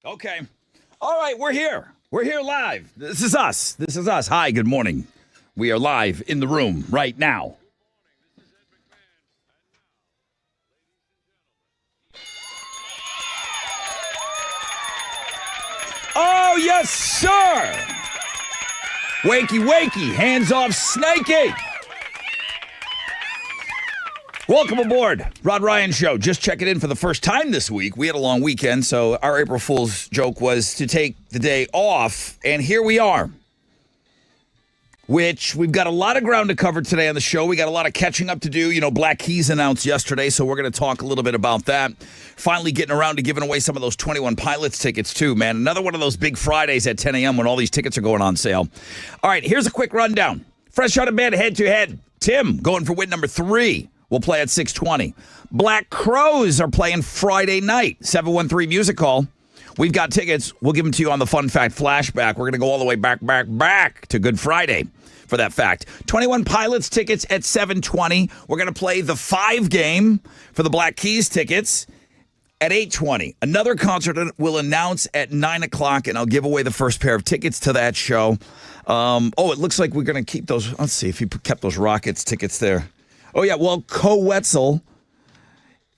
Okay. All right, we're here. We're here live. This is us. This is us. Hi, good morning. We are live in the room right now. Oh, yes, sir. Wakey, wakey. Hands off, Snakey. Welcome aboard, Rod Ryan Show. Just checking in for the first time this week. We had a long weekend, so our April Fool's joke was to take the day off, and here we are. Which we've got a lot of ground to cover today on the show. We got a lot of catching up to do. You know, Black Keys announced yesterday, so we're going to talk a little bit about that. Finally getting around to giving away some of those 21 Pilots tickets, too, man. Another one of those big Fridays at 10 a.m. when all these tickets are going on sale. All right, here's a quick rundown. Fresh out of bed, head-to-head. Tim going for win number 3. We'll play at 6:20. Black Crowes are playing Friday night. 713 Music Hall. We've got tickets. We'll give them to you on the Fun Fact Flashback. We're going to go all the way back to Good Friday for that fact. 21 Pilots tickets at 7:20. We're going to play the 5 game for the Black Keys tickets at 8:20. Another concert we'll announce at 9 o'clock, and I'll give away the first pair of tickets to that show. It looks like we're going to keep those. Let's see if he kept those Rockets tickets there. Oh, yeah, well, Co Wetzel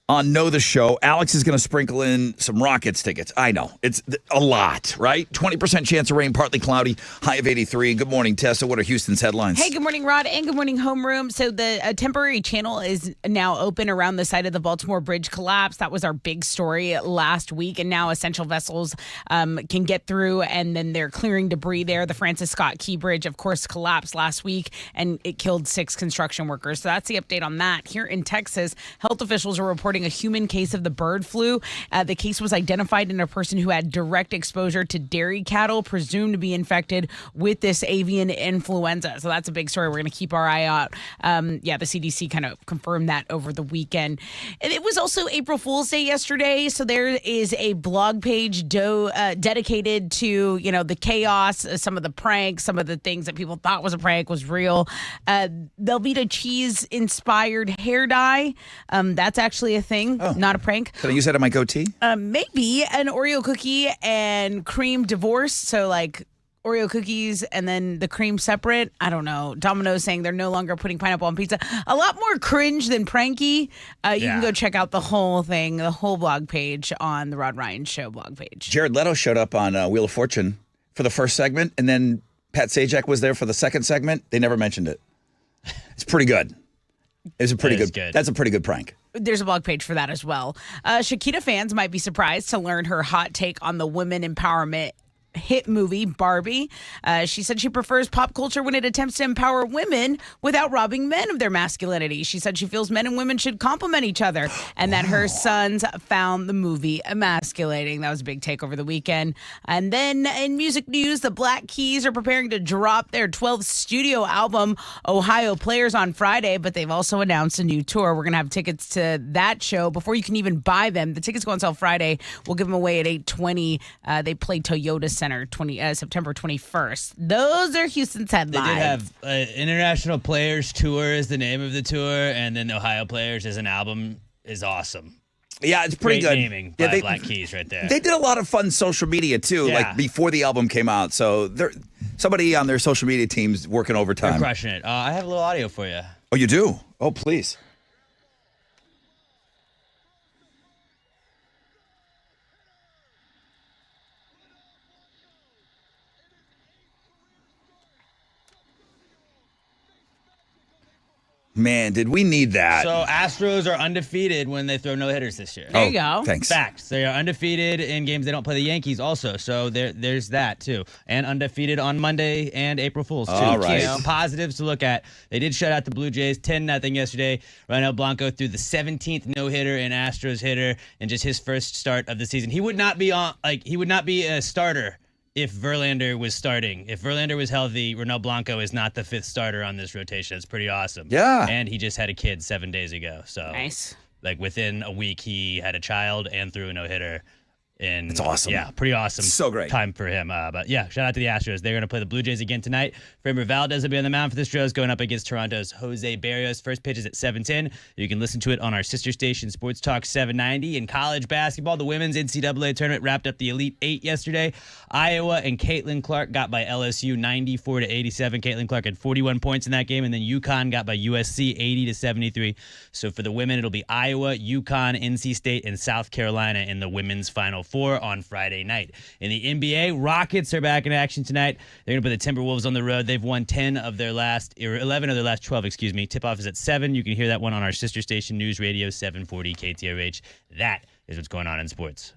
on Know the Show. Alex is going to sprinkle in some Rockets tickets. I know. It's a lot, right? 20% chance of rain, partly cloudy, high of 83. Good morning, Tessa. What are Houston's headlines? Hey, good morning, Rod, and good morning, Homeroom. So the temporary channel is now open around the site of the Baltimore Bridge collapse. That was our big story last week, and now essential vessels can get through, and then they're clearing debris there. The Francis Scott Key Bridge, of course, collapsed last week, and it killed 6 construction workers. So that's the update on that. Here in Texas, health officials are reporting a human case of the bird flu. The case was identified in a person who had direct exposure to dairy cattle, presumed to be infected with this avian influenza. So that's a big story. We're going to keep our eye out. The CDC kind of confirmed that over the weekend. And it was also April Fool's Day yesterday. So there is a blog page dedicated to, the chaos, some of the pranks, some of the things that people thought was a prank was real. Velveeta cheese inspired hair dye. That's actually a thing. Not a prank. Can I use that on my goatee? Maybe an Oreo cookie and cream divorce. So like Oreo cookies and then the cream separate. I don't know. Domino's saying they're no longer putting pineapple on pizza. A lot more cringe than pranky. You can go check out the whole thing, the whole blog page on the Rod Ryan Show blog page. Jared Leto showed up on Wheel of Fortune for the first segment, and then Pat Sajak was there for the second segment. They never mentioned it. It's pretty good. It's a pretty good. That's a pretty good prank. There's a blog page for that as well. Shakira fans might be surprised to learn her hot take on the women empowerment hit movie Barbie. She said she prefers pop culture when it attempts to empower women without robbing men of their masculinity. She said she feels men and women should complement each other and that her sons found the movie emasculating. That was a big take over the weekend. And then in music news, the Black Keys are preparing to drop their 12th studio album, Ohio Players, on Friday, but they've also announced a new tour. We're going to have tickets to that show before you can even buy them. The tickets go on sale Friday. We'll give them away at 8:20. They play Toyota Center September 21st. Those are Houston's headlines. They did have International Players Tour is the name of the tour, and then Ohio Players as an album is awesome. Yeah, it's pretty Great good. Naming by Black Keys right there. They did a lot of fun social media too, like before the album came out. So somebody on their social media team's working overtime. They're crushing it. I have a little audio for you. Oh, you do? Oh, please. Man, did we need that? So Astros are undefeated when they throw no-hitters this year. There you go. Thanks. Facts. They are undefeated in games they don't play the Yankees also. So there's that, too. And undefeated on Monday and April Fool's, too. All right. Some positives to look at. They did shut out the Blue Jays 10-0 yesterday. Ronel Blanco threw the 17th no-hitter in Astros hitter in just his first start of the season. He would not be a starter if Verlander was starting. If Verlander was healthy, Ronel Blanco is not the 5th starter on this rotation. It's pretty awesome. Yeah. And he just had a kid 7 days ago. So Nice. like within a week, he had a child and threw a no-hitter. And That's awesome. Yeah, pretty awesome. So great. Time for him. But yeah, shout out to the Astros. They're going to play the Blue Jays again tonight. Framber Valdez will be on the mound for the Astros, going up against Toronto's Jose Barrios. First pitch is at 7:10. You can listen to it on our sister station, Sports Talk 790. In college basketball, the women's NCAA tournament wrapped up the Elite Eight yesterday. Iowa and Caitlin Clark got by LSU 94-87. Caitlin Clark had 41 points in that game, and then UConn got by USC 80-73. So for the women, it'll be Iowa, UConn, NC State, and South Carolina in the women's Final Four on Friday night. In the NBA, Rockets are back in action tonight. They're going to put the Timberwolves on the road. They've won 11 of their last 12, Tip-off is at 7. You can hear that one on our sister station, News Radio 740 KTRH. That is what's going on in sports.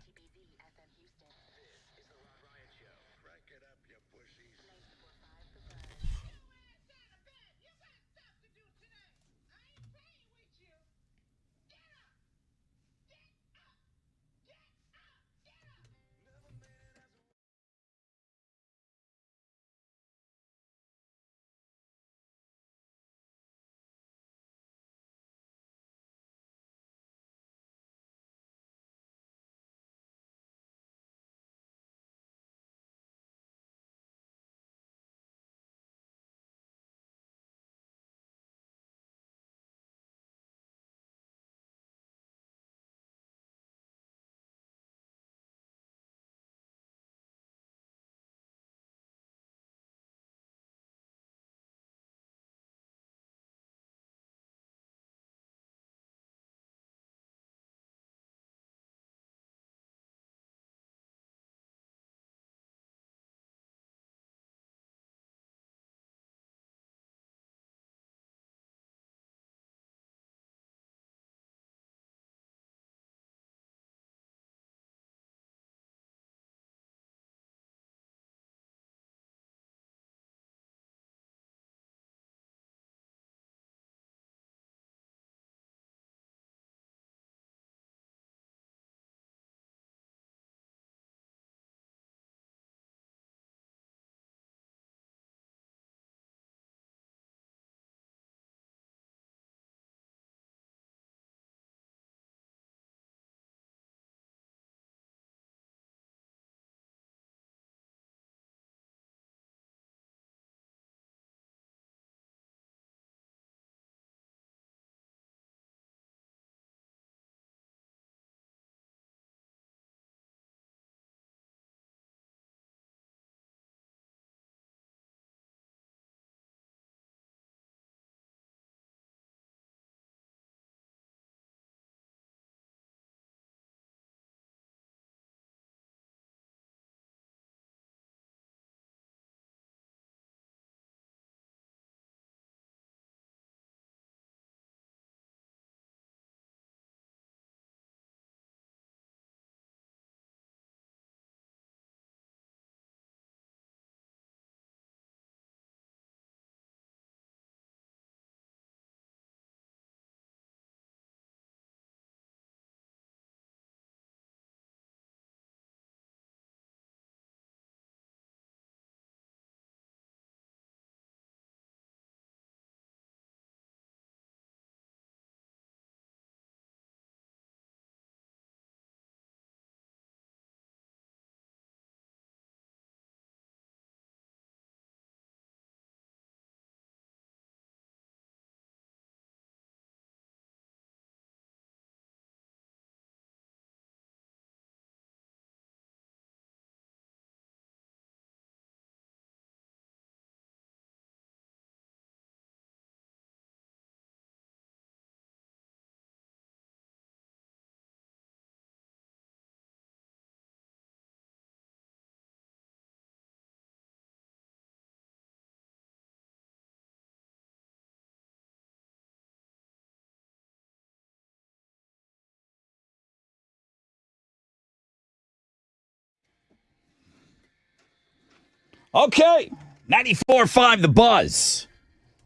Okay, 94.5 The Buzz.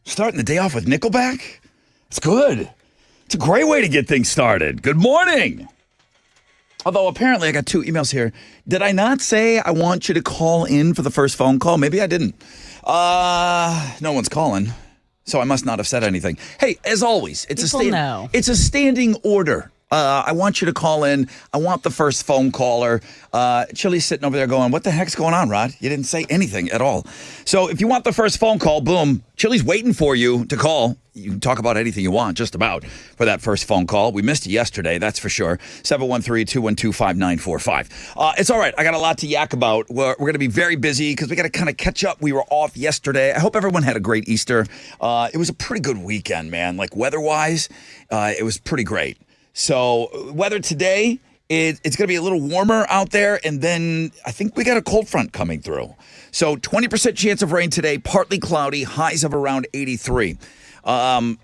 Starting the day off with Nickelback? It's good. It's a great way to get things started. Good morning. Although apparently I got 2 emails here. Did I not say I want you to call in for the first phone call? Maybe I didn't. No one's calling, so I must not have said anything. Hey, as always, it's People know. it's a standing order I want you to call in. I want the first phone caller. Chili's sitting over there going, what the heck's going on, Rod? You didn't say anything at all. So if you want the first phone call, boom, Chili's waiting for you to call. You can talk about anything you want, just about, for that first phone call. We missed you yesterday, that's for sure. 713-212-5945. It's all right. I got a lot to yak about. We're going to be very busy because we got to kind of catch up. We were off yesterday. I hope everyone had a great Easter. It was a pretty good weekend, man. Like weather-wise, it was pretty great. So weather today, it's going to be a little warmer out there, and then I think we got a cold front coming through. So 20% chance of rain today, partly cloudy, highs of around 83. I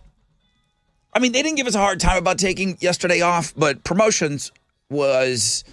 mean, they didn't give us a hard time about taking yesterday off, but promotions was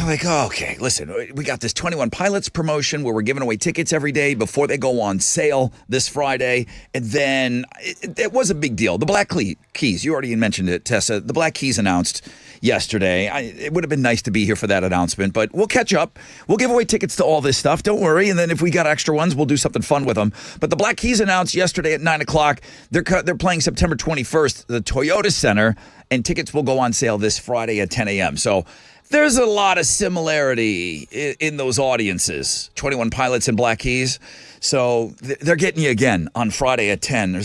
like, oh, okay, listen, we got this 21 Pilots promotion where we're giving away tickets every day before they go on sale this Friday. And then it was a big deal. The Black Keys, you already mentioned it, Tessa. The Black Keys announced yesterday. It would have been nice to be here for that announcement, but we'll catch up. We'll give away tickets to all this stuff. Don't worry. And then if we got extra ones, we'll do something fun with them. But the Black Keys announced yesterday at 9 o'clock. They're playing September 21st, the Toyota Center, and tickets will go on sale this Friday at 10 a.m. So there's a lot of similarity in those audiences, 21 Pilots and Black Keys. So they're getting you again on Friday at 10.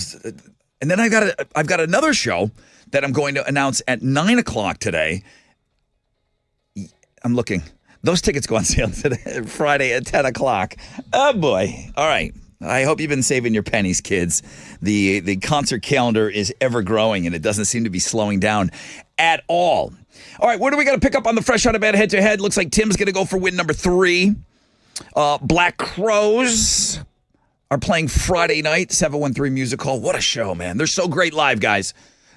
And then I've got another show that I'm going to announce at 9 o'clock today. I'm looking. Those tickets go on sale today, Friday at 10 o'clock. Oh, boy. All right. I hope you've been saving your pennies, kids. The concert calendar is ever growing, and it doesn't seem to be slowing down at all. All right, what do we got to pick up on the Fresh Out of Bed head-to-head? Looks like Tim's going to go for win number 3. Black Crowes are playing Friday night, 713 Music Hall. What a show, man. They're so great live, guys.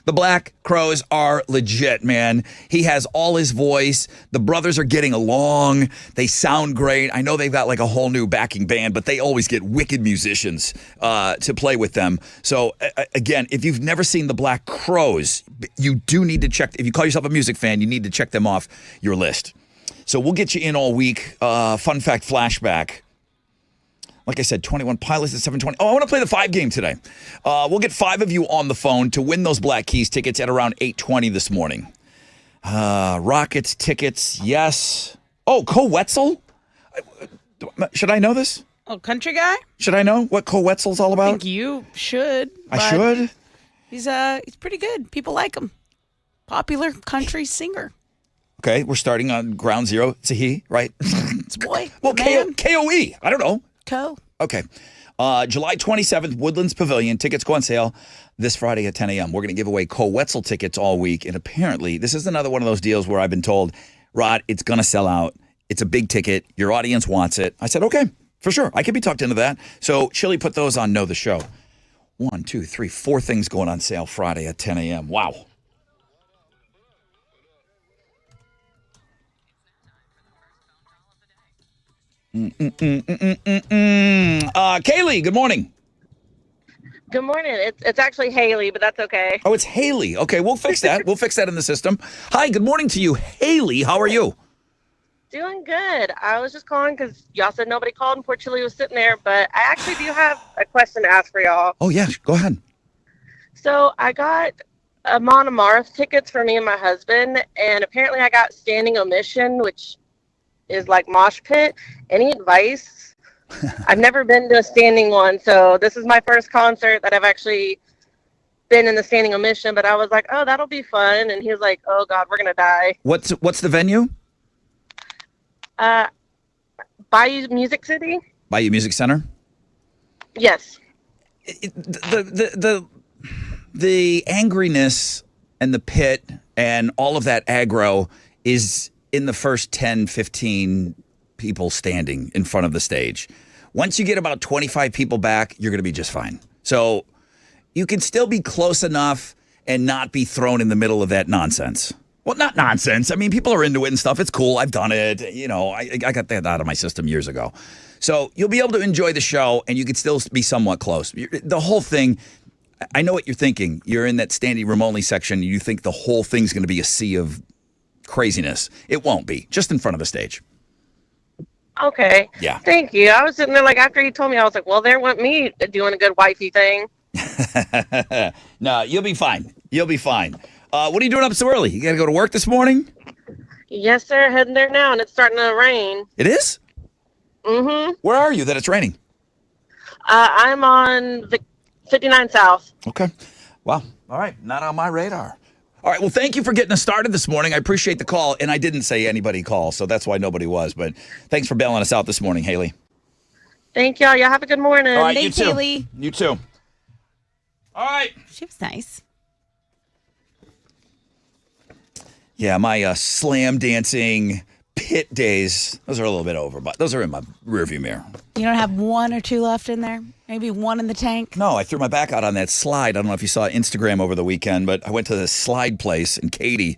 The Black Crowes are legit, man. He has all his voice. The brothers are getting along. They sound great. I know they've got like a whole new backing band, but they always get wicked musicians to play with them. So, again, if you've never seen the Black Crowes, you do need to check. If you call yourself a music fan, you need to check them off your list. So we'll get you in all week. Fun fact flashback. Like I said, 21 Pilots at 720. Oh, I want to play the 5 game today. We'll get 5 of you on the phone to win those Black Keys tickets at around 8:20 this morning. Rockets tickets, yes. Oh, Co Wetzel? Should I know this? Oh, country guy? Should I know what Co Wetzel's all I about? think you should. I should? He's pretty good. People like him. Popular country singer. Okay, we're starting on ground zero. It's a he, right? It's a boy. Well, man. KOE. I don't know. Co. Okay. July 27th, Woodlands Pavilion. Tickets go on sale this Friday at 10 a.m. We're going to give away Co Wetzel tickets all week. And apparently, this is another one of those deals where I've been told, Rod, it's going to sell out. It's a big ticket. Your audience wants it. I said, okay, for sure. I could be talked into that. So Chili put those on Know the Show. 1, 2, 3, 4 things going on sale Friday at 10 a.m. Wow. Kaylee, good morning. Good morning. It's actually Haley, but that's okay. Oh, it's Haley. Okay, we'll fix that. We'll fix that in the system. Hi, good morning to you, Haley. How are you? Doing good. I was just calling because y'all said nobody called and poor Chili was sitting there, but I actually do have a question to ask for y'all. Oh, yeah, go ahead. So I got Amon Amarth tickets for me and my husband, and apparently I got standing omission, which is like mosh pit. Any advice? I've never been to a standing one, so this is my first concert that I've actually been in the standing omission, but I was like, oh, that'll be fun. And he was like, oh God, we're gonna die. What's the venue? Bayou Music City. Bayou Music Center. Yes. The angriness and the pit and all of that aggro is in the first 10, 15 people standing in front of the stage. Once you get about 25 people back, you're going to be just fine. So you can still be close enough and not be thrown in the middle of that nonsense. Well, not nonsense. I mean, people are into it and stuff. It's cool. I've done it. You know, I got that out of my system years ago. So you'll be able to enjoy the show and you can still be somewhat close. The whole thing, I know what you're thinking. You're in that standing room only section. You think the whole thing's going to be a sea of craziness. It won't be. Just in front of the stage. Okay. Yeah. Thank you. I was sitting there like after he told me, I was like, well, there went me doing a good wifey thing. No, you'll be fine. You'll be fine. What are you doing up so early? You got to go to work this morning? Yes, sir. Heading there now, and it's starting to rain. It is? Mm-hmm. Where are you that it's raining? I'm on 59 South. Okay. Wow. All right. Not on my radar. All right. Well, thank you for getting us started this morning. I appreciate the call. And I didn't say anybody call, so that's why nobody was. But thanks for bailing us out this morning, Haley. Thank y'all. Y'all have a good morning. All right. Thanks, you too. Haley. You too. All right. She was nice. Yeah, my slam dancing pit days, those are a little bit over, but those are in my rearview mirror. You don't have one or two left in there? Maybe one in the tank? No, I threw my back out on that slide. I don't know if you saw Instagram over the weekend, but I went to this slide place in Katy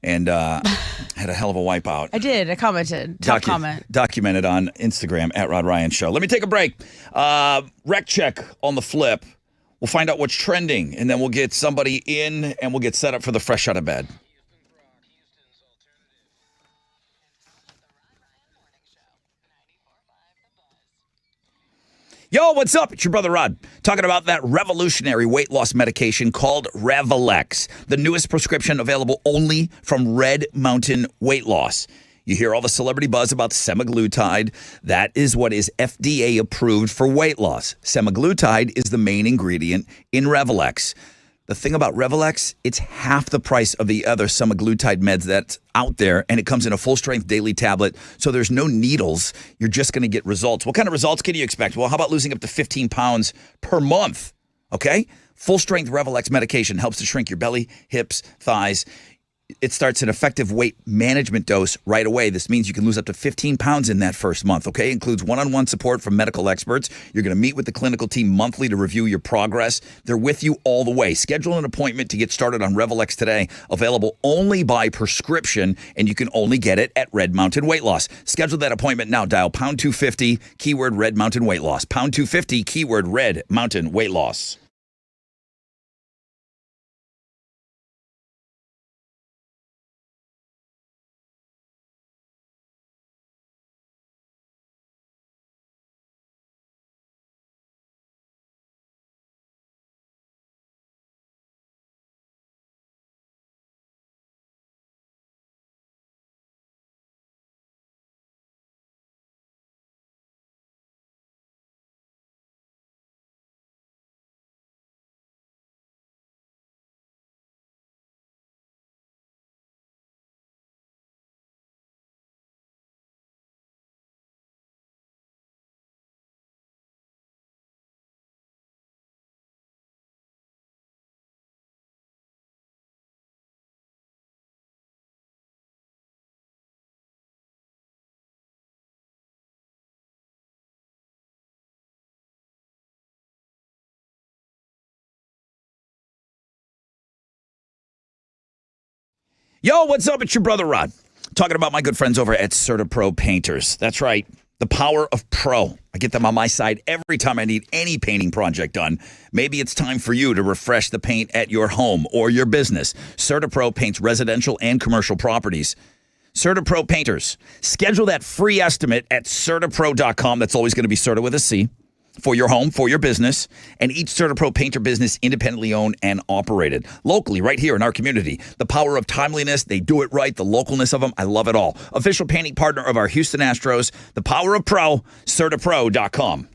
and had a hell of a wipeout. I did. I commented. Top comment. Documented on Instagram at Rod Ryan Show. Let me take a break. Rec check on the flip. We'll find out what's trending, and then we'll get somebody in, and we'll get set up for the fresh out of bed. Yo, what's up? It's your brother Rod talking about that revolutionary weight loss medication called Revelex, the newest prescription available only from Red Mountain Weight Loss. You hear all the celebrity buzz about semaglutide. That is what is FDA approved for weight loss. Semaglutide is the main ingredient in Revelex. The thing about Revelex, it's half the price of the other semaglutide meds that's out there, and it comes in a full-strength daily tablet, so there's no needles. You're just going to get results. What kind of results can you expect? Well, how about losing up to 15 pounds per month, okay? Full-strength Revelex medication helps to shrink your belly, hips, thighs. It starts an effective weight management dose right away. This means you can lose up to 15 pounds in that first month, okay? Includes one-on-one support from medical experts. You're going to meet with the clinical team monthly to review your progress. They're with you all the way. Schedule an appointment to get started on Revelex today. Available only by prescription, and you can only get it at Red Mountain Weight Loss. Schedule that appointment now. Dial pound 250, keyword Red Mountain Weight Loss. Pound 250, keyword Red Mountain Weight Loss. Yo, what's up? It's your brother Rod. Talking about my good friends over at CertaPro Painters. That's right. The power of pro. I get them on my side every time I need any painting project done. Maybe it's time for you to refresh the paint at your home or your business. CertaPro paints residential and commercial properties. CertaPro Painters. Schedule that free estimate at CertaPro.com. That's always going to be Certa with a C. For your home, for your business, and each CertaPro painter business independently owned and operated. Locally, right here in our community. The power of timeliness, they do it right, the localness of them, I love it all. Official painting partner of our Houston Astros, the power of pro, CertaPro.com.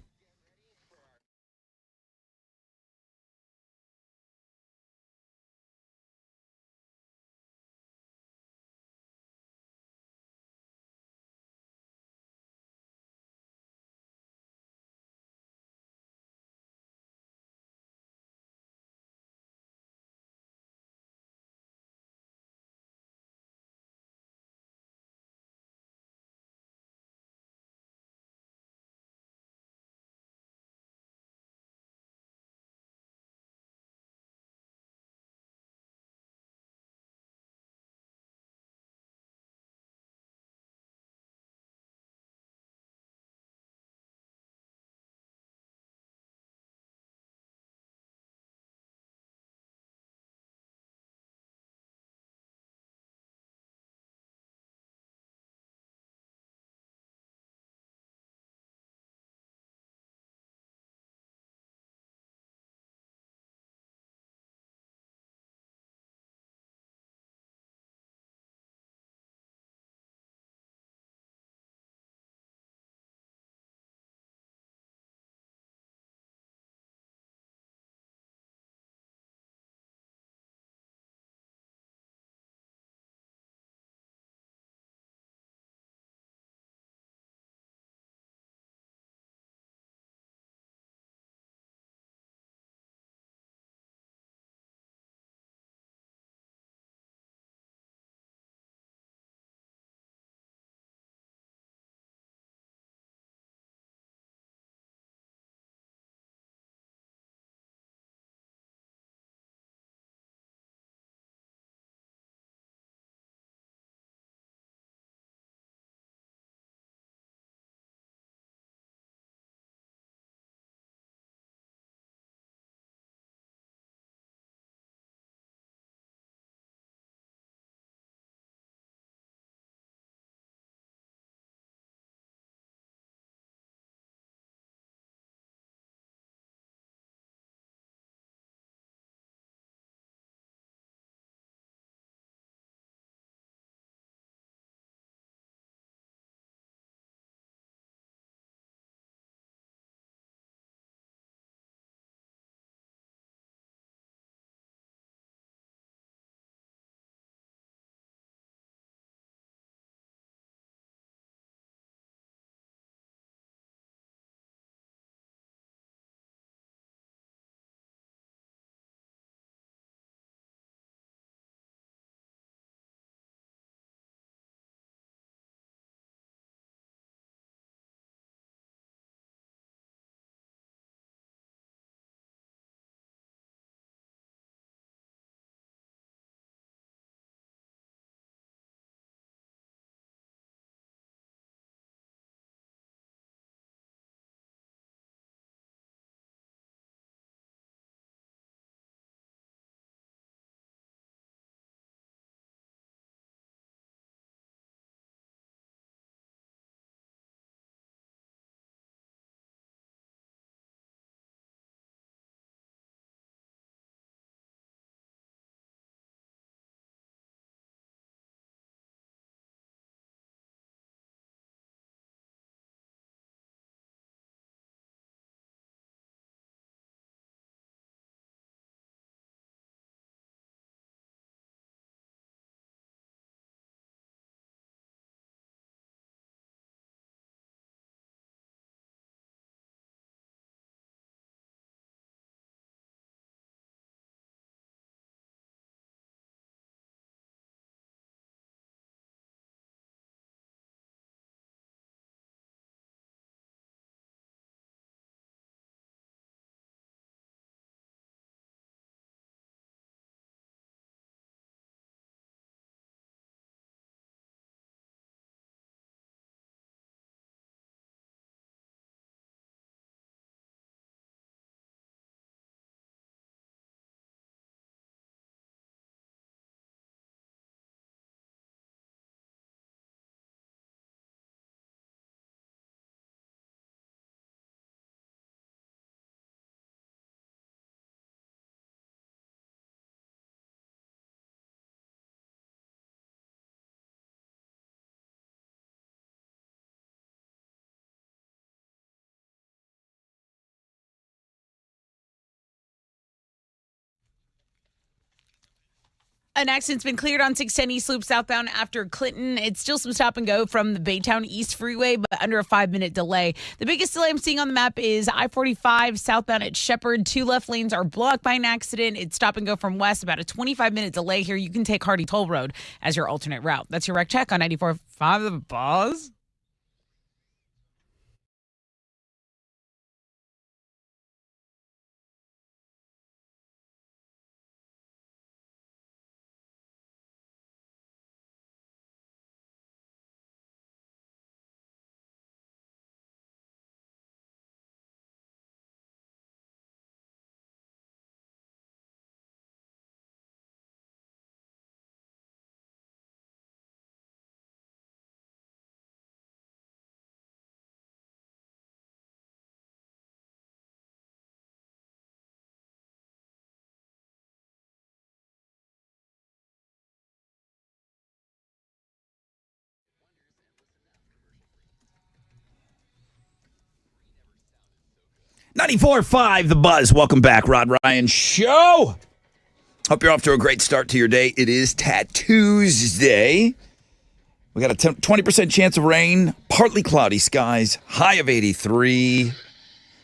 An accident's been cleared on 610 East Loop southbound after Clinton. It's still some stop and go from the Baytown East Freeway, but under a 5-minute delay. The biggest delay I'm seeing on the map is I-45 southbound at Shepherd. 2 left lanes are blocked by an accident. It's stop and go from west, about a 25-minute delay here. You can take Hardy Toll Road as your alternate route. That's your wreck check on 94.5 The Buzz. .94.5 The Buzz. Welcome back, Rod Ryan Show. Hope you're off to a great start to your day. It is Tattoos Day. We got a 20% chance of rain, partly cloudy skies, high of 83.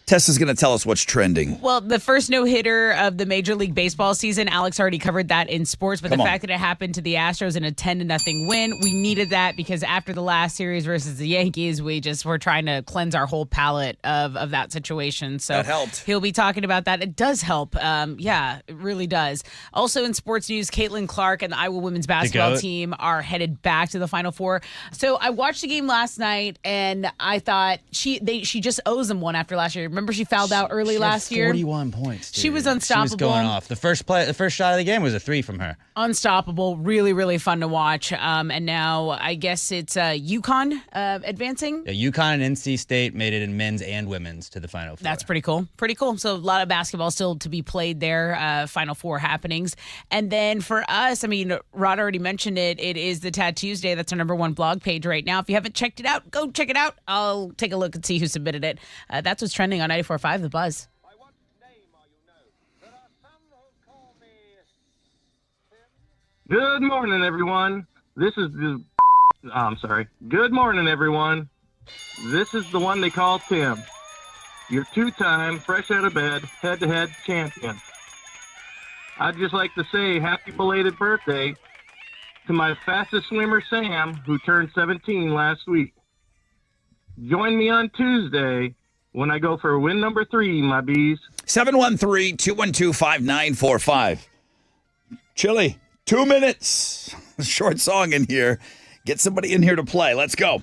Tessa's going to tell us what's trending. Well, the first no-hitter of the Major League Baseball season, Alex already covered that in sports, but the fact that it happened to the Astros in a 10-0 win, we needed that because after the last series versus the Yankees, we just were trying to cleanse our whole palate of that situation. So that helped. He'll be talking about that. It does help. Yeah, it really does. Also in sports news, Caitlin Clark and the Iowa women's basketball team are headed back to the Final Four. So I watched the game last night, and I thought she just owes them one after last year. Remember, she fouled out early last year. 41 points. Dude. She was unstoppable. She was going off. The first shot of the game was a 3 from her. Unstoppable. Really, really fun to watch. And now I guess it's UConn advancing. Yeah, UConn and NC State made it in men's and women's to the Final Four. That's pretty cool. Pretty cool. So a lot of basketball still to be played there. Final Four happenings. And then for us, I mean, Rod already mentioned it. It is the Tattoos Day. That's our #1 blog page right now. If you haven't checked it out, go check it out. I'll take a look and see who submitted it. That's what's trending on 94.5 The Buzz. Good morning, everyone. I'm sorry. Good morning, everyone. This is the one they call Tim, your 2-time, fresh out of bed, head-to-head champion. I'd just like to say happy belated birthday to my fastest swimmer, Sam, who turned 17 last week. Join me on Tuesday when I go for win number 3, my bees. 713-212-5945. Chili, 2 minutes. Short song in here. Get somebody in here to play. Let's go.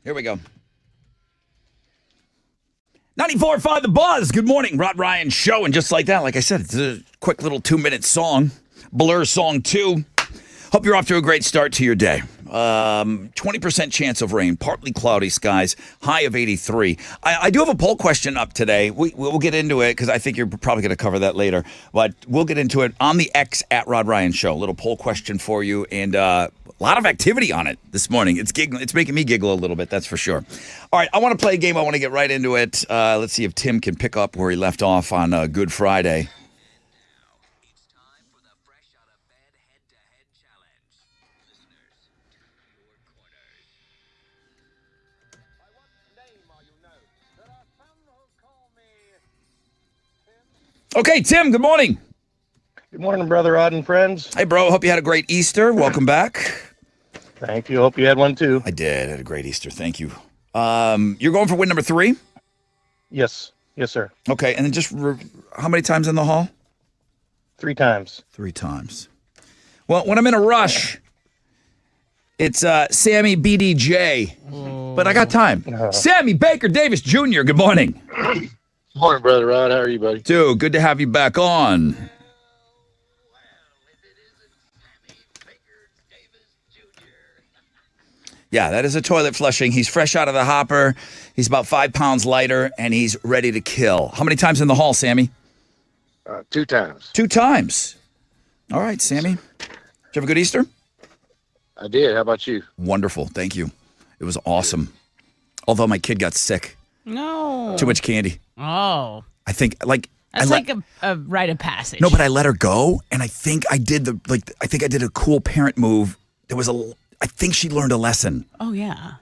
Here we go. 94.5 The Buzz. Good morning, Rod Ryan Show. And just like that, like I said, it's a quick little 2-minute song. Blur Song 2. Hope you're off to a great start to your day. 20% chance of rain, partly cloudy skies, high of 83. I do have a poll question up today. We'll get into it because I think you're probably going to cover that later. But we'll get into it on the X at Rod Ryan Show. A little poll question for you, and a lot of activity on it this morning. It's making me giggle a little bit, that's for sure. All right, I want to play a game. I want to get right into it. Let's see if Tim can pick up where he left off on Good Friday. Okay, Tim, good morning. Good morning, Brother Rod and friends. Hey, bro. Hope you had a great Easter. Welcome back. Thank you. Hope you had one too. I did. I had a great Easter. Thank you. You're going for win number 3? Yes. Yes, sir. Okay, and then just how many times in the hall? 3 times. 3 times. Well, when I'm in a rush, it's Sammy BDJ. But I got time. Sammy Baker Davis Jr., good morning. Morning, Brother Rod. How are you, buddy? Dude, good to have you back on. Yeah, that is a toilet flushing. He's fresh out of the hopper. He's about 5 pounds lighter, and he's ready to kill. How many times in the hall, Sammy? 2 times. 2 times. All right, Sammy. Did you have a good Easter? I did. How about you? Wonderful. Thank you. It was awesome. Although my kid got sick. No. Too much candy. Oh. I think, That's like a rite of passage. No, but I let her go, and I think I did a cool parent move. I think she learned a lesson. Oh, yeah.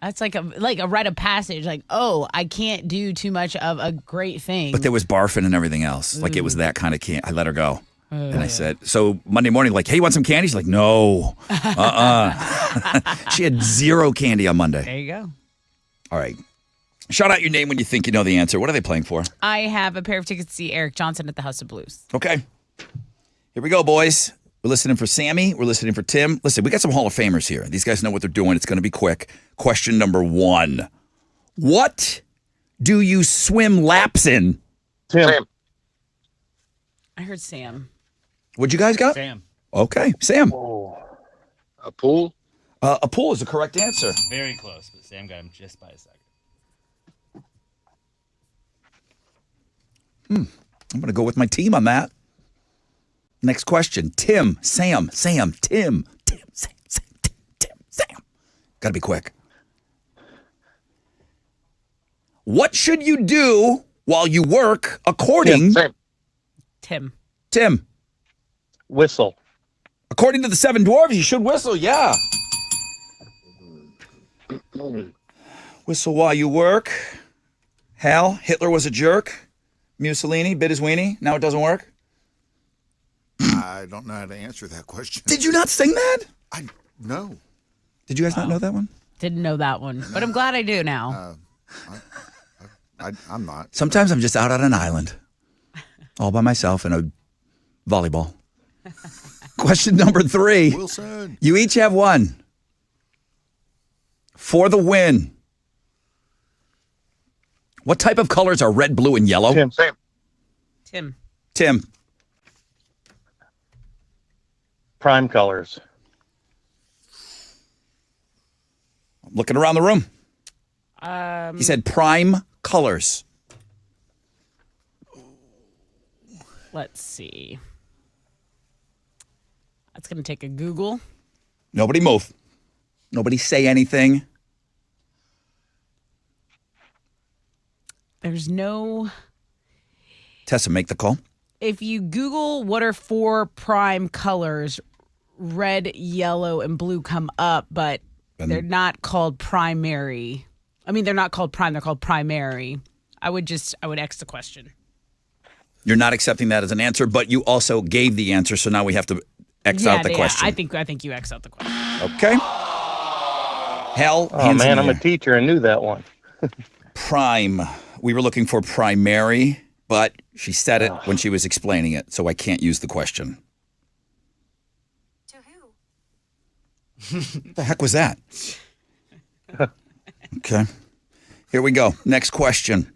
That's like a rite of passage. Like, oh, I can't do too much of a great thing. But there was barfing and everything else. Like, it was that kind of candy. I let her go. And I said, so Monday morning, like, hey, you want some candy? She's like, no. She had 0 candy on Monday. There you go. All right. Shout out your name when you think you know the answer. What are they playing for? I have a pair of tickets to see Eric Johnson at the House of Blues. Okay. Here we go, boys. We're listening for Sammy. We're listening for Tim. Listen, we got some Hall of Famers here. These guys know what they're doing. It's going to be quick. Question number 1. What do you swim laps in? Tim. Sam. I heard Sam. What'd you guys got? Sam. Okay. Sam. A pool? A pool is the correct answer. Very close, but Sam got him just by a second. I'm going to go with my team on that. Next question. Tim, Sam, Tim. Got to be quick. What should you do while you work according... Sam. Tim. Whistle. According to the 7 Dwarves, you should whistle, yeah. Whistle while you work. Hal, Hitler was a jerk. Mussolini bit his weenie. Now it doesn't work. I don't know how to answer that question. Did you not sing that? No. Did you guys not know that one? Didn't know that one, but I'm glad I do now. I'm not. Sometimes I'm just out on an island, all by myself in a volleyball. Question number 3. Wilson. You each have 1. For the win. What type of colors are red, blue, and yellow? Tim. Sam. Tim. Prime colors. I'm looking around the room. He said prime colors. Let's see. That's going to take a Google. Nobody move. Nobody say anything. There's no... Tessa, make the call. If you Google what are 4 prime colors, red, yellow, and blue come up, but they're not called primary. I mean, they're not called prime, they're called primary. I would X the question. You're not accepting that as an answer, but you also gave the answer, so now we have to X out the question. I think you X out the question. Okay. Hell, Oh, man, I'm a teacher. I knew that one. prime. We were looking for primary, but she said it when she was explaining it, so I can't use the question. To who? What the heck was that? Okay. Here we go. Next question.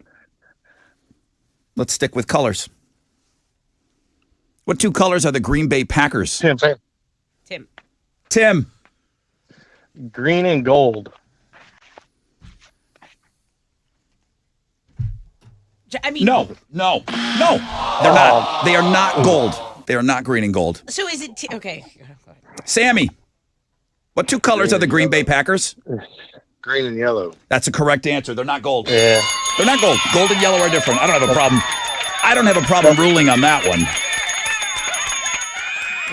Let's stick with colors. What two colors are the Green Bay Packers? Tim, Tim. Tim. green and gold. I mean, No. They're not. They are not gold. They are not green and gold. So is it okay? Sammy, what two colors are the Green Bay Packers? Green and yellow. That's a correct answer. They're not gold. Yeah. They're not gold. Gold and yellow are different. I don't have a problem. I don't have a problem ruling on that one.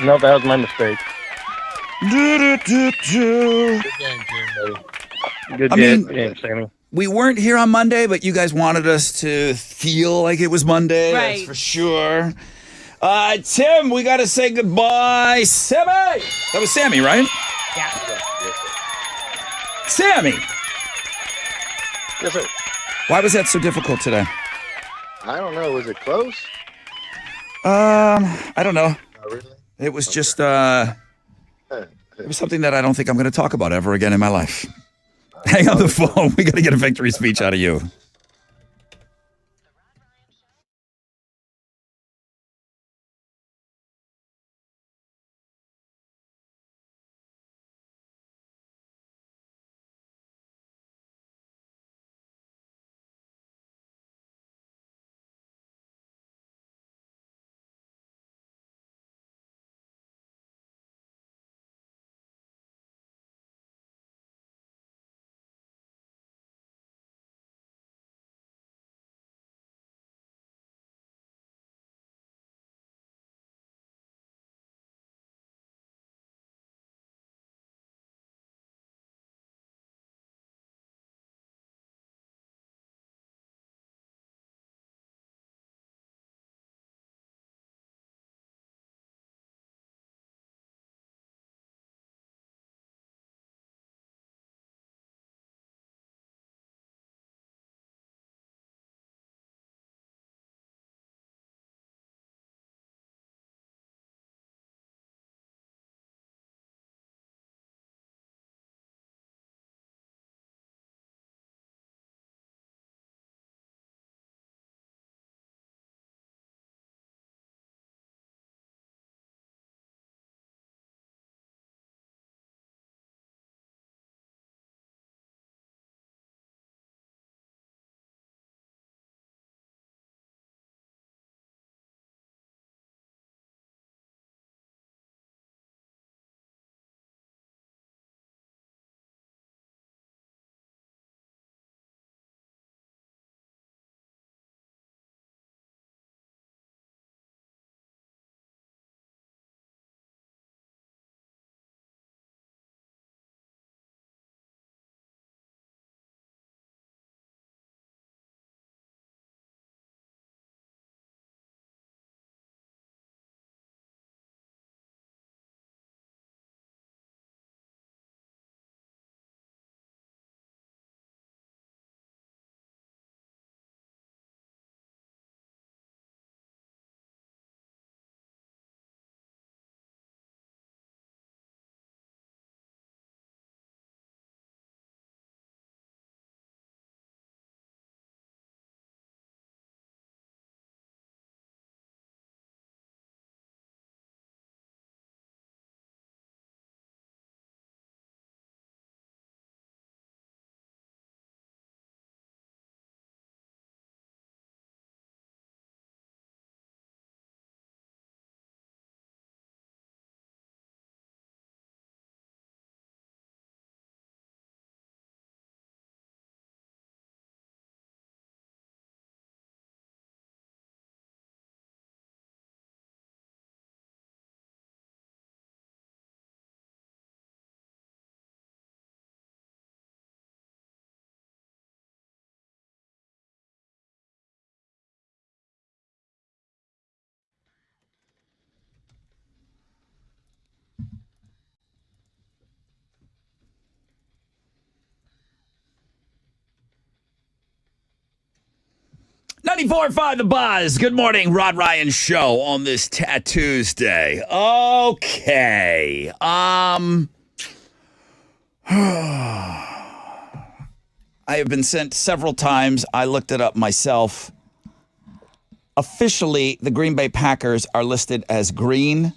No, that was my mistake. Good game, Tim, buddy. Good I game, mean- Sammy. We weren't here on Monday, but you guys wanted us to feel like it was Monday. That's Right. for sure. Tim, we got to say goodbye. Sammy! That was Sammy, right? Yeah. Sammy! Yes, sir. Why was that so difficult today? I don't know. Was it close? I don't know. Oh, really? It was just, it was something that I don't think I'm going to talk about ever again in my life. Hang on the phone. We got to get a victory speech out of you. .94.5 The Buzz. Good morning, Rod Ryan Show on this Tuesday. Okay. I I have been sent several times. I looked it up myself. Officially, the Green Bay Packers are listed as green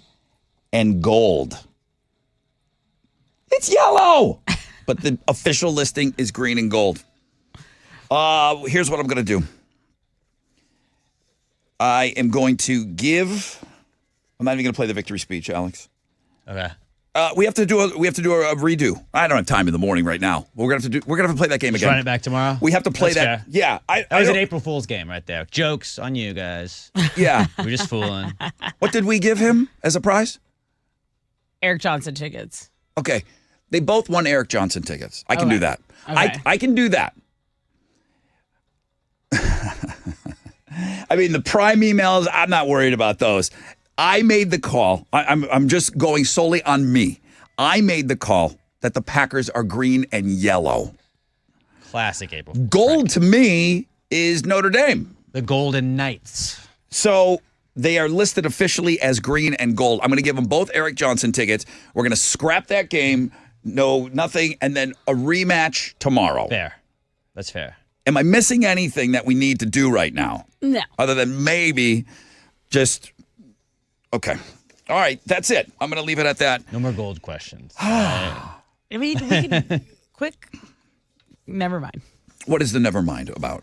and gold. It's yellow, but the official listing is green and gold. Here's what I'm going to do. I am going to give. I'm not even going to play the victory speech, Alex. Okay. We have to do a redo. I don't have time in the morning right now. We're gonna have to play that game Just again. run it back tomorrow. We have to play That's that. fair. Yeah, That was an April Fool's game right there. Jokes on you guys. Yeah. We're just fooling. What did we give him as a prize? Eric Johnson tickets. Okay, they both won Eric Johnson tickets. I can Okay. do that. Okay. I can do that. I mean, the Prime emails. I'm not worried about those. I made the call. I'm just going solely on me. I made the call that the Packers are green and yellow. Classic April Fool's Gold prank. to me is Notre Dame. The Golden Knights. So they are listed officially as green and gold. I'm going to give them both Eric Johnson tickets. We're going to scrap that game. No, nothing. And then a rematch tomorrow. Fair. That's fair. Am I missing anything that we need to do right now? No. Other than maybe just, okay. All right, that's it. I'm going to leave it at that. No more gold questions. I mean, we can quick. Never mind. What is the never mind about?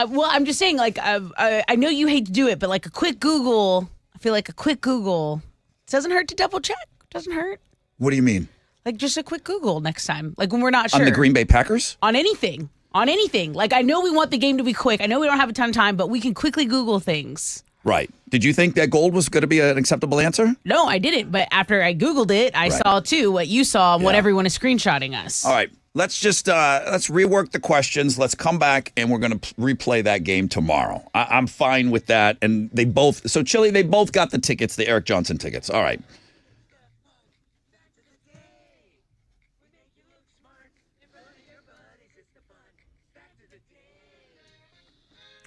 Well, I'm just saying, like, I know you hate to do it, but like a quick Google, I feel like a quick Google doesn't hurt to double check. Doesn't hurt. What do you mean? Like just a quick Google next time, like when we're not sure On the Green Bay Packers? on anything. On anything. Like I know we want the game to be quick. I know we don't have a ton of time, but we can quickly Google things. Right. Did you think that gold was going to be an acceptable answer? No, I didn't. But after I Googled it, I Right. saw too what you saw and what Yeah. everyone is screenshotting us. All right. Let's just let's rework the questions. Let's come back and we're going to replay that game tomorrow. I'm fine with that. And they both, so Chili, they both got the tickets, the Eric Johnson tickets. All right.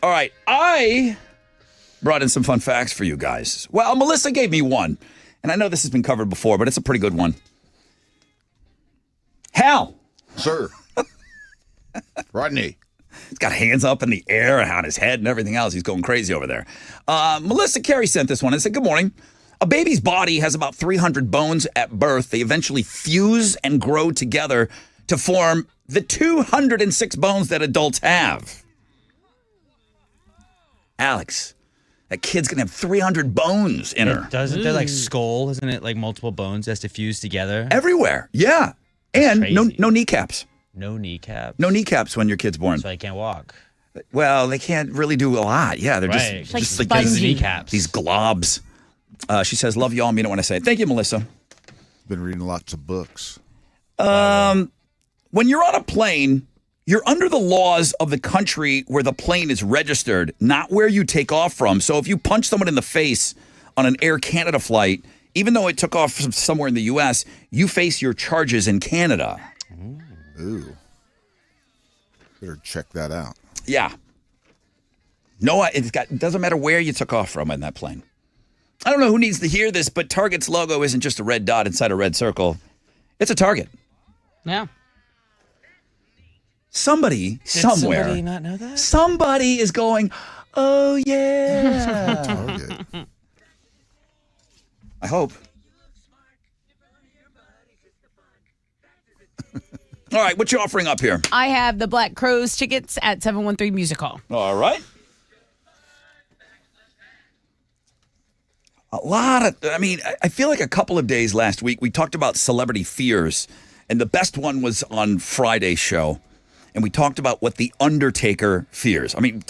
All right. I brought in some fun facts for you guys. Well, Melissa gave me one. And I know this has been covered before, but it's a pretty good one. Hal. Sir. Rodney. He's got hands up in the air on his head and everything else. He's going crazy over there. Melissa Carey sent this one and said, good morning. A baby's body has about 300 bones at birth. They eventually fuse and grow together to form the 206 bones that adults have. Alex, that kid's going to have 300 bones in her. Doesn't there like skull? Isn't it like multiple bones has to fuse together? Everywhere. Yeah. And no crazy. kneecaps. No kneecap. No kneecaps when your kid's born. So I can't walk. Well, they can't really do a lot. Yeah, they're Right. just, like just like spongy. these, Kneecaps. these globs. She says, love y'all. Mean it when I say it. Thank you, Melissa. Been reading lots of books. When you're on a plane, you're under the laws of the country where the plane is registered, not where you take off from. So if you punch someone in the face on an Air Canada flight, even though it took off from somewhere in the U.S., you face your charges in Canada. Ooh. Better check that out. Yeah. No, it doesn't matter where you took off from in that plane. I don't know who needs to hear this, but Target's logo isn't just a red dot inside a red circle. It's a target. Yeah. Somebody, somewhere, Somebody not know that? somebody is going, oh, yeah. Target. I hope. All right, what you offering up here? I have the Black Crows tickets at 713 Music Hall. All right. A lot of, I feel like a couple of days last week, we talked about celebrity fears, and the best one was on Friday's show, and we talked about what The Undertaker fears. I mean,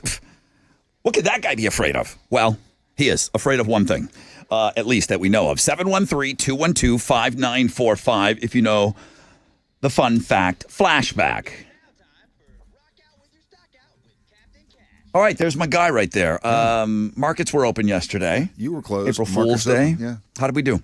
what could that guy be afraid of? Well, he is afraid of one thing, at least that we know of. 713-212-5945 if you know the fun fact flashback. All right, there's my guy right there. Markets were open yesterday. You were closed. April Marcus Fool's Day. open, yeah. How did we do?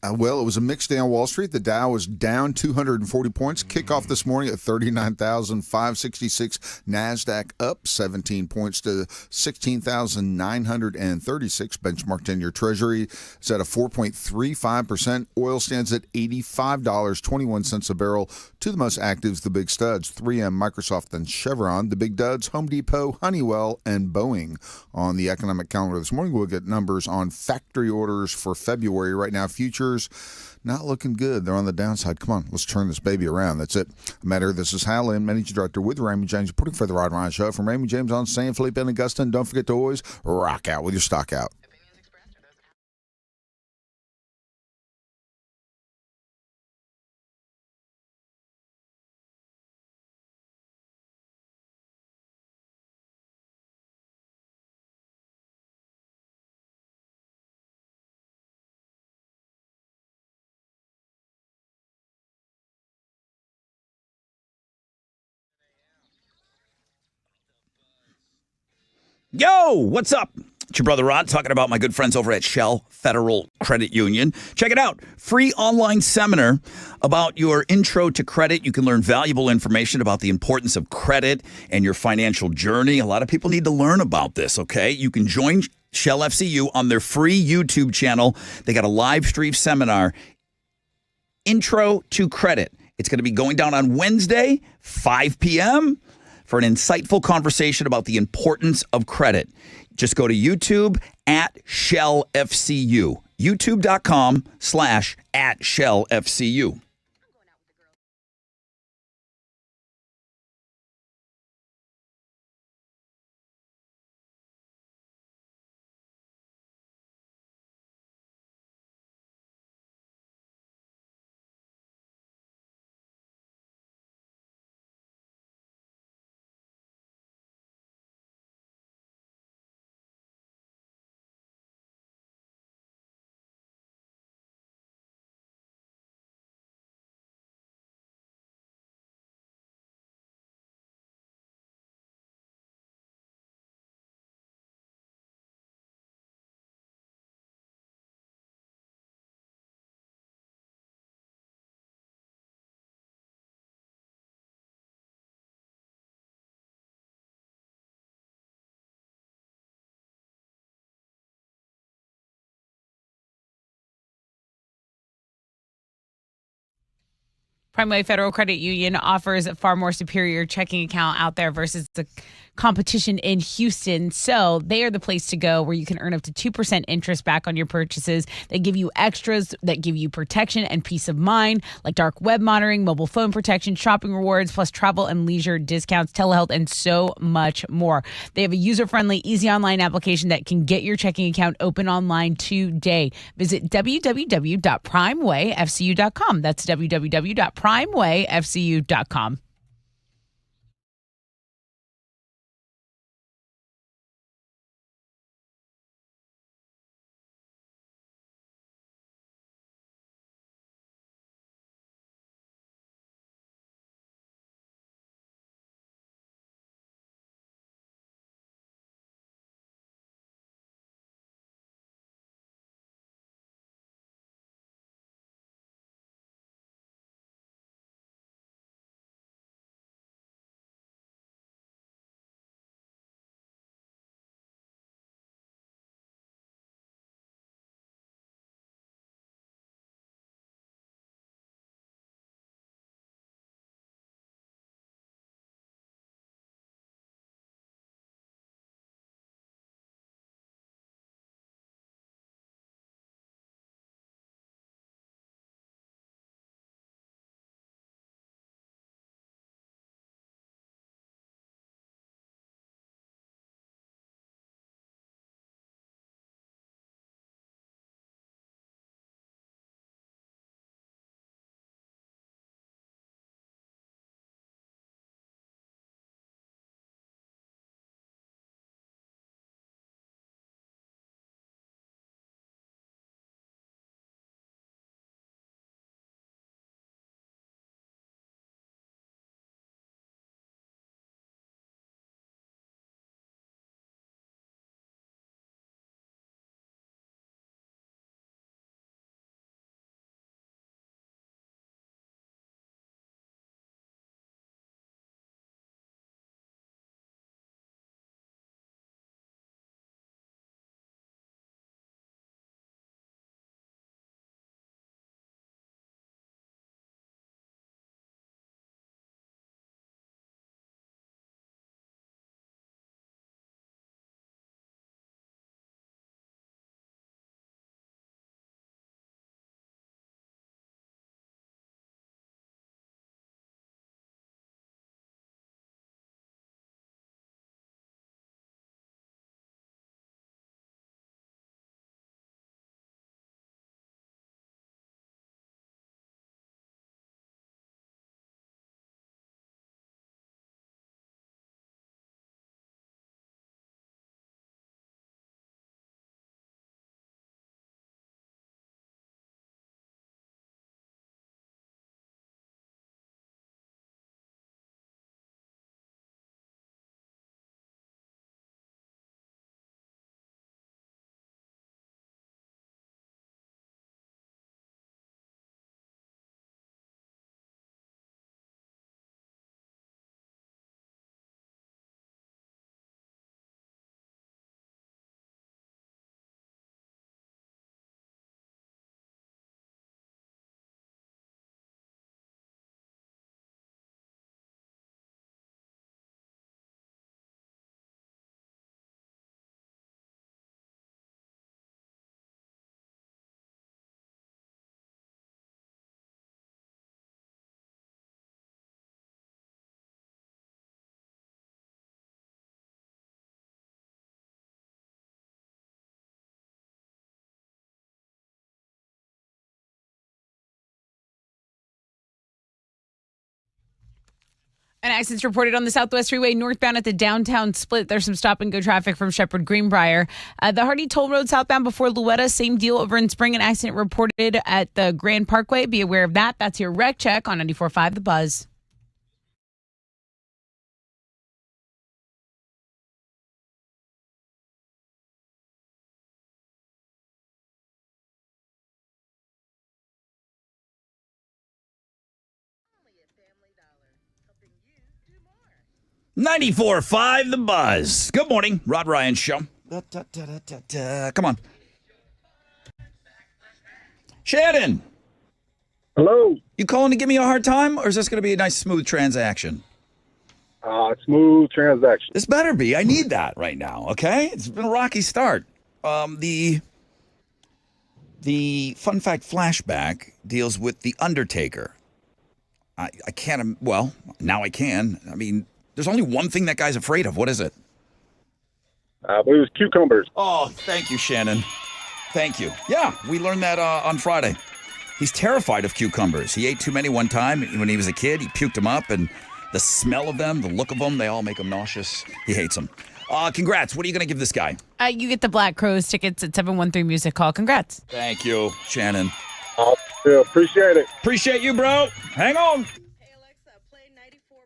Well, it was a mixed day on Wall Street. The Dow was down 240 points. Kickoff this morning at 39,566. NASDAQ up 17 points to 16,936. Benchmark 10-year Treasury is at a 4.35%. Oil stands at $85.21 a barrel. To the most actives, the big studs, 3M, Microsoft, and Chevron. The big duds, Home Depot, Honeywell, and Boeing. On the economic calendar this morning, we'll get numbers on factory orders for February. Right now, futures not looking good. They're on the downside. Come on, let's turn this baby around. That's it. Matter. This is Hal Lynn, Managing Director with Raymond James, reporting for the Rod Ryan Show. From Raymond James on San Felipe and Augusta. And don't forget to always rock out with your stock out. Yo, what's up? It's your brother Rod talking about my good friends over at Shell Federal Credit Union. Check it out. Free online seminar about your intro to credit. You can learn valuable information about the importance of credit and your financial journey. A lot of people need to learn about this, okay? You can join Shell FCU on their free YouTube channel. They got a live stream seminar, Intro to Credit. It's going to be going down on Wednesday, 5 p.m., for an insightful conversation about the importance of credit. Just go to YouTube at Shell FCU. YouTube.com/@Shell FCU. Primeway Federal Credit Union offers a far more superior checking account out there versus the competition in Houston. So they are the place to go where you can earn up to 2% interest back on your purchases. They give you extras that give you protection and peace of mind, like dark web monitoring, mobile phone protection, shopping rewards, plus travel and leisure discounts, telehealth, and so much more. They have a user-friendly, easy online application that can get your checking account open online today. Visit www.primewayfcu.com. That's www.primewayfcu.com. An accident's reported on the Southwest Freeway northbound at the downtown split. There's some stop-and-go traffic from Shepherd Greenbrier. The Hardy Toll Road southbound before Luetta, same deal over in Spring. An accident reported at the Grand Parkway. Be aware of that. That's your wreck check on 94.5 The Buzz. $94.5 The Buzz. Good morning, Rod Ryan Show. Come on. Shannon. Hello. You calling to give me a hard time, or is this going to be a nice, smooth transaction? Smooth transaction. This better be. I need that right now, okay? It's been a rocky start. The fun fact flashback deals with The Undertaker. I can't, well, now I can. I mean, there's only one thing that guy's afraid of. What is it? I believe it was cucumbers. Oh, thank you, Shannon. Thank you. Yeah, we learned that on Friday. He's terrified of cucumbers. He ate too many one time when he was a kid. He puked them up, and the smell of them, the look of them, they all make him nauseous. He hates them. Congrats. What are you going to give this guy? You get the Black Crowes tickets at 713 Music Hall. Congrats. Thank you, Shannon. Yeah, appreciate it. Appreciate you, bro. Hang on. Hey Alexa, play 94.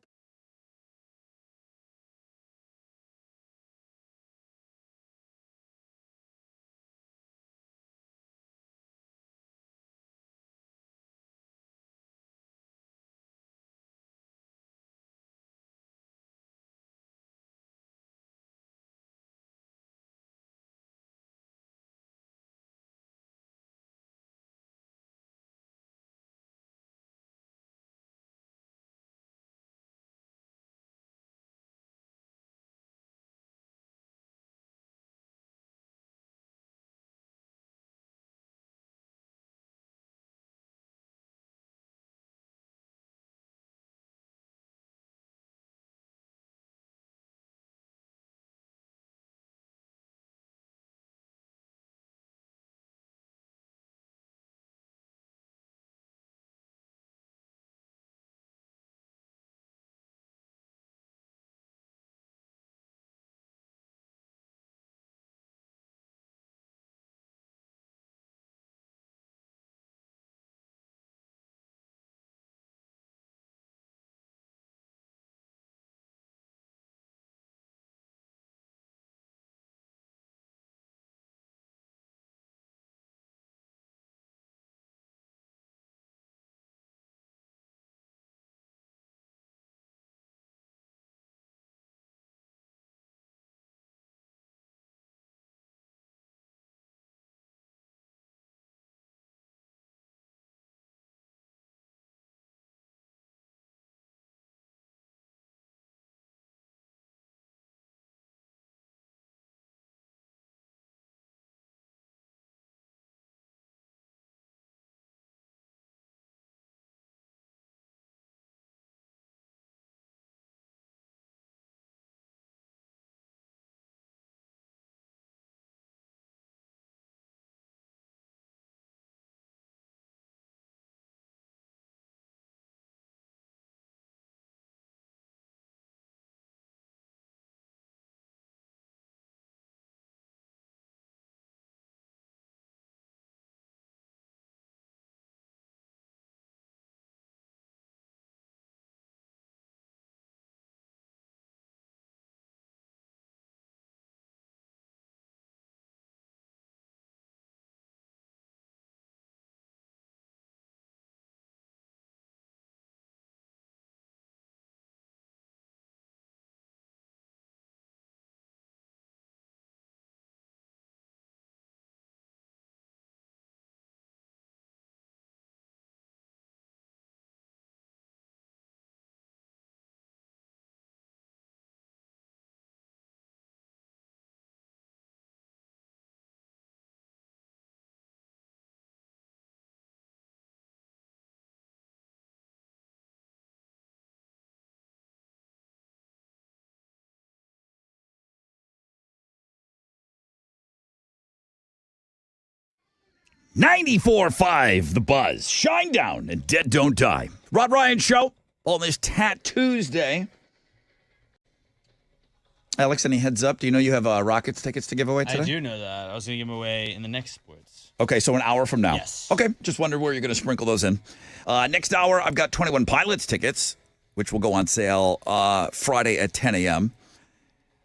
$94.5 The Buzz. Shine down and Dead Don't Die. Rod Ryan Show. on this Tat Tuesday. Alex, any heads up? Do you know you have Rockets tickets to give away today? I do know that. I was going to give them away in the next sports. Okay, so an hour from now. Yes. Okay, just wondered where you're going to sprinkle those in. Next hour, I've got 21 Pilots tickets, which will go on sale Friday at 10 a.m.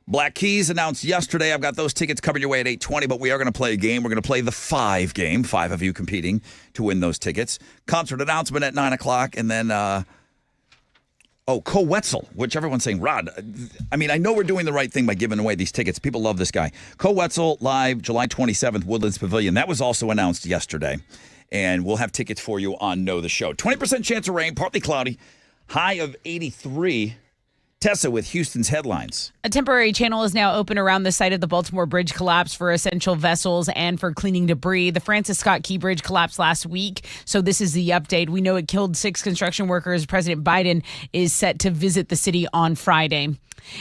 Black Keys announced yesterday. I've got those tickets covered your way at 8:20, but we are going to play a game. We're going to play the 5 game, 5 of you competing to win those tickets. Concert announcement at 9 o'clock, and then... Co Wetzel, which everyone's saying, Rod, I mean, I know we're doing the right thing by giving away these tickets. People love this guy. Co Wetzel live July 27th, Woodlands Pavilion. That was also announced yesterday. And we'll have tickets for you on Know the Show. 20% chance of rain, partly cloudy, high of 83. Tessa with Houston's headlines. A temporary channel is now open around the site of the Baltimore Bridge collapse for essential vessels and for cleaning debris. The Francis Scott Key Bridge collapsed last week, so this is the update. We know it killed 6 construction workers. President Biden is set to visit the city on Friday.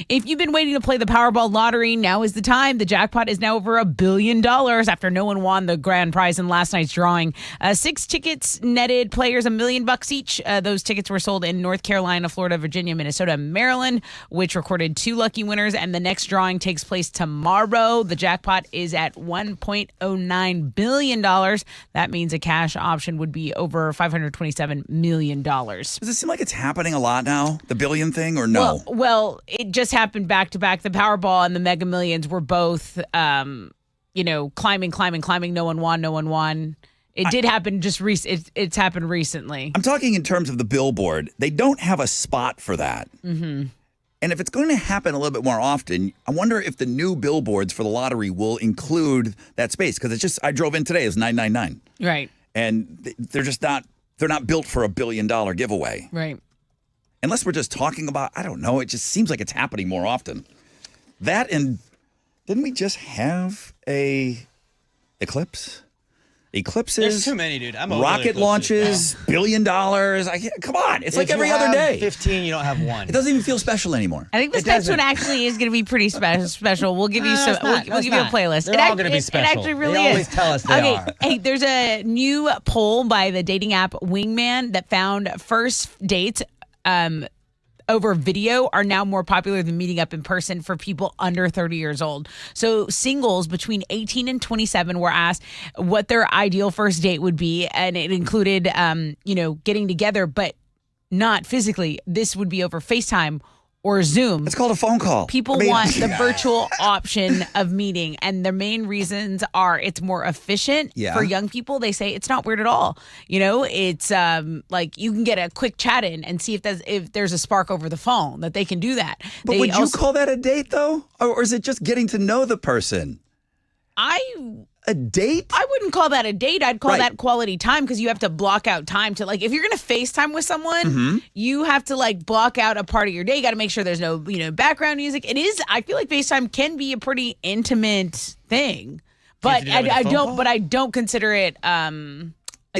If you've been waiting to play the Powerball lottery, now is the time. The jackpot is now over $1 billion after no one won the grand prize in last night's drawing. 6 tickets netted players $1 million each. Those tickets were sold in North Carolina, Florida, Virginia, Minnesota, and Maryland, which recorded 2 lucky winners. And the next drawing takes place tomorrow. The jackpot is at $1.09 billion. That means a cash option would be over $527 million. Does it seem like it's happening a lot now, the billion thing, or no? Well, it just happened back to back. The Powerball and the Mega Millions were both, climbing. No one won. It did happen just it's happened recently. I'm talking in terms of the billboard. They don't have a spot for that. Mm-hmm. And if it's going to happen a little bit more often, I wonder if the new billboards for the lottery will include that space. Because I drove in today, it's 999. Right. And they're not built for $1 billion giveaway. Right. Unless we're just talking about, I don't know, it just seems like it's happening more often. That, and didn't we just have a eclipse? Eclipses. There's too many, dude. I'm over rocket launches, $1 billion. Come on, it's like every other day. 15, you don't have one. It doesn't even feel special anymore. I think this next one actually is going to be pretty special. We'll give you some. We'll give you a playlist. They're all going to be special. It actually really they is. always tell us they are. Hey, there's a new poll by the dating app Wingman that found first dates over video are now more popular than meeting up in person for people under 30 years old. So singles between 18 and 27 were asked what their ideal first date would be, and it included, getting together, but not physically. This would be over FaceTime or Zoom. It's called a phone call. People want the virtual option of meeting, and the main reasons are it's more efficient for young people. They say it's not weird at all. It's like you can get a quick chat in and see if there's a spark over the phone, that they can do that. But would you call that a date, though? Or is it just getting to know the person? A date? I wouldn't call that a date. I'd call that quality time, because you have to block out time to, if you're going to FaceTime with someone, you have to block out a part of your day. You got to make sure there's no, background music. It is, I feel like FaceTime can be a pretty intimate thing, but I don't consider it a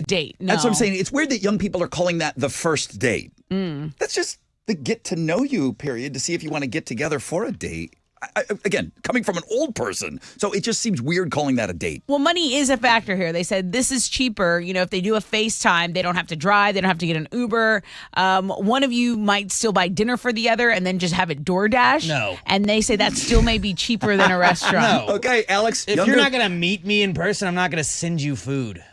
date. No. That's what I'm saying. It's weird that young people are calling that the first date. That's just the get to know you period to see if you want to get together for a date. Again, coming from an old person, so it just seems weird calling that a date. Well, money is a factor here. They said this is cheaper. If they do a FaceTime, they don't have to drive. They don't have to get an Uber. One of you might still buy dinner for the other and then just have it DoorDash. No. And they say that still may be cheaper than a restaurant. No. Okay, Alex. If you're not going to meet me in person, I'm not going to send you food.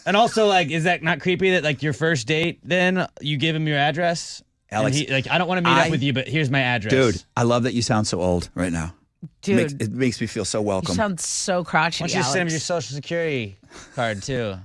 And also, is that not creepy that, your first date, then you give him your address? Alex, I don't want to meet up with you, but here's my address. Dude, I love that you sound so old right now. Dude. It makes me feel so welcome. You sound so crotchety, Why don't you Alex. send him your social security card, too?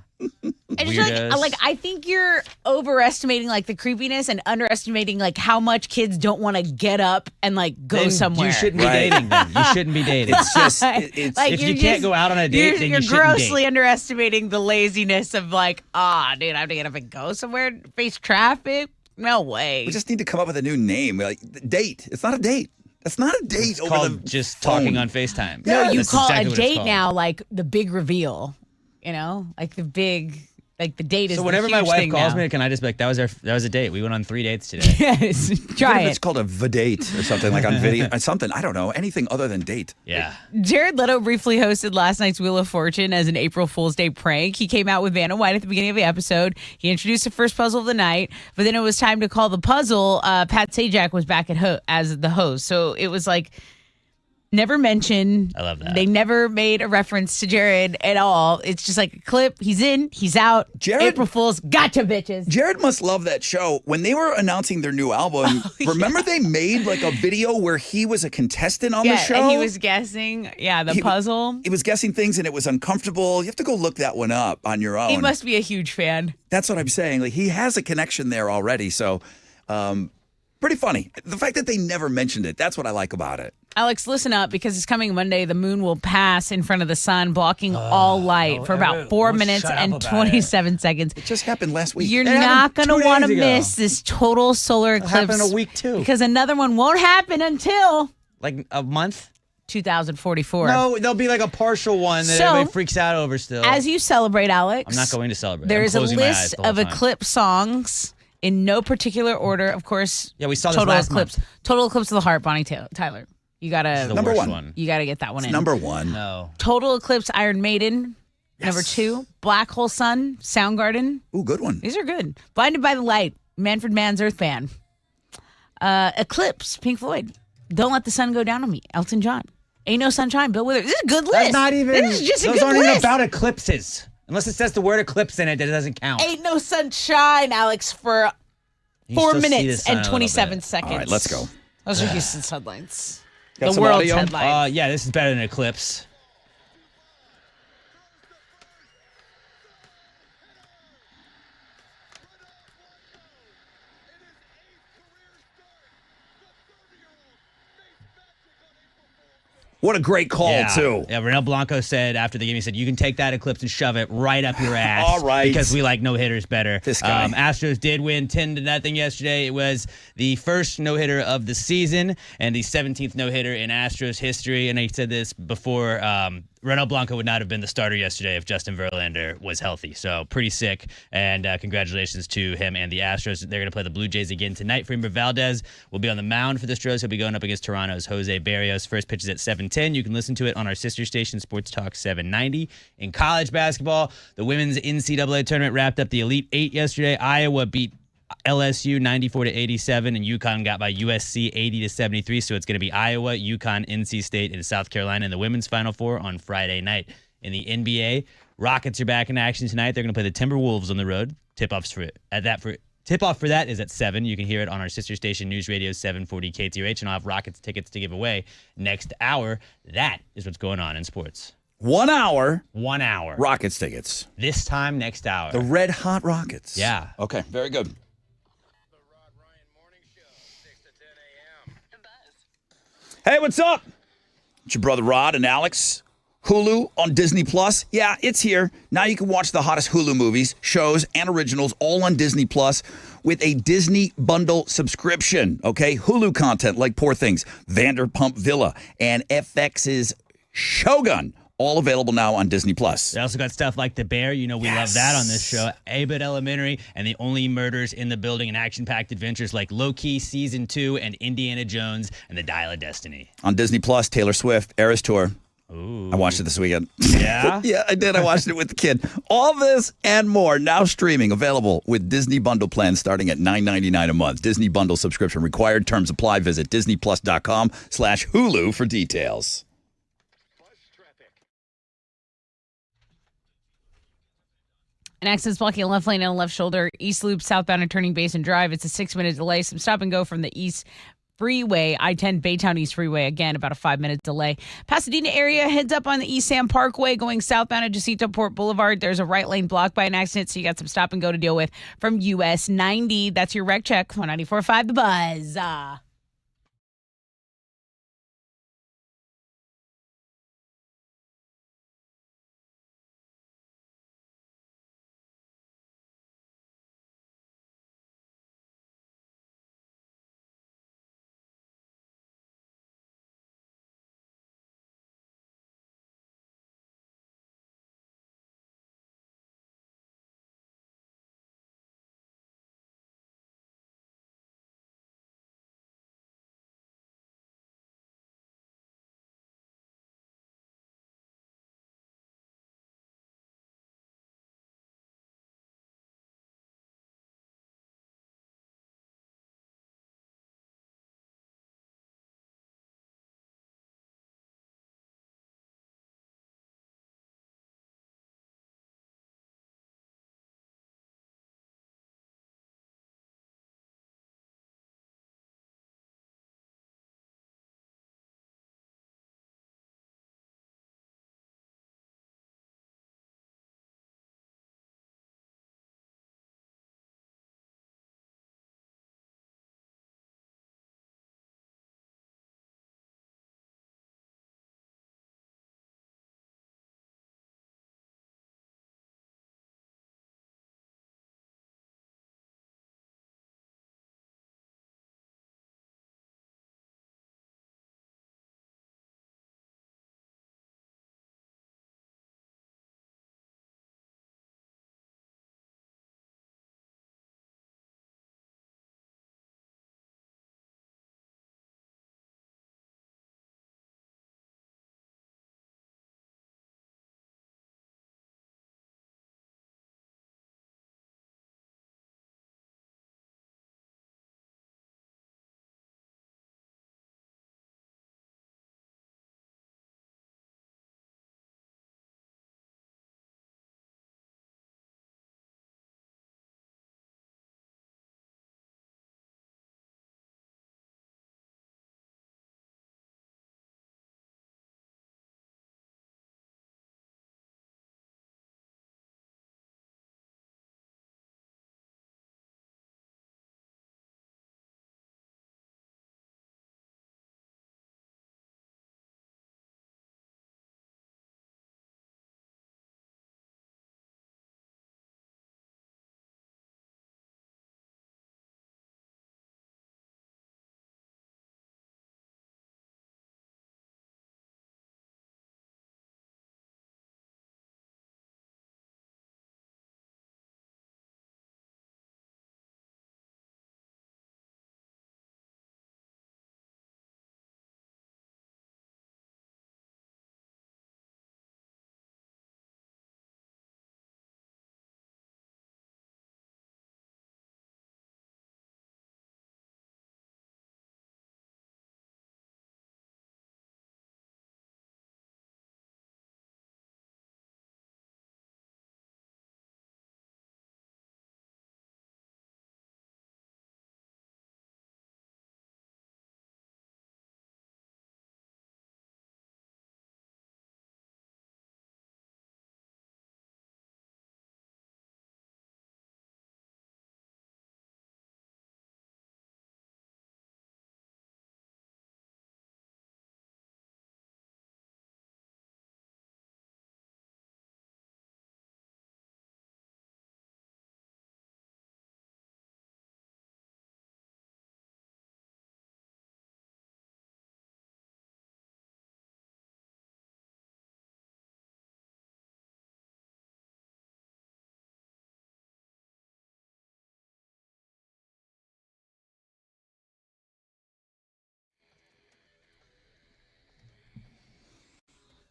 I just I think you're overestimating the creepiness and underestimating how much kids don't want to get up and go Then somewhere. You shouldn't be dating then. You shouldn't be dating. It's just, if you can't go out on a date, then you shouldn't You're grossly date. underestimating the laziness of dude, I have to get up and go somewhere, face traffic. No way. we just need to come up with a new name. Date. It's not a date. That's not a date It's over called the just phone. talking on FaceTime. No, you That's call exactly a what it's date called. now the big reveal. The big Like the date is So the whenever my huge wife thing calls now. me, can I just be like, that was a date. We went on 3 dates today. Yes, Even try if it. it's called a V-date or something like on video, something, I don't know, anything other than date. Yeah. Jared Leto briefly hosted last night's Wheel of Fortune as an April Fool's Day prank. He came out with Vanna White at the beginning of the episode. He introduced the first puzzle of the night, but then it was time to call the puzzle. Pat Sajak was back as the host. So it was like never mentioned. I love that. They never made a reference to Jared at all. It's just like a clip. He's in, he's out. Jared- April Fool's, gotcha, bitches. Jared must love that show. When they were announcing their new album, remember they made like a video where he was a contestant on the show? And he was guessing, the puzzle. He was guessing things and it was uncomfortable. You have to go look that one up on your own. He must be a huge fan. That's what I'm saying. Like he has a connection there already. So pretty funny. The fact that they never mentioned it, that's what I like about it. Alex, listen up because it's coming Monday. The moon will pass in front of the sun, blocking all light for about 4 minutes and 27 seconds. It just happened last week. You're It not happened going 2 to want to days ago. miss this total solar eclipse. happened a week, too. Because another one won't happen until Like a month? 2044. No, there'll be like a partial one that So, everybody freaks out over still. As you celebrate, Alex, I'm not going to celebrate. there I'm is a closing my eyes list the whole of time. eclipse songs in no particular order. Of course, Yeah, we saw this total last eclipse. month. Total eclipse of the heart, Bonnie Tyler. You This is gotta the Number worst one. you gotta get that one in. Number one. No. Total Eclipse, Iron Maiden. Number 2, Black Hole Sun, Soundgarden. Ooh, good one. These are good. Blinded by the Light, Manfred Mann's Earth Band. Eclipse, Pink Floyd. Don't Let the Sun Go Down on Me, Elton John. Ain't No Sunshine, Bill Withers. This is a good list. That's not even. This is just a those good aren't list. even about eclipses. Unless it says the word eclipse in it, that doesn't count. Ain't No Sunshine, Alex, for You 4 still see the minutes sun a and little 27 bit. seconds. All right, let's go. Those are Houston's headlines. Got The some world's audio? headlines. Yeah, this is better than eclipse. What a great call, too. Yeah, Renel Blanco said after the game, he said, you can take that eclipse and shove it right up your ass. All right. Because we like no-hitters better. This guy. Astros did win 10-0 yesterday. It was the first no-hitter of the season and the 17th no-hitter in Astros history. And I said this before, Renel Blanco would not have been the starter yesterday if Justin Verlander was healthy. So pretty sick. And congratulations to him and the Astros. They're going to play the Blue Jays again tonight. Framber Valdez will be on the mound for the Stros. He'll be going up against Toronto's Jose Barrios. First pitch is at 7:10. You can listen to it on our sister station, Sports Talk 790. In college basketball, the women's NCAA tournament wrapped up the Elite Eight yesterday. Iowa beat LSU 94-87, and UConn got by USC 80-73. So it's going to be Iowa, UConn, NC State, and South Carolina in the women's Final Four on Friday night. In the NBA, Rockets are back in action tonight. They're going to play the Timberwolves on the road. Tip-off for that is at 7. You can hear it on our sister station, News Radio 740 KTRH, and I'll have Rockets tickets to give away next hour. That is what's going on in sports. 1 hour, 1 hour. Rockets tickets. This time next hour. The Red Hot Rockets. Yeah. Okay, very good. Hey, what's up? It's your brother Rod and Alex. Hulu on Disney Plus. Yeah, it's here. Now you can watch the hottest Hulu movies, shows, and originals all on Disney Plus with a Disney Bundle subscription. Okay, Hulu content like Poor Things, Vanderpump Villa, and FX's Shogun. All available now on Disney Plus. They also got stuff like The Bear. You know, we love that on this show. Abbott Elementary and The Only Murders in the Building and action-packed adventures like Loki Season 2 and Indiana Jones and The Dial of Destiny. On Disney Plus, Taylor Swift, Eras Tour. Ooh. I watched it this weekend. Yeah? Yeah, I did. I watched it with the kid. All this and more now streaming, available with Disney Bundle plans starting at $9.99 a month. Disney Bundle subscription required. Terms apply. Visit disneyplus.com/Hulu for details. An accident's blocking a left lane and a left shoulder. East Loop, southbound and turning Basin Drive. It's a 6-minute delay. Some stop and go from the East Freeway, I-10 Baytown East Freeway. Again, about a 5-minute delay. Pasadena area heads up on the East Sam Parkway going southbound at Jacinto Port Boulevard. There's a right lane blocked by an accident, so you got some stop and go to deal with from US 90. That's your wreck check. 194.5 The Buzz.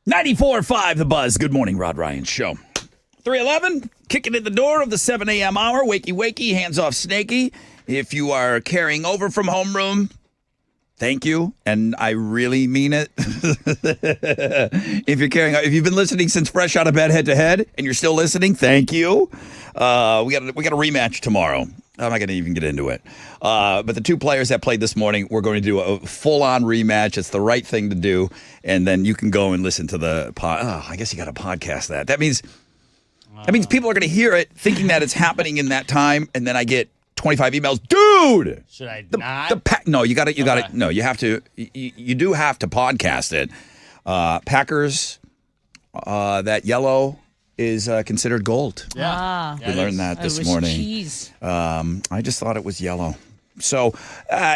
94.5 The Buzz. Good morning, Rod Ryan Show. 311, kicking in the door of the 7 a.m. hour. Wakey, wakey, hands off snaky. If you are carrying over from homeroom, thank you, and I really mean it. If you've been listening since fresh out of bed, head to head, and you're still listening, thank you. We got a rematch tomorrow. I'm not going to even get into it. But the two players that played this morning, we're going to do a full-on rematch. It's the right thing to do, and then you can go and listen to the pod. Oh, I guess you got to podcast that. That means people are going to hear it, thinking that it's happening in that time, and then I get 25 emails, dude. Should I not? No, you got to. No, you have to. You do have to podcast it. Packers, that yellow is considered gold. Yeah. We learned that this it was morning. Cheese. I just thought it was yellow. So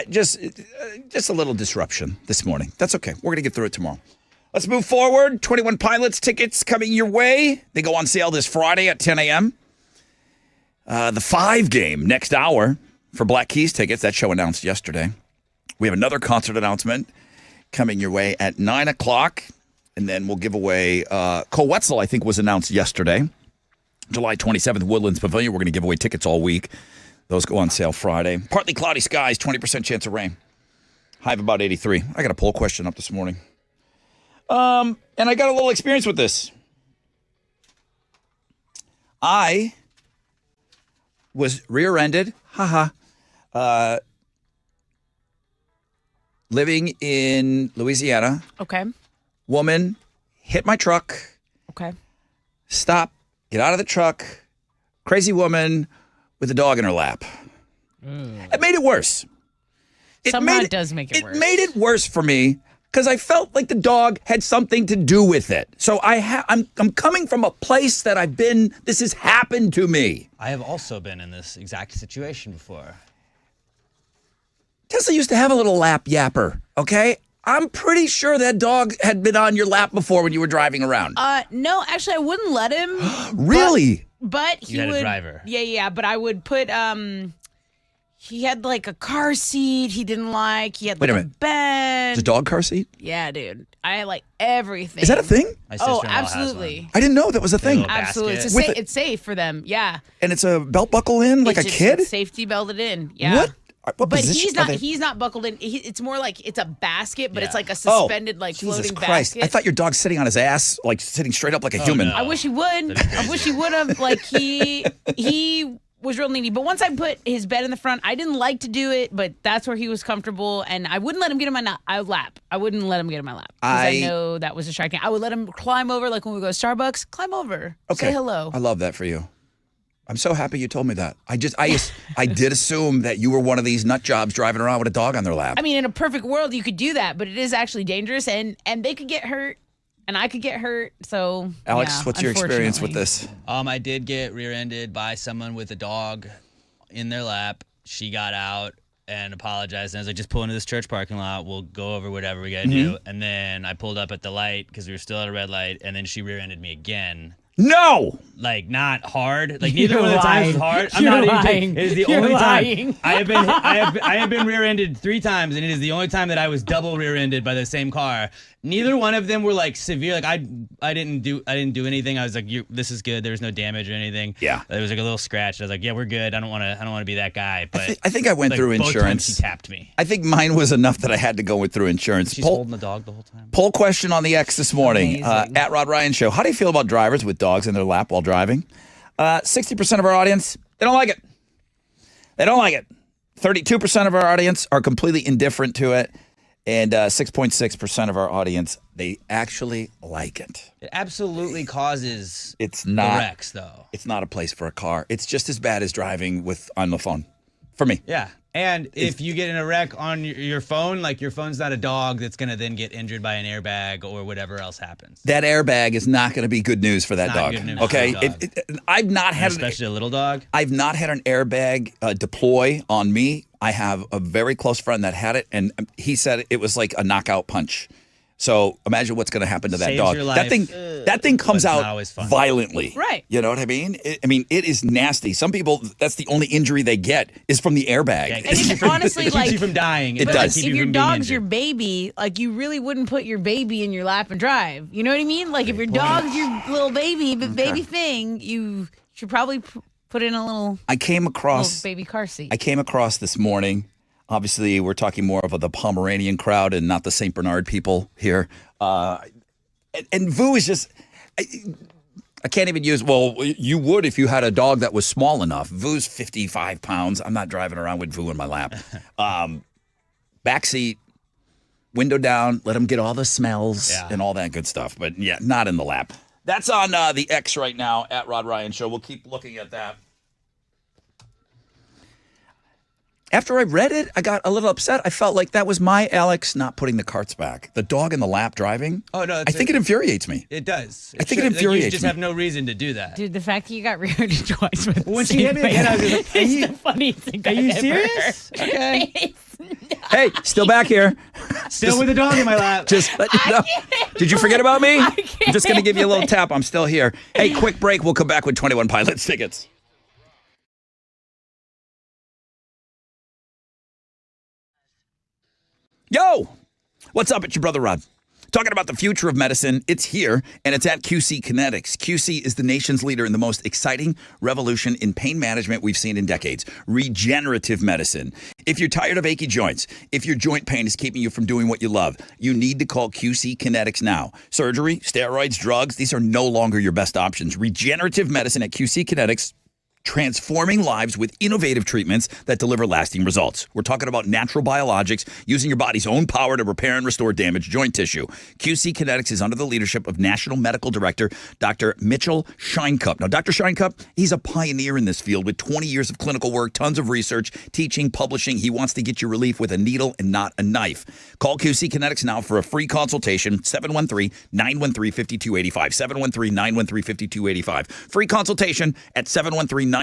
just a little disruption this morning. That's okay. We're going to get through it tomorrow. Let's move forward. 21 Pilots tickets coming your way. They go on sale this Friday at 10 a.m. The 5 game next hour for Black Keys tickets. That show announced yesterday. We have another concert announcement coming your way at 9 o'clock. And then we'll give away Cole Wetzel, I think, was announced yesterday. July 27th, Woodlands Pavilion. We're going to give away tickets all week. Those go on sale Friday. Partly cloudy skies, 20% chance of rain. High of about 83. I got a poll question up this morning. And I got a little experience with this. I was rear-ended, living in Louisiana. Okay. Woman hit my truck. Okay. Stop. Get out of the truck. Crazy woman with a dog in her lap. It made it worse. Somehow it does make it worse. It made it worse for me because I felt like the dog had something to do with it. So I'm coming from a place that I've been. This has happened to me. I have also been in this exact situation before. Tesla used to have a little lap yapper. Okay. I'm pretty sure that dog had been on your lap before when you were driving around. No, actually, I wouldn't let him. Really? But he You had would. a driver. Yeah. But I would put. He had like a car seat he didn't like. He had Wait like a a minute. bed. Is a dog car seat? Yeah, dude. I like everything. Is that a thing? My Oh, sister-in-law has absolutely. one. I didn't know that was a thing. Little Absolutely. basket. It's, With it- it's safe for them. Yeah. And it's a belt buckle in like It's a just kid? safety belted in. Yeah. What? What But position he's are not. they- He's not buckled in. It's more like it's a basket, but it's Yeah. like a suspended, like Jesus floating Christ. basket. I thought your dog's sitting on his ass, like sitting straight up like a human. no. I wish he would. I wish he would have. Like he was real needy. But once I put his bed in the front, I didn't like to do it, but that's where he was comfortable, and I wouldn't let him get in my lap. I wouldn't let him get in my lap because I know that was distracting. I would let him climb over, like when we go to Starbucks, climb over, Okay. say hello. I love that for you. I'm so happy you told me that. I did assume that you were one of these nut jobs driving around with a dog on their lap. I mean, in a perfect world, you could do that, but it is actually dangerous, and they could get hurt, and I could get hurt. So, Alex, yeah, what's your experience with unfortunately. this? I did get rear-ended by someone with a dog in their lap. She got out and apologized, and I was like, just pull into this church parking lot. We'll go over whatever we got to do. And then I pulled up at the light because we were still at a red light, and then she rear-ended me again. No! Like, not hard. Like, neither You're one of the times was lying. hard. I'm You're not even lying. kidding. It is the You're only lying. time I have been rear-ended 3 times, and it is the only time that I was double rear-ended by the same car. Neither one of them were like severe. Like I didn't do anything. I was like, this is good. There was no damage or anything. Yeah. There was like a little scratch. I was like, yeah, we're good. I don't want to be that guy. But I think I went like, through both insurance. times she tapped me. I think mine was enough that I had to go through insurance. She's holding the dog the whole time. Poll question on the X this morning Amazing. at Rod Ryan Show. How do you feel about drivers with dogs in their lap while driving? 60% of our audience, they don't like it. They don't like it. 32% of our audience are completely indifferent to it. And 6.6% of our audience, they actually like it. It absolutely causes It's the not. wrecks, though. It's not a place for a car. It's just as bad as driving on the phone. For me. Yeah. And if you get in a wreck on your phone, like your phone's not a dog that's going to then get injured by an airbag or whatever else happens. That airbag is not going to be good news for that It's not dog. good news for Okay, the dog. I've not And had especially a little dog. I've not had an airbag deploy on me. I have a very close friend that had it, and he said it was like a knockout punch. So imagine what's going to happen to that Saves dog. your That life, thing comes but it's out not always fun. violently. Right. You know what I mean? It is nasty. Some people, that's the only injury they get is from the airbag. Yeah, And it's honestly it keeps like you from dying. It but does. Keep if you your from being dog's your injured. baby, like you really wouldn't put your baby in your lap and drive. You know what I mean? Like if your dog's your little baby, baby thing, you should probably put in a little I came across baby car seat. I came across this morning. Obviously, we're talking more of the Pomeranian crowd and not the St. Bernard people here. And Vu is just, I can't even use, well, you would if you had a dog that was small enough. Vu's 55 pounds. I'm not driving around with Vu in my lap. Backseat, window down, let him get all the smells and all that good stuff. But yeah, not in the lap. That's on the X right now, at Rod Ryan Show. We'll keep looking at that. After I read it, I got a little upset. I felt like that was my Alex not putting the carts back. The dog in the lap driving. Oh, no, I think it infuriates me. It does. I think it You infuriates just me. have no reason to do that. Dude, the fact that you got rear-ended twice with When she hit me again, I was like, are it's you- the funniest thing Are I've you ever serious? heard. Okay. Hey, still back here. Still with a dog in my lap. Just let you know. Did you forget about me? I'm just going to give you a little tap. I'm still here. Hey, quick break. We'll come back with 21 Pilots tickets. Yo, what's up? It's your brother Rod. Talking about the future of medicine. It's here, and it's at QC Kinetics. QC is the nation's leader in the most exciting revolution in pain management we've seen in decades, regenerative medicine. If you're tired of achy joints, if your joint pain is keeping you from doing what you love, you need to call QC Kinetics now. Surgery, steroids, drugs, these are no longer your best options. Regenerative medicine at QC Kinetics, transforming lives with innovative treatments that deliver lasting results. We're talking about natural biologics using your body's own power to repair and restore damaged joint tissue. QC Kinetics is under the leadership of National Medical Director Dr. Mitchell Scheinkup. Now, Dr. Scheinkup, he's a pioneer in this field with 20 years of clinical work, tons of research, teaching, publishing. He wants to get you relief with a needle and not a knife. Call QC Kinetics now for a free consultation, 713-913-5285, 713-913-5285. Free consultation at 713-913-5285.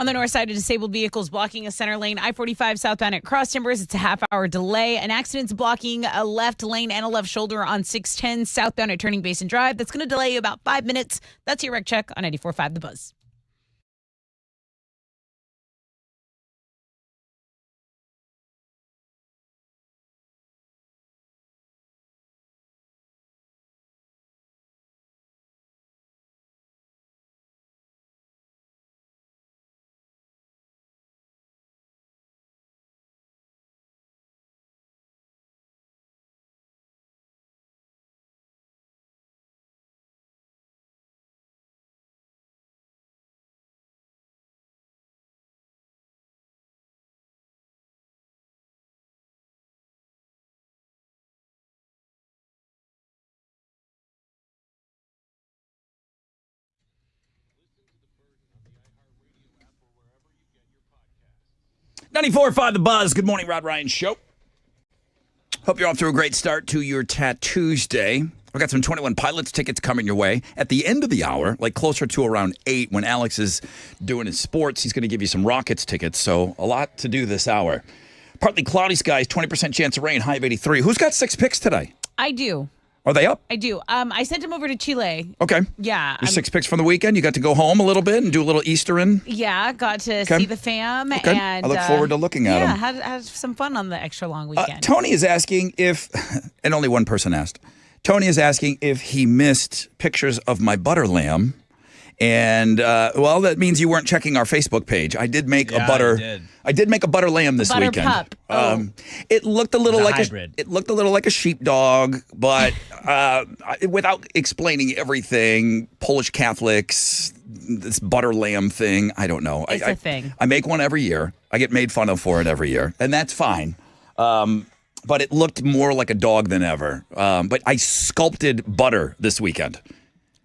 On the north side, a disabled vehicle is blocking a center lane. I-45 southbound at Cross Timbers. It's a half-hour delay. An accident's blocking a left lane and a left shoulder on 610 southbound at Turning Basin Drive. That's going to delay you about 5 minutes. That's your wreck check on 94.5 The Buzz. .94.5 The Buzz. Good morning, Rod Ryan Show. Hope you're off to a great start to your Tuesday. I've got some 21 Pilots tickets coming your way. At the end of the hour, like closer to around 8, when Alex is doing his sports, he's going to give you some Rockets tickets. So a lot to do this hour. Partly cloudy skies, 20% chance of rain, high of 83. Who's got 6 picks today? I do. Are they up? I do. I sent him over to Chile. Okay. Yeah. Your 6 picks from the weekend. You got to go home a little bit and do a little Easterin. Yeah, got to see the fam. Okay. And I look forward to looking at yeah, them. had some fun on the extra long weekend. Tony is asking if, and only one person asked, Tony is asking if he missed pictures of my butter lamb. And, well, that means you weren't checking our Facebook page. I did make a butter. I did make a butter lamb this butter weekend. Pup. Oh. It looked a little like hybrid. It looked a little like a sheepdog, but without explaining everything, Polish Catholics, this butter lamb thing, I don't know. It's a thing. I make one every year. I get made fun of for it every year, and that's fine. But it looked more like a dog than ever. But I sculpted butter this weekend.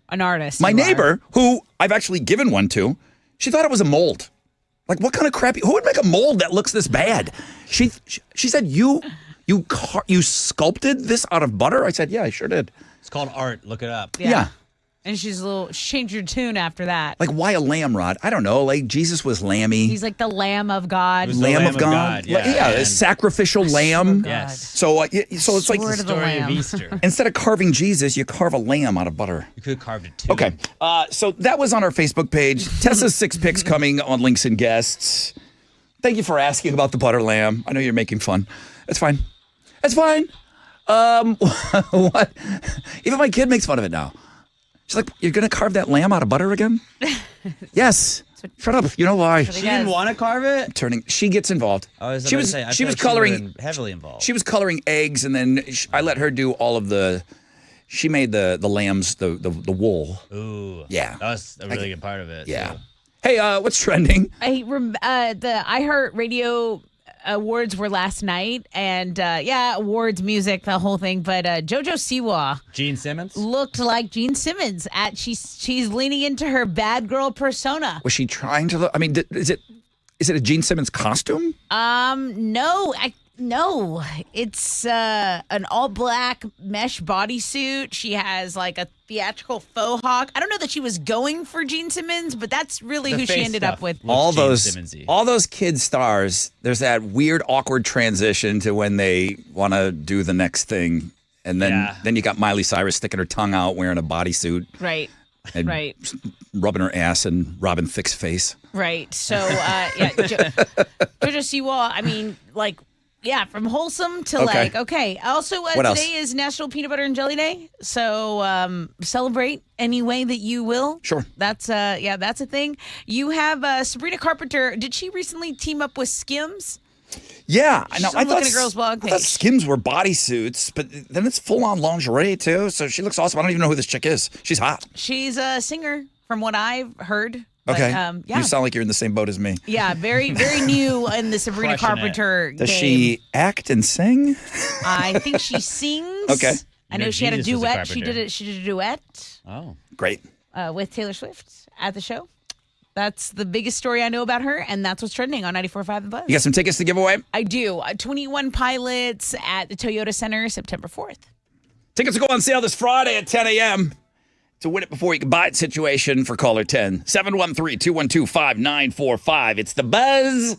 An artist. My you are. neighbor, who I've actually given one to, she thought it was a mold. Like, what kind of crappy? Who would make a mold that looks this bad? She said, you sculpted this out of butter? I said, yeah, I sure did. It's called art. Look it up. Yeah. And she changed her tune after that. Like, why a lamb, Rod? I don't know. Like, Jesus was lammy. He's like the Lamb of God. It was the Lamb of God. Yeah, a and- sacrificial lamb. God. Yes. So it's like Sword of the Story Lamb. of Easter. instead of carving Jesus, you carve a lamb out of butter. You could have carved it too. Okay. So that was on our Facebook page. Tessa's 6 picks coming on Links and Guests. Thank you for asking about the butter lamb. I know you're making fun. That's fine. That's fine. What? Even my kid makes fun of it now. She's like, you're going to carve that lamb out of butter again? Yes. Shut up. You know why? She didn't want to carve it? She gets involved. I was she about was, to say, I she feel was like coloring. would've been heavily involved. She was coloring eggs, and then I let her do all of the. She made the lambs the wool. Ooh. Yeah. That was a really good part of it. Yeah. too. Hey, what's trending? The iHeartRadio awards were last night, and awards, music, the whole thing. But JoJo Siwa Gene Simmons? looked like Gene Simmons. She's leaning into her bad girl persona. Was she trying to look? I mean, is it a Gene Simmons costume? No, it's an all black mesh bodysuit. She has like a theatrical faux hawk. I don't know that she was going for Gene Simmons, but that's really The who she face ended stuff up with. looks all Gene those Simmons-y. all those kid stars, there's that weird awkward transition to when they want to do the next thing, and then you got Miley Cyrus sticking her tongue out wearing a bodysuit Right. and Right. rubbing her ass in Robin Thicke's face. Right. So, JoJo Siwa, I mean, like, yeah, from wholesome to Okay. okay. Also, What else? today is National Peanut Butter and Jelly Day. So, celebrate any way that you will. Sure. That's that's a thing. You have Sabrina Carpenter. Did she recently team up with Skims? Yeah, I know. She's on Looking at Girls blog I thought page. Skims were bodysuits, but then it's full on lingerie too. So she looks awesome. I don't even know who this chick is. She's hot. She's a singer, from what I've heard. But, Okay. yeah. You sound like you're in the same boat as me. Yeah, very, very new in the Sabrina Crushing it. Carpenter Does game. she act and sing? I think she sings. Okay. I know You know, she had a Jesus was a duet. She carpenter. did a duet Oh. Great. with Taylor Swift at the show. That's the biggest story I know about her, and that's what's trending on 94.5 The Buzz. You got some tickets to give away? I do. 21 Pilots at the Toyota Center, September 4th. Tickets will go on sale this Friday at 10 a.m. It's a win it before you can buy it situation for caller 10. 713-212-5945. It's the Buzz.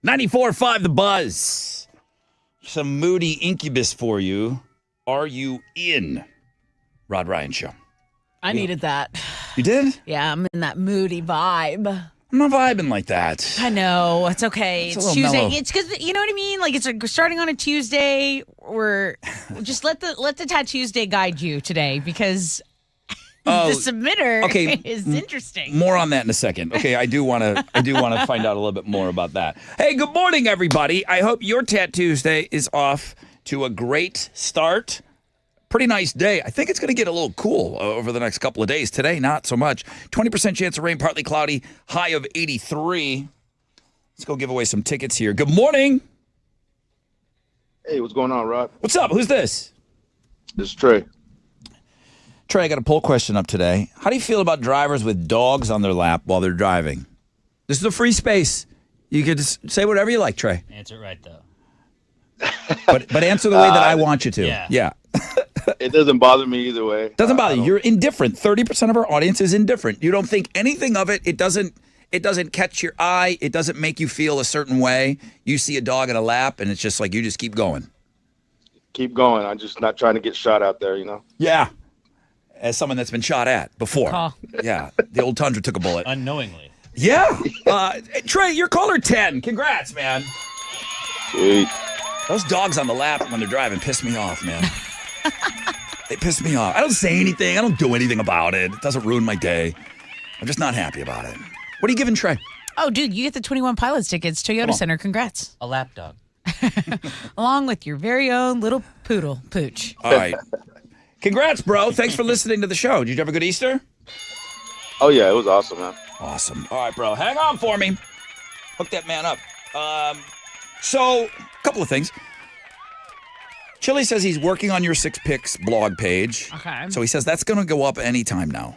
.94.5 The Buzz. Some moody incubus for you. Are you in? Rod Ryan Show. I needed that. You did? Yeah, I'm in that moody vibe. I'm not vibing like that. I know. It's okay. It's a It's little Tuesday. mellow. It's because, you know what I mean? Like, it's like starting on a Tuesday. We're just let the Tat Tuesday guide you today because Oh, the submitter okay. is interesting. More on that in a second. Okay, I do want to find out a little bit more about that. Hey, good morning, everybody. I hope your Tat Tuesday is off to a great start. Pretty nice day. I think it's going to get a little cool over the next couple of days. Today, not so much. 20% chance of rain, partly cloudy, high of 83. Let's go give away some tickets here. Good morning. Hey, what's going on, Rod? What's up? Who's this? This is Trey. Trey, I got a poll question up today. How do you feel about drivers with dogs on their lap while they're driving? This is a free space. You could just say whatever you like, Trey. Answer it right though. But answer the way that I want you to. Yeah. It doesn't bother me either way. Doesn't I bother you. don't- You're indifferent. 30% of our audience is indifferent. You don't think anything of it. It doesn't It doesn't catch your eye. It doesn't make you feel a certain way. You see a dog in a lap, and it's just like you just keep going. Keep going. I'm just not trying to get shot out there, you know? Yeah. As someone that's been shot at before. Call. Yeah. The old Tundra took a bullet. Unknowingly. Yeah. Trey, you're caller 10. Congrats, man. Sweet. Those dogs on the lap when they're driving piss me off, man. They piss me off. I don't say anything. I don't do anything about it. It doesn't ruin my day. I'm just not happy about it. What are you giving Trey? Oh, dude, you get the 21 Pilots tickets, Toyota Center. Congrats. A lap dog. Along with your very own little poodle, Pooch. All right. Congrats, bro. Thanks for listening to the show. Did you have a good Easter? Oh, yeah, it was awesome, man. Awesome. All right, bro. Hang on for me. Hook that man up. So, a couple of things. Chili says he's working on your 6 Picks blog page. Okay. So he says that's going to go up anytime now.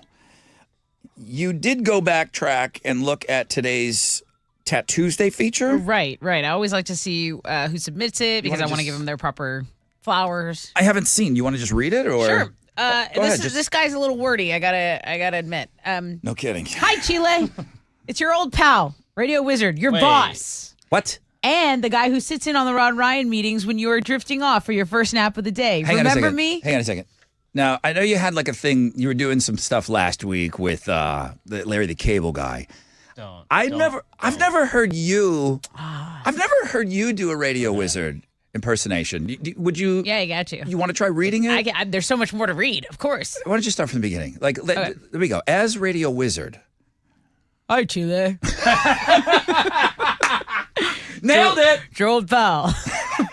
You did go backtrack and look at today's Tattoosday feature. Right. I always like to see who submits it because I want to give them their proper flowers. I haven't seen. You want to just read it, or Sure. ahead, This guy's a little wordy. I gotta admit. No kidding. Hi, Chile. It's your old pal, Radio Wizard, your Wait. boss, What? and the guy who sits in on the Rod Ryan meetings when you are drifting off for your first nap of the day. Hang on a Remember second. me? Hang on a second. Now, I know you had like a thing. You were doing some stuff last week with Larry the Cable Guy. I've never heard you. I've never heard you do a Radio Wizard impersonation. Would you? Yeah, you got to. You want to try reading it? There's so much more to read, of course. Why don't you start from the beginning? Like, there we go. As Radio Wizard. Hi, Chile. Nailed it. It's your old pal.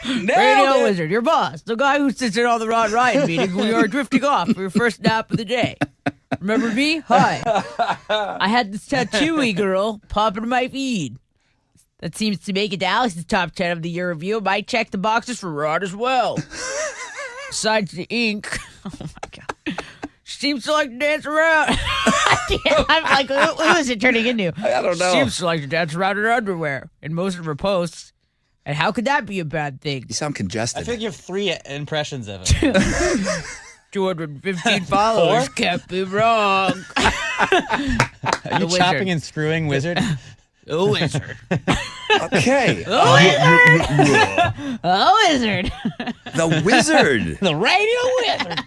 Nailed Radio it. Wizard, your boss, the guy who sits in on the Rod Ryan meetings when you are drifting off for your first nap of the day. Remember me? Hi. I had this tattooey girl pop into my feed. That seems to make it to Alex's top 10 of the year review. I might check the boxes for Rod as well. Besides the ink. Oh my God. She seems to like to dance around. I'm like, who is it turning into? I don't know. She seems to like to dance around in her underwear in most of her posts. And how could that be a bad thing? You sound congested. I feel like you have 3 impressions of him. 215 followers can't be wrong. Are you chopping and screwing wizard? The wizard. Okay. The wizard. The Wizard. The radio wizard.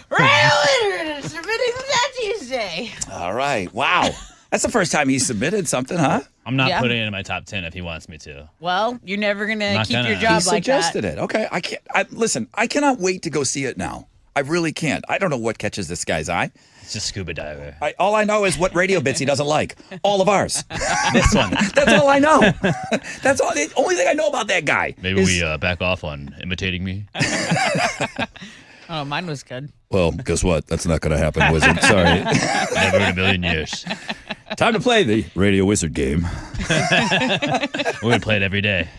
Radio Wizard is submitting the Tuesday. All right. Wow. That's the first time he submitted something, huh? I'm not Yeah. putting it in my top 10 if he wants me to. Well, you're never gonna Not keep gonna. your He job like suggested that. it. Okay. I can't. Listen, I cannot wait to go see it now. I really can't. I don't know what catches this guy's eye. It's just scuba diver. All I know is what radio bits he doesn't like. All of ours. This one. That's all I know. That's all. The only thing I know about that guy. Maybe is- we back off on imitating me. Oh, mine was good. Well, guess what? That's not going to happen, Wizard. Sorry. Never in a million years. Time to play the Radio Wizard game. We're going to play it every day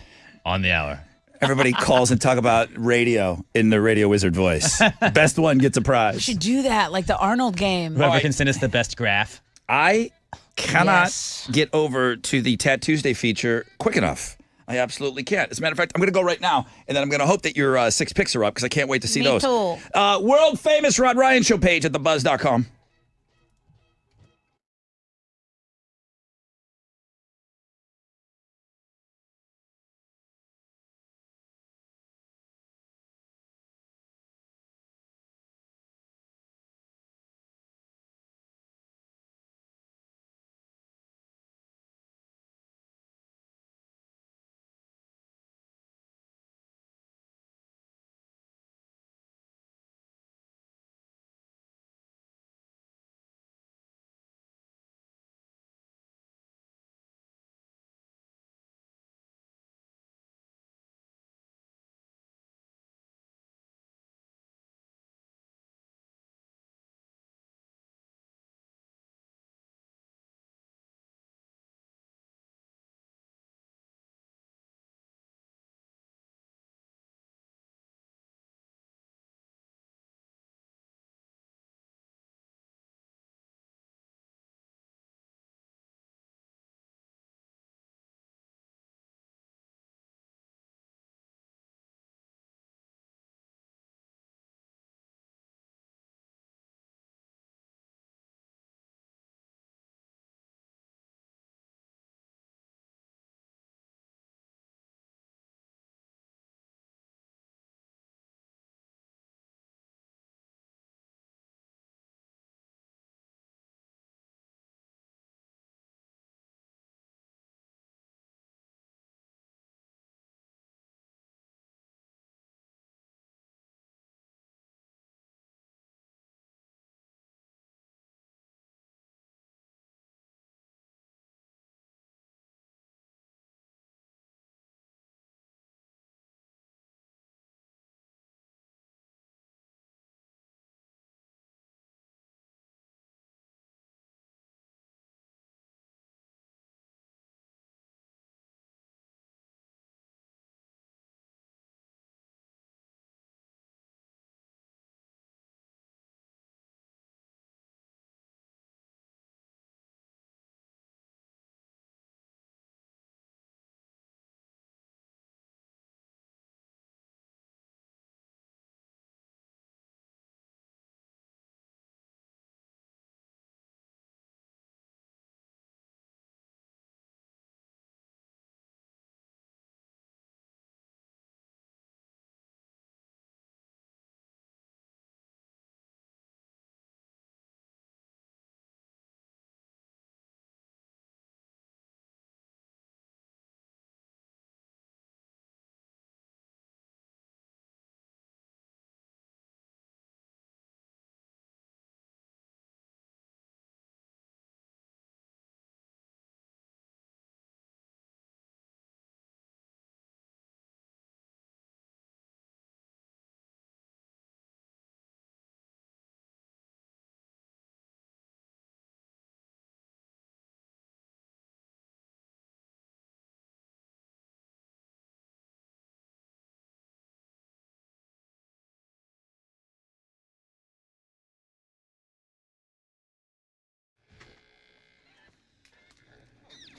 on the hour. Everybody calls and talk about radio in the Radio Wizard voice. Best one gets a We prize. should do that, like the Arnold game. Whoever can send us the best graph. I cannot Yes. get over to the Tattoosday feature quick enough. I absolutely can't. As a matter of fact, I'm going to go right now, and then I'm going to hope that your 6 picks are up because I can't wait to see Me those. too. World famous Rod Ryan Show page at thebuzz.com.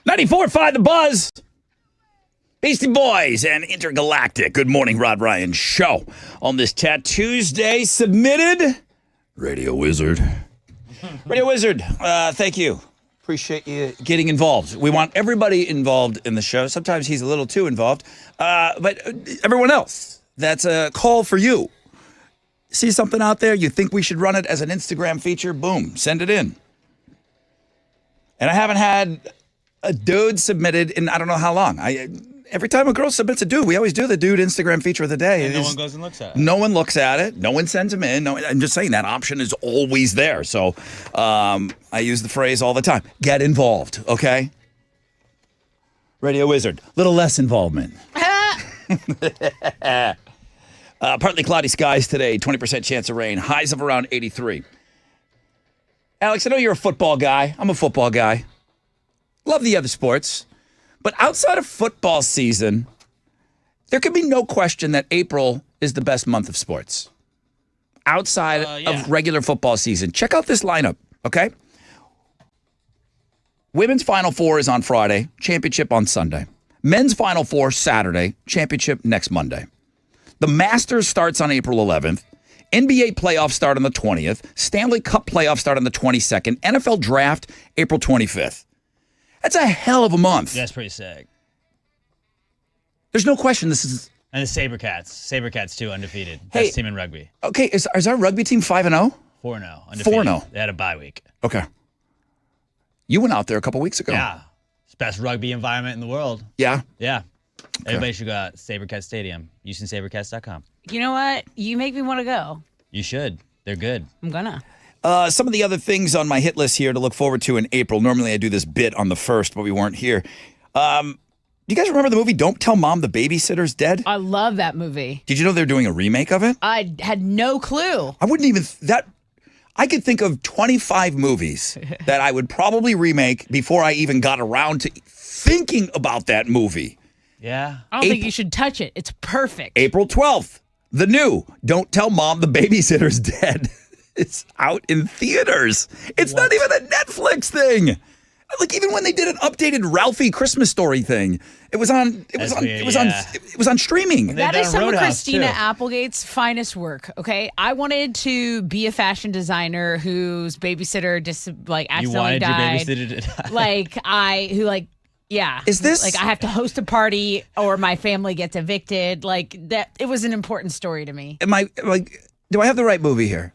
94.5 The Buzz. Beastie Boys and Intergalactic. Good morning, Rod Ryan Show. On this Tuesday, submitted Radio Wizard. Radio Wizard, thank you. Appreciate you getting involved. We want everybody involved in the show. Sometimes he's a little too involved. But everyone else, that's a call for you. See something out there, you think we should run it as an Instagram feature, boom, send it in. And I haven't had a dude submitted in I don't know how long. Every time a girl submits a dude, we always do the dude Instagram feature of the day. And no one goes and looks at it. No one looks at it. No one sends them in. No, I'm just saying that option is always there. So I use the phrase all the time. Get involved, okay? Radio Wizard, little less involvement. Partly cloudy skies today, 20% chance of rain, highs of around 83. Alex, I know you're a football guy. I'm a football guy. Love the other sports. But outside of football season, there can be no question that April is the best month of sports. Outside of regular football season. Check out this lineup, okay? Women's Final Four is on Friday, championship on Sunday. Men's Final Four Saturday, championship next Monday. The Masters starts on April 11th. NBA playoffs start on the 20th. Stanley Cup playoffs start on the 22nd. NFL draft April 25th. That's a hell of a month. That's pretty sick. There's no question this is... And the SaberCats too, undefeated. Hey, Best team in rugby. Okay, is our rugby team 5-0? 4-0, undefeated. 4-0. They had a bye week. Okay. You went out there a couple weeks ago. Yeah. It's the best rugby environment in the world. Yeah? Yeah. Everybody should go out to SaberCats Stadium. HoustonSaberCats.com. You know what? You make me want to go. You should. They're good. I'm gonna. Some of the other things on my hit list here to look forward to in April. Normally I do this bit on the 1st, but we weren't here. Do you guys remember the movie Don't Tell Mom the Babysitter's Dead? I love that movie. Did you know they're doing a remake of it? I had no clue. I wouldn't even... I could think of 25 movies that I would probably remake before I even got around to thinking about that movie. Yeah. I don't think you should touch it. It's perfect. April 12th, the new Don't Tell Mom the Babysitter's Dead. It's out in theaters. It's not even a Netflix thing. Like even when they did an updated Ralphie Christmas Story thing, it was on streaming. That is some of Roadhouse, Christina too. Applegate's finest work. Okay, I wanted to be a fashion designer whose babysitter accidentally died. Your babysitter to die. Yeah. Is this like I have to host a party or my family gets evicted? Like that, it was an important story to me. Do I have the right movie here?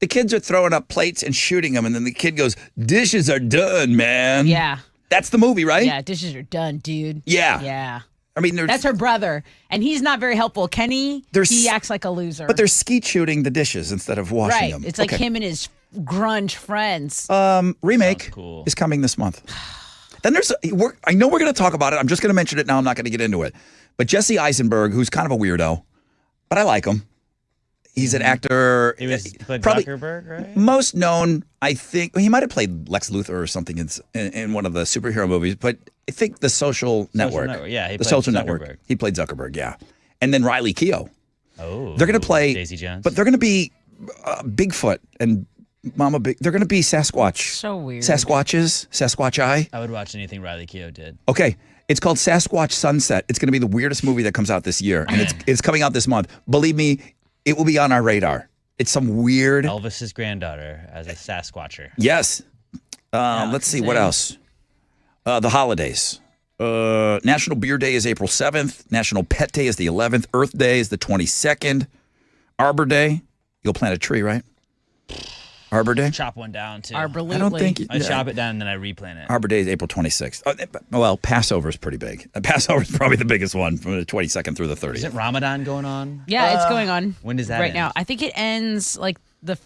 The kids are throwing up plates and shooting them, and then the kid goes, "Dishes are done, man." Yeah. That's the movie, right? Yeah, dishes are done, dude. Yeah. Yeah. I mean, That's her brother, and he's not very helpful. Kenny, he acts like a loser. But they're skeet shooting the dishes instead of washing right. them. It's like him and his grunge friends. Remake is coming this month. Then I know we're going to talk about it. I'm just going to mention it now. I'm not going to get into it. But Jesse Eisenberg, who's kind of a weirdo, but I like him. He's an actor. He played probably Zuckerberg, right? Most known, I think, he might have played Lex Luthor or something in one of the superhero movies, but I think The Social Network. Yeah, The Social Network. He played Zuckerberg, yeah. And then Riley Keough. Oh. They're going to play Daisy Jones. But they're going to be Bigfoot and Mama Big. They're going to be Sasquatch. So weird. Sasquatch-eye. I would watch anything Riley Keough did. Okay. It's called Sasquatch Sunset. It's going to be the weirdest movie that comes out this year, and it's coming out this month. Believe me, it will be on our radar. It's some weird... Elvis's granddaughter as a Sasquatcher. Yes. Let's see, what else? The holidays. National Beer Day is April 7th. National Pet Day is the 11th. Earth Day is the 22nd. Arbor Day. You'll plant a tree, right? Arbor Day? Chop one down, too. Arborlutely. I don't think... I chop it down and then I replant it. Arbor Day is April 26th. Well, Passover is pretty big. Passover is probably the biggest one from the 22nd through the 30th. Is it Ramadan going on? Yeah, it's going on. When does that right end? now? I think it ends like the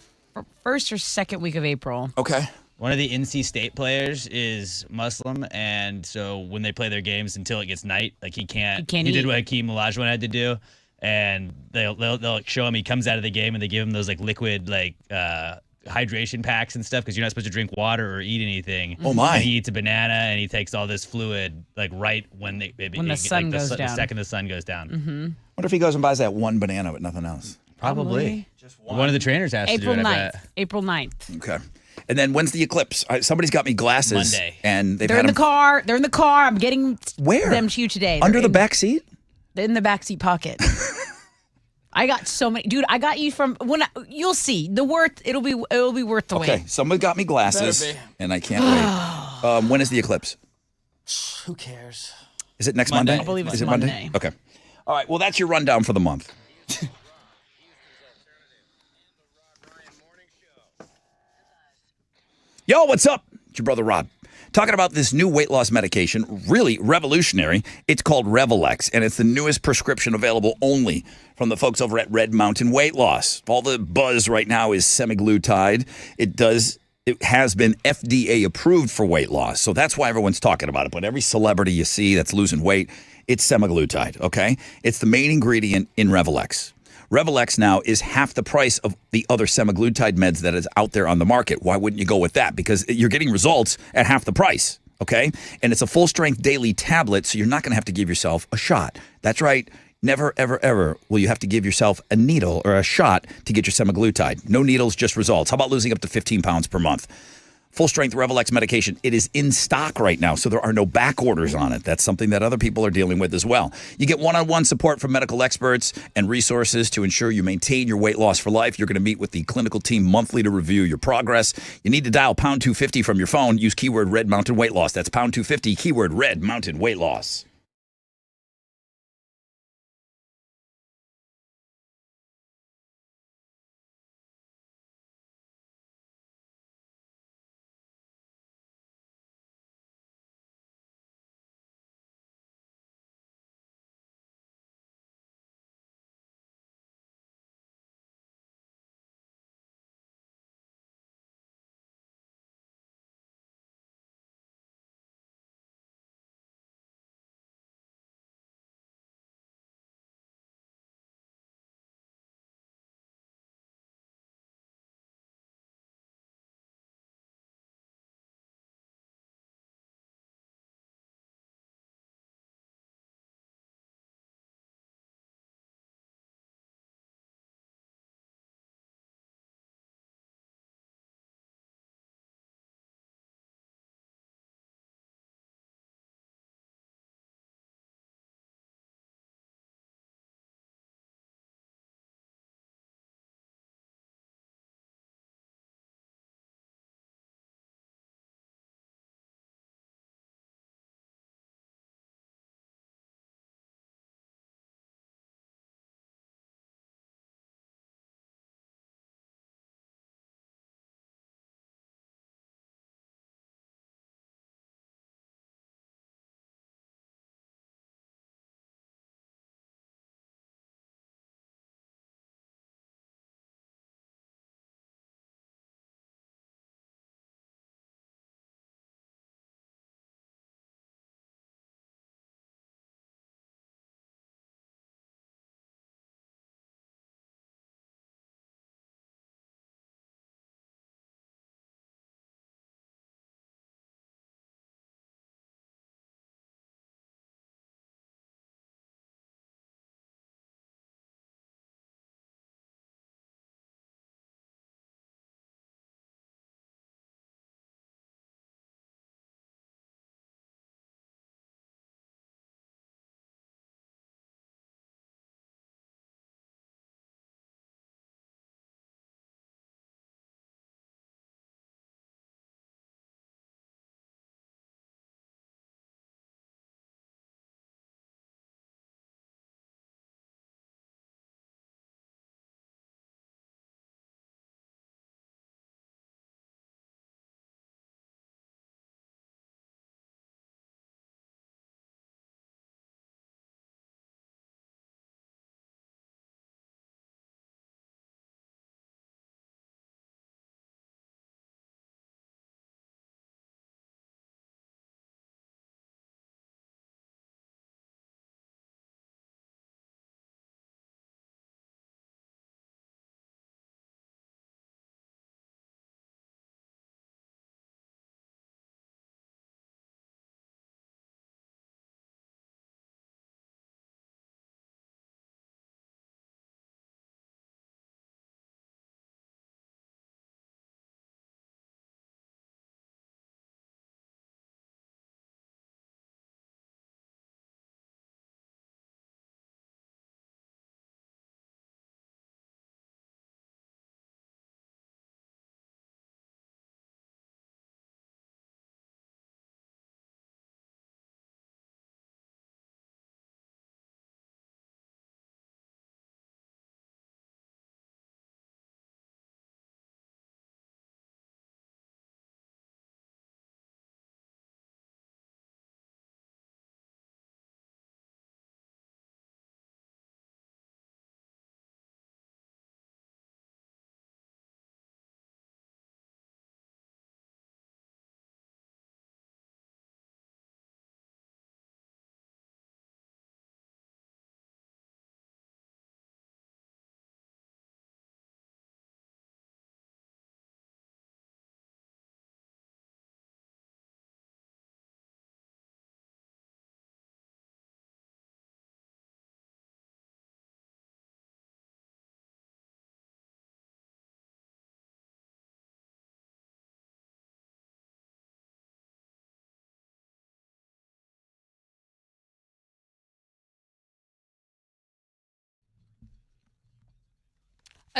first or second week of April. Okay. One of the NC State players is Muslim, and so when they play their games until it gets night, like he can't eat. did what Hakeem Olajuwon had to do, and they'll show him he comes out of the game and they give him those like liquid hydration packs and stuff because you're not supposed to drink water or eat anything. Oh my! And he eats a banana and he takes all this fluid like right when the sun goes down. The second the sun goes down. Mm-hmm. Wonder if he goes and buys that one banana but nothing else. Probably. Just one of the trainers has April to do it. 9th. April 9th. Okay. And then when's the eclipse? Somebody's got me glasses. Monday. And they've They're had in the them car. They're in the car. I'm getting Where? them to you today. under They're the in- back seat? in the backseat pocket. I got so many, dude. I got you from you'll see the worth. It'll be worth the Okay, wait. someone got me glasses, Better be. and I can't wait. When is the eclipse? Who cares? Is it next Monday. Monday? I believe it's Is it Monday. Okay. All right. Well, that's your rundown for the month. Yo, what's up? It's your brother Rod. Talking about this new weight loss medication, really revolutionary. It's called Revelex, and it's the newest prescription available only from the folks over at Red Mountain Weight Loss. All the buzz right now is semaglutide. It has been FDA approved for weight loss, so that's why everyone's talking about it. But every celebrity you see that's losing weight, it's semaglutide, okay? It's the main ingredient in Revelex. Revelex now is half the price of the other semaglutide meds that is out there on the market. Why wouldn't you go with that? Because you're getting results at half the price, okay? And it's a full-strength daily tablet, so you're not going to have to give yourself a shot. That's right. Never, ever, ever will you have to give yourself a needle or a shot to get your semaglutide. No needles, just results. How about losing up to 15 pounds per month? Full-strength Revelex medication, it is in stock right now, so there are no back orders on it. That's something that other people are dealing with as well. You get one-on-one support from medical experts and resources to ensure you maintain your weight loss for life. You're going to meet with the clinical team monthly to review your progress. You need to dial pound 250 from your phone. Use keyword Red Mountain Weight Loss. That's pound 250, keyword Red Mountain Weight Loss.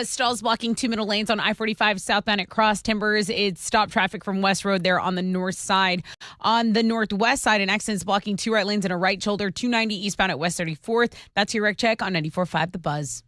Stalls blocking 2 middle lanes on I-45 southbound at Cross Timbers. It stopped traffic from West Road there on the north side. On the northwest side, an accident's blocking 2 right lanes and a right shoulder, 290 eastbound at West 34th. That's your wreck check on 94.5 The Buzz.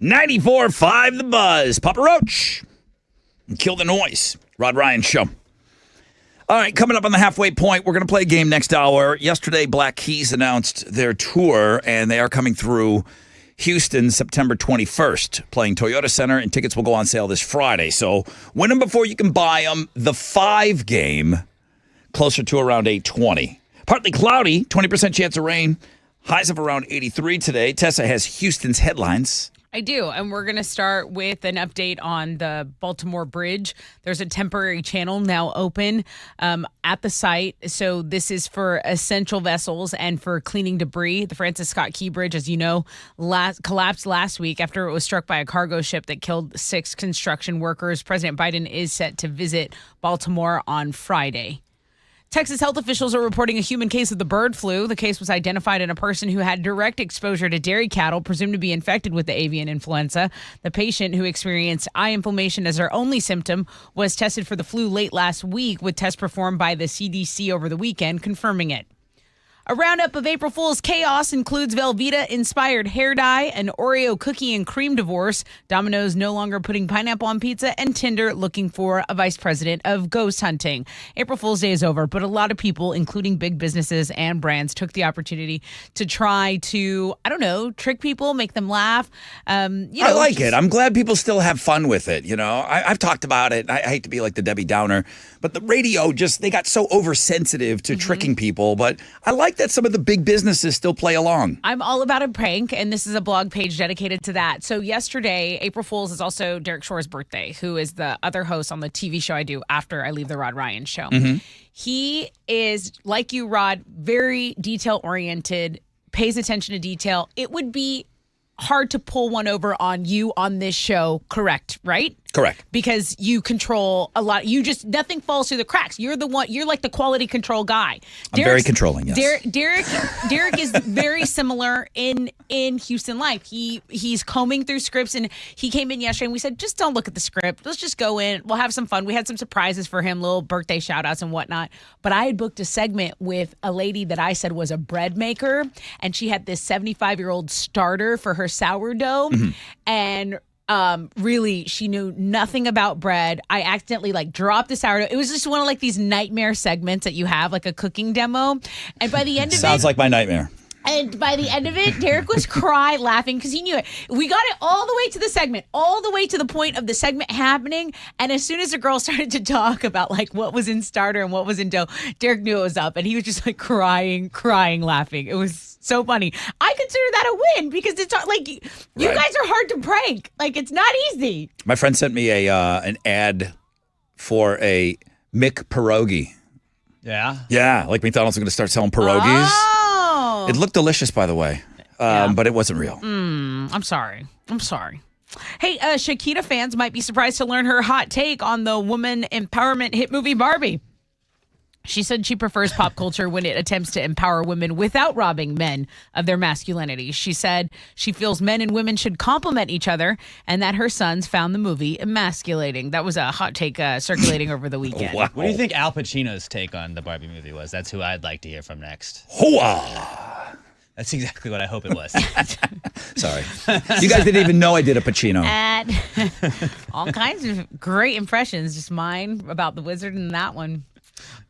.94.5 The Buzz. Papa Roach. Kill the noise. Rod Ryan Show. All right, coming up on the halfway point, we're going to play a game next hour. Yesterday, Black Keys announced their tour, and they are coming through Houston September 21st, playing Toyota Center, and tickets will go on sale this Friday. So win them before you can buy them. The 5 game, closer to around 820. Partly cloudy, 20% chance of rain. Highs of around 83 today. Tessa has Houston's headlines. I do, and we're going to start with an update on the Baltimore Bridge. There's a temporary channel now open at the site. So this is for essential vessels and for cleaning debris. The Francis Scott Key Bridge, as you know, collapsed last week after it was struck by a cargo ship that killed 6 construction workers. President Biden is set to visit Baltimore on Friday. Texas health officials are reporting a human case of the bird flu. The case was identified in a person who had direct exposure to dairy cattle, presumed to be infected with the avian influenza. The patient, who experienced eye inflammation as her only symptom, was tested for the flu late last week, with tests performed by the CDC over the weekend confirming it. A roundup of April Fool's chaos includes Velveeta-inspired hair dye, an Oreo cookie and cream divorce, Domino's no longer putting pineapple on pizza, and Tinder looking for a vice president of ghost hunting. April Fool's Day is over, but a lot of people, including big businesses and brands, took the opportunity to try to, trick people, make them laugh. I like it. I'm glad people still have fun with it. I've talked about it. I hate to be like the Debbie Downer, but the radio they got so oversensitive to tricking people. But I like that some of the big businesses still play along. I'm all about a prank, and this is a blog page dedicated to that. So yesterday, April Fool's is also Derek Shore's birthday, who is the other host on the TV show I do after I leave the Rod Ryan show. He is, like you, Rod, very detail-oriented, pays attention to detail. It would be hard to pull one over on you on this show, correct, right? Correct. Because you control a lot. Nothing falls through the cracks. You're like the quality control guy. I'm very controlling, yes. Derek is very similar in Houston life. He's combing through scripts, and he came in yesterday and we said, just don't look at the script. Let's just go in. We'll have some fun. We had some surprises for him, little birthday shout outs and whatnot. But I had booked a segment with a lady that I said was a bread maker, and she had this 75-year-old starter for her sourdough. And really, she knew nothing about bread. I accidentally dropped the sourdough. It was just one of these nightmare segments that you have, like a cooking demo. And by the end of Sounds like my nightmare. And by the end of it, Derek was laughing because he knew it. We got it all the way to the segment, all the way to the point of the segment happening. And as soon as the girl started to talk about what was in starter and what was in dough, Derek knew it was up, and he was just crying, laughing. It was so funny. I consider that a win because it's you guys are hard to prank. It's not easy. My friend sent me an ad for a Mick pierogi. Yeah? Yeah, McDonald's is going to start selling pierogies. Oh. It looked delicious, by the way, but it wasn't real. I'm sorry. Hey, Shakira fans might be surprised to learn her hot take on the woman empowerment hit movie Barbie. She said she prefers pop culture when it attempts to empower women without robbing men of their masculinity. She said she feels men and women should complement each other and that her sons found the movie emasculating. That was a hot take circulating over the weekend. Wow. What do you think Al Pacino's take on the Barbie movie was? That's who I'd like to hear from next. Hooah! That's exactly what I hope it was. Sorry. You guys didn't even know I did a Pacino. All kinds of great impressions. Just mine about the wizard and that one.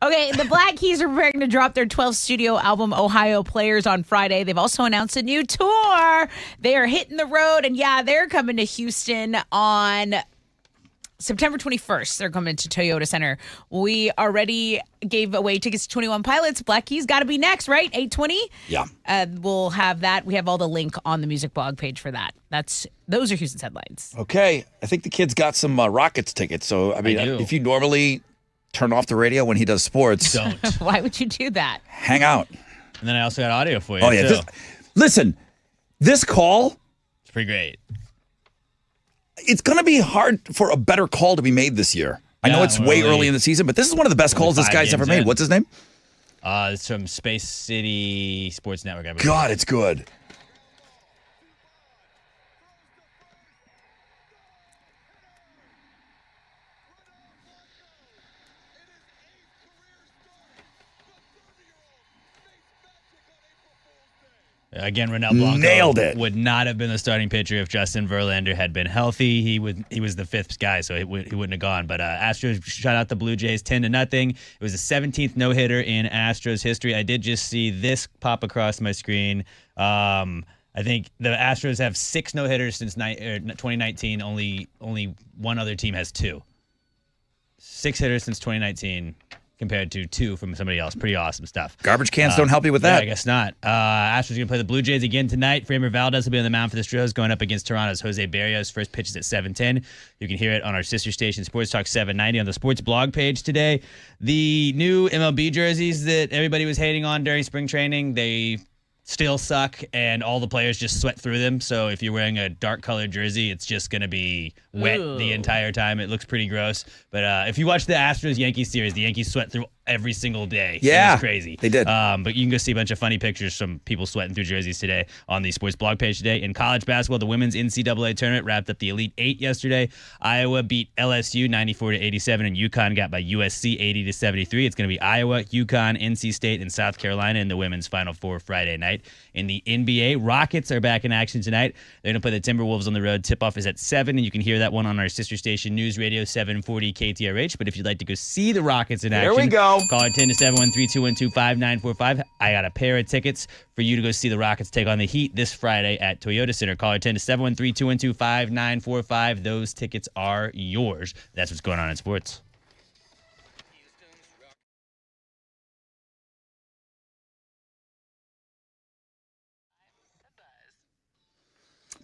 Okay, the Black Keys are preparing to drop their 12th studio album, Ohio Players, on Friday. They've also announced a new tour. They are hitting the road, and they're coming to Houston on September 21st. They're coming to Toyota Center. We already gave away tickets to 21 Pilots. Black Keys got to be next, right? 8:20? Yeah. We'll have that. We have all the link on the music blog page for that. Those are Houston's headlines. Okay. I think the kid's got some Rockets tickets. So, I do. if you normally turn off the radio when he does sports, Don't. Why would you do that? hang out. And then I also got audio for you. Oh, yeah. too. Listen, this call, It's pretty great. it's going to be hard for a better call to be made this year. I know Yeah, it's we're way only- early in the season, but this is one of the best calls this 5 guy's ever games made. in. What's his name? It's from Space City Sports Network, I believe. God, it's good. Again, Ronel Blanco Nailed it. would not have been the starting pitcher if Justin Verlander had been healthy. He was the fifth guy, so he wouldn't have gone. But Astros shut out the Blue Jays 10-0. It was the 17th no-hitter in Astros history. I did just see this pop across my screen. I think the Astros have 6 no-hitters since 2019. Only one other team has 2. 6 hitters since 2019. Compared to 2 from somebody else. Pretty awesome stuff. Garbage cans don't help you with Yeah, that. I guess not. Astros going to play the Blue Jays again tonight. Framber Valdez will be on the mound for the Astros, going up against Toronto's Jose Barrios. First pitch is at 7:10. You can hear it on our sister station, Sports Talk 790, on the sports blog page today. The new MLB jerseys that everybody was hating on during spring training, they still suck, and all the players just sweat through them. So if you're wearing a dark colored jersey, it's just going to be wet the entire time. It looks pretty gross. But if you watch the Astros-Yankees series, the Yankees sweat through every single day. Yeah, it was crazy. they did. But you can go see a bunch of funny pictures from people sweating through jerseys today on the sports blog page today. In college basketball, the women's NCAA tournament wrapped up the Elite Eight yesterday. Iowa beat LSU 94-87, and UConn got by USC 80-73. It's going to be Iowa, UConn, NC State, and South Carolina in the women's Final Four Friday night. In the NBA, Rockets are back in action tonight. They're going to play the Timberwolves on the road. Tip-off is at 7, and you can hear that one on our sister station, News Radio 740 KTRH. But if you'd like to go see the Rockets in action, There we go. call it 10-713-212-5945. I got a pair of tickets for you to go see the Rockets take on the Heat this Friday at Toyota Center. Call it 10-713-212-5945. Those tickets are yours. That's what's going on in sports.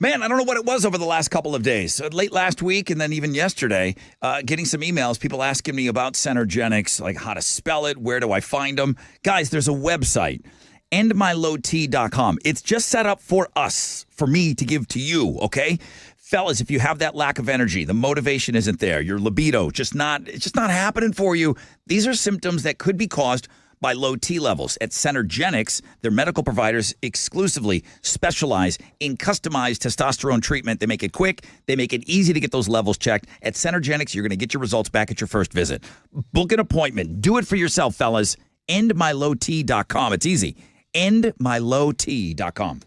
Man, I don't know what it was over the last couple of days. Late last week and then even yesterday, getting some emails, people asking me about Centergenics, like how to spell it, where do I find them? Guys, there's a website, endmylowt.com. It's just set up for us, for me to give to you, okay? Fellas, if you have that lack of energy, the motivation isn't there, your libido, it's just not happening for you. These are symptoms that could be caused by low T levels. At Centergenics, their medical providers exclusively specialize in customized testosterone treatment. They make it quick. They make it easy to get those levels checked. At Centergenics, you're going to get your results back at your first visit. Book an appointment. Do it for yourself, fellas. Endmylowt.com. It's easy. Endmylowt.com.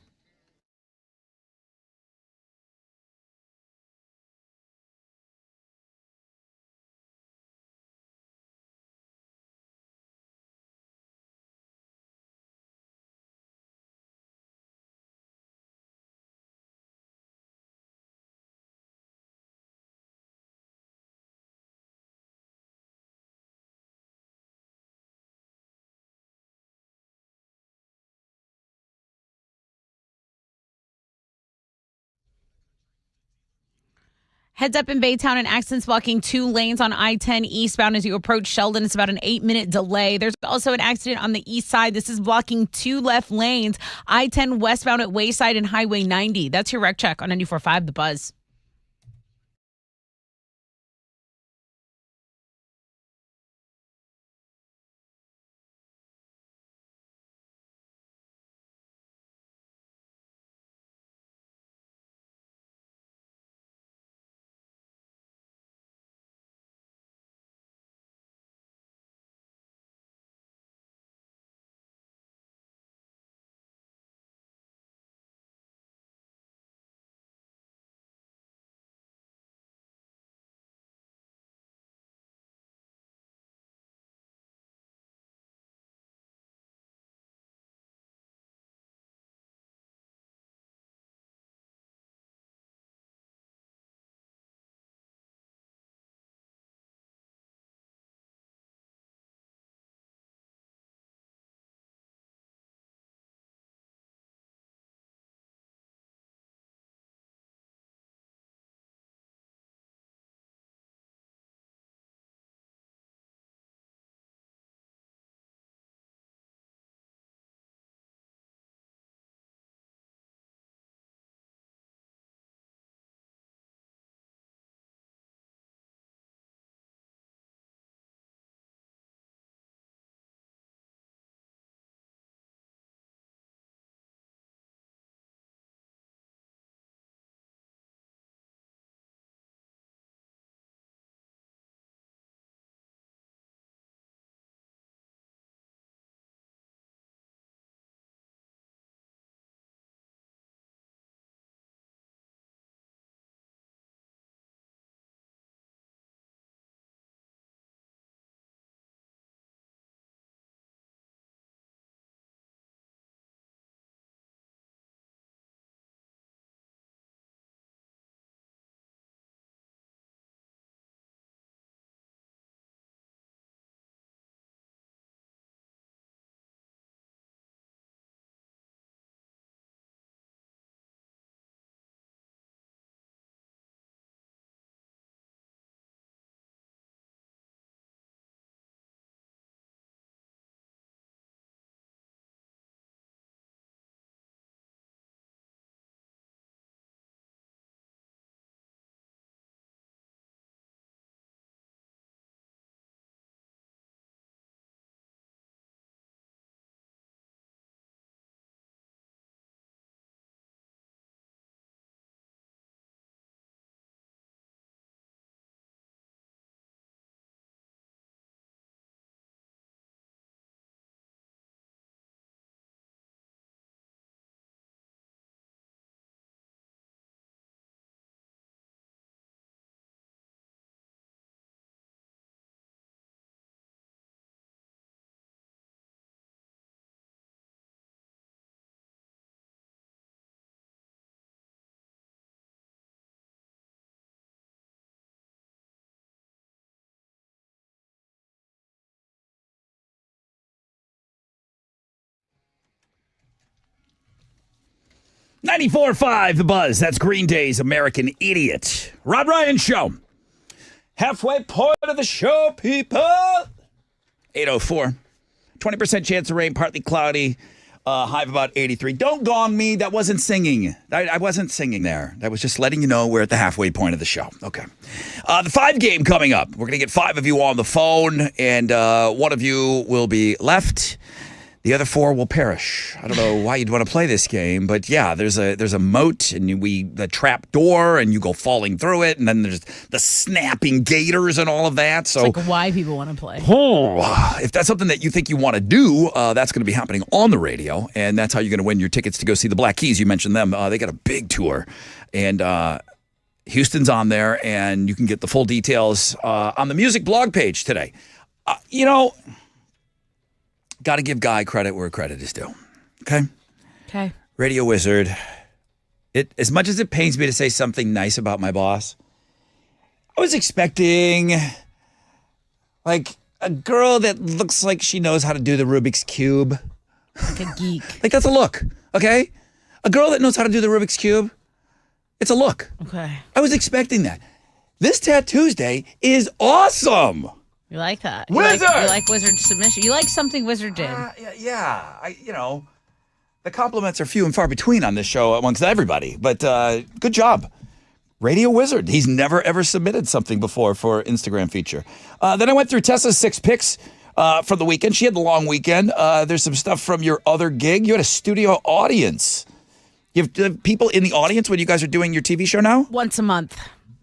Heads up in Baytown, and accidents blocking 2 lanes on I-10 eastbound as you approach Sheldon. It's about an 8-minute delay. There's also an accident on the east side. This is blocking 2 left lanes. I-10 westbound at Wayside and Highway 90. That's your wreck check on 94.5 The Buzz. 94.5 The Buzz. That's Green Day's American Idiot. Rod Ryan Show. Halfway point of the show, people. 8:04. 20% chance of rain, partly cloudy. High of about 83. Don't gong me. That wasn't singing. I wasn't singing there. That was just letting you know we're at the halfway point of the show. Okay. The 5 game coming up. We're going to get 5 of you on the phone, and 1 of you will be left. The other 4 will perish. I don't know why you'd want to play this game, but yeah, there's a moat and the trap door and you go falling through it, and then there's the snapping gators and all of that. So It's like why people want to play. if that's something that you think you want to do, that's going to be happening on the radio, and that's how you're going to win your tickets to go see the Black Keys. You mentioned them. They got a big tour, and Houston's on there, and you can get the full details on the music blog page today. Got to give Guy credit where credit is due. Okay? Okay. Radio Wizard. As much as it pains me to say something nice about my boss, I was expecting like a girl that looks like she knows how to do the Rubik's Cube. Like a geek. Like that's a look, okay? A girl that knows how to do the Rubik's Cube, it's a look. Okay. I was expecting that. This Tattoosday is awesome. You like that? Wizard! You like Wizard submission. You like something Wizard did. Yeah. The compliments are few and far between on this show amongst everybody, but good job. Radio Wizard. He's never, ever submitted something before for Instagram feature. Then I went through Tessa's 6 picks from the weekend. She had the long weekend. There's some stuff from your other gig. You had a studio audience. You have people in the audience when you guys are doing your TV show now? Once a month.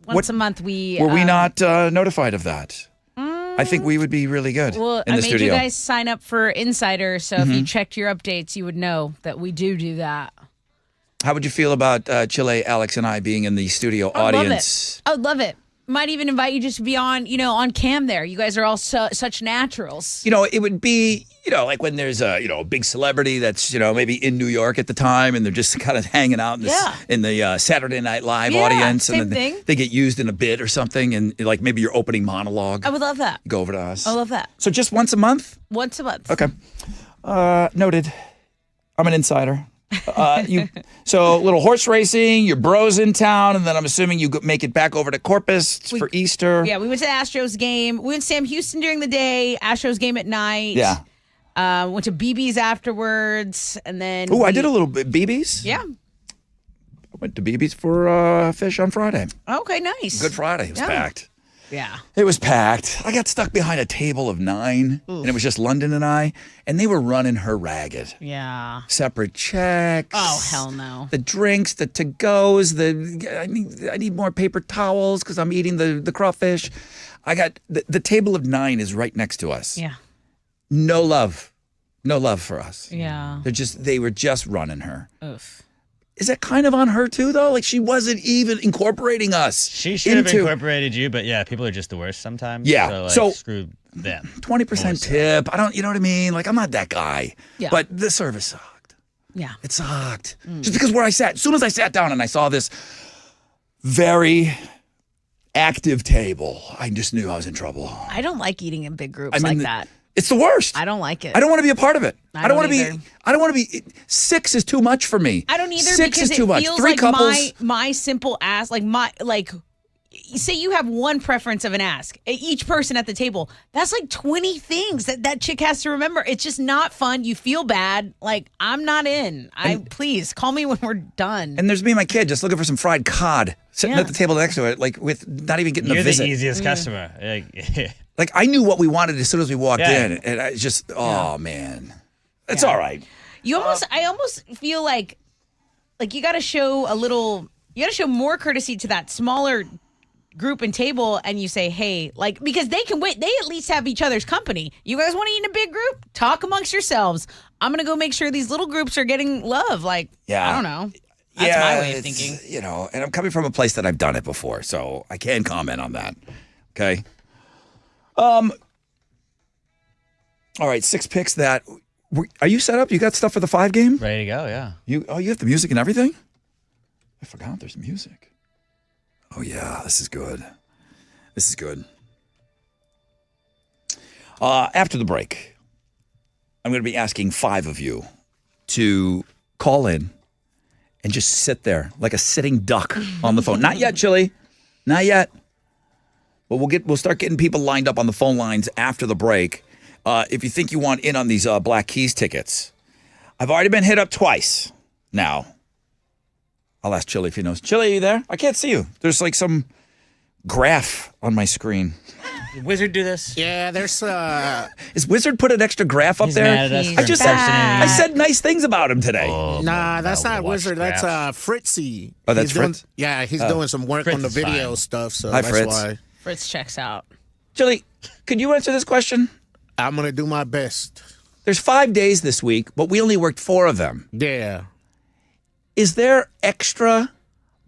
Once a month we... Were we not notified of that? I think we would be really good Well, in the I made studio. you guys sign up for Insider, so if you checked your updates, you would know that we do that. How would you feel about Chile, Alex, and I being in the studio audience? I would love it. Might even invite you just to be on, on cam there. You guys are all such naturals. It would be, like when there's a big celebrity that's, maybe in New York at the time and they're just kind of hanging out in the Saturday Night Live audience. Same and then thing. they get used in a bit or something and like maybe your opening monologue. I would love that. Go over to us. I love that. So just once a month? Once a month. Okay. Noted. I'm an insider. So a little horse racing, your bros in town, and then I'm assuming you make it back over to Corpus for Easter. Yeah, we went to the Astros game. We went to Sam Houston during the day, Astros game at night. Yeah. Went to BB's afterwards, and then... I did a little bit BB's. Yeah. I went to BB's for fish on Friday. Okay, nice. Good Friday. It was packed. Yeah. It was packed. I got stuck behind a table of 9, and it was just London and I, and they were running her ragged. Yeah. Separate checks. Oh, hell no. The drinks, the to-goes, I need more paper towels because I'm eating the crawfish. I got, the table of 9 is right next to us. Yeah. No love. No love for us. Yeah. They were just running her. Oof. Is that kind of on her too, though? Like she wasn't even incorporating us. She should have incorporated you, but yeah, people are just the worst sometimes. Yeah. So screw them. 20% tip. I don't, you know what I mean? Like I'm not that guy. Yeah. But the service sucked. Yeah. It sucked. Just because where I sat, as soon as I sat down and I saw this very active table, I just knew I was in trouble. I don't like eating in big groups like that. It's the worst. I don't like it. I don't want to be a part of it. I don't want to either. be. I don't want to be. 6 is too much for me. I don't either 6 because is too it much. feels 3 like couples. my simple ask, say you have one preference of an ask. Each person at the table, that's like 20 things that chick has to remember. It's just not fun. You feel bad. Like I'm not in. Please call me when we're done. And there's me and my kid just looking for some fried cod sitting Yeah. at the table next to it, like with not even getting You're a visit. the easiest customer. Like I knew what we wanted as soon as we walked Yeah. in, and I just, oh man, it's all right. I almost feel like you got to show more courtesy to that smaller group and table, and you say, hey, because they can wait. They at least have each other's company. You guys want to eat in a big group? Talk amongst yourselves. I'm gonna go make sure these little groups are getting love. Yeah. I don't know. That's my way of thinking. And I'm coming from a place that I've done it before, so I can comment on that. Okay. All right, 6 picks that. Are you set up? You got stuff for the 5 game? Ready to go, yeah. You have the music and everything? I forgot there's music. Oh yeah, this is good. This is good. After the break, I'm going to be asking 5 of you to call in and just sit there like a sitting duck on the phone. Not yet, Chili. Not yet. But we'll start getting people lined up on the phone lines after the break. If you think you want in on these Black Keys tickets, I've already been hit up twice now. I'll ask Chili if he knows. Chili, are you there? I can't see you. There's like some graph on my screen. Did Wizard do this? Yeah, there's Is Wizard put an extra graph up He's there? mad at us He's for I just impersonating I you. said nice things about him today. nah, that's not Wizard. That's Fritzy. Oh, that's He's doing, Fritz? Yeah, he's doing some work on the Fritz is video fine. stuff, so Hi, that's Fritz. why Fritz checks out. Chili, could you answer this question? I'm gonna do my best. There's 5 days this week, but we only worked 4 of them. Yeah. Is there extra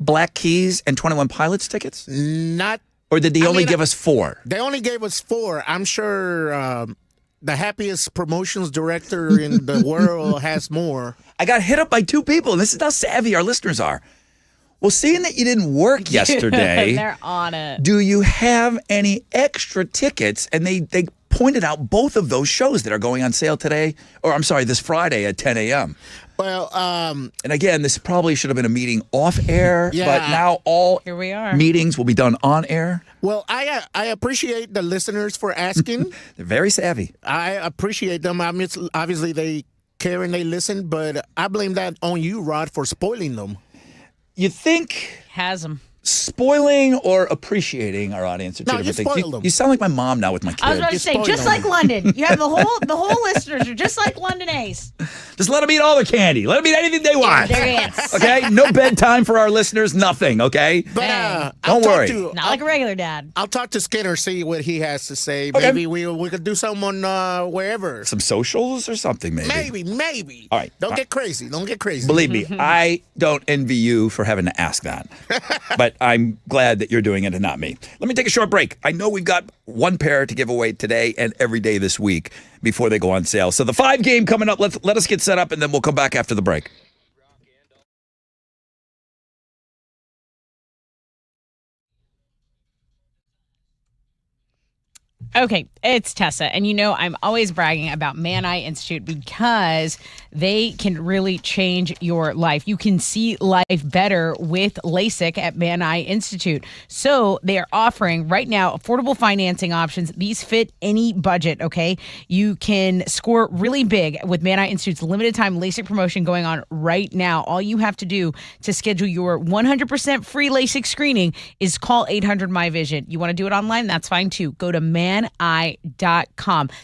Black Keys and 21 Pilots tickets? Not. Or did they I only mean, give us 4? They only gave us 4. I'm sure the happiest promotions director in the world has more. I got hit up by 2 people, and this is how savvy our listeners are. Well, seeing that you didn't work yesterday, They're on it. do you have any extra tickets? And they pointed out both of those shows that are going on sale today, or I'm sorry, this Friday at 10 a.m. Well, And again, this probably should have been a meeting off air, Yeah. but now all Here we are. meetings will be done on air. well, I appreciate the listeners for asking. They're very savvy. I appreciate them. I mean, obviously they care and they listen, but I blame that on you, Rod, for spoiling them. You think Has him. spoiling or appreciating our audience are two No, different you things? spoil them. You sound like my mom now with my I was about kids. to say, spoiled just them. like London. You have the whole listeners are just like London Ace. Just let them eat all the candy. Let them eat anything they want. There it is. Okay? No bedtime for our listeners, nothing, okay? But Hey, don't worry. Not like a regular dad. I'll talk to Skinner, see what he has to say. Okay. Maybe we could do something on wherever. Some socials or something, maybe. Maybe. All right. Don't get crazy. Don't get crazy. Believe me, I don't envy you for having to ask that. But I'm glad that you're doing it and not me. Let me take a short break. I know we've got 1 pair to give away today and every day this week before they go on sale. So the 5 game coming up, let us get set up and then we'll come back after the break. Okay, it's Tessa. And you know, I'm always bragging about Man Eye Institute because they can really change your life. You can see life better with LASIK at Man Eye Institute. So they are offering right now affordable financing options. These fit any budget, okay? You can score really big with Man Eye Institute's limited time LASIK promotion going on right now. All you have to do to schedule your 100% free LASIK screening is call 800-MY-VISION. You want to do it online? That's fine too. Go to maneye.com.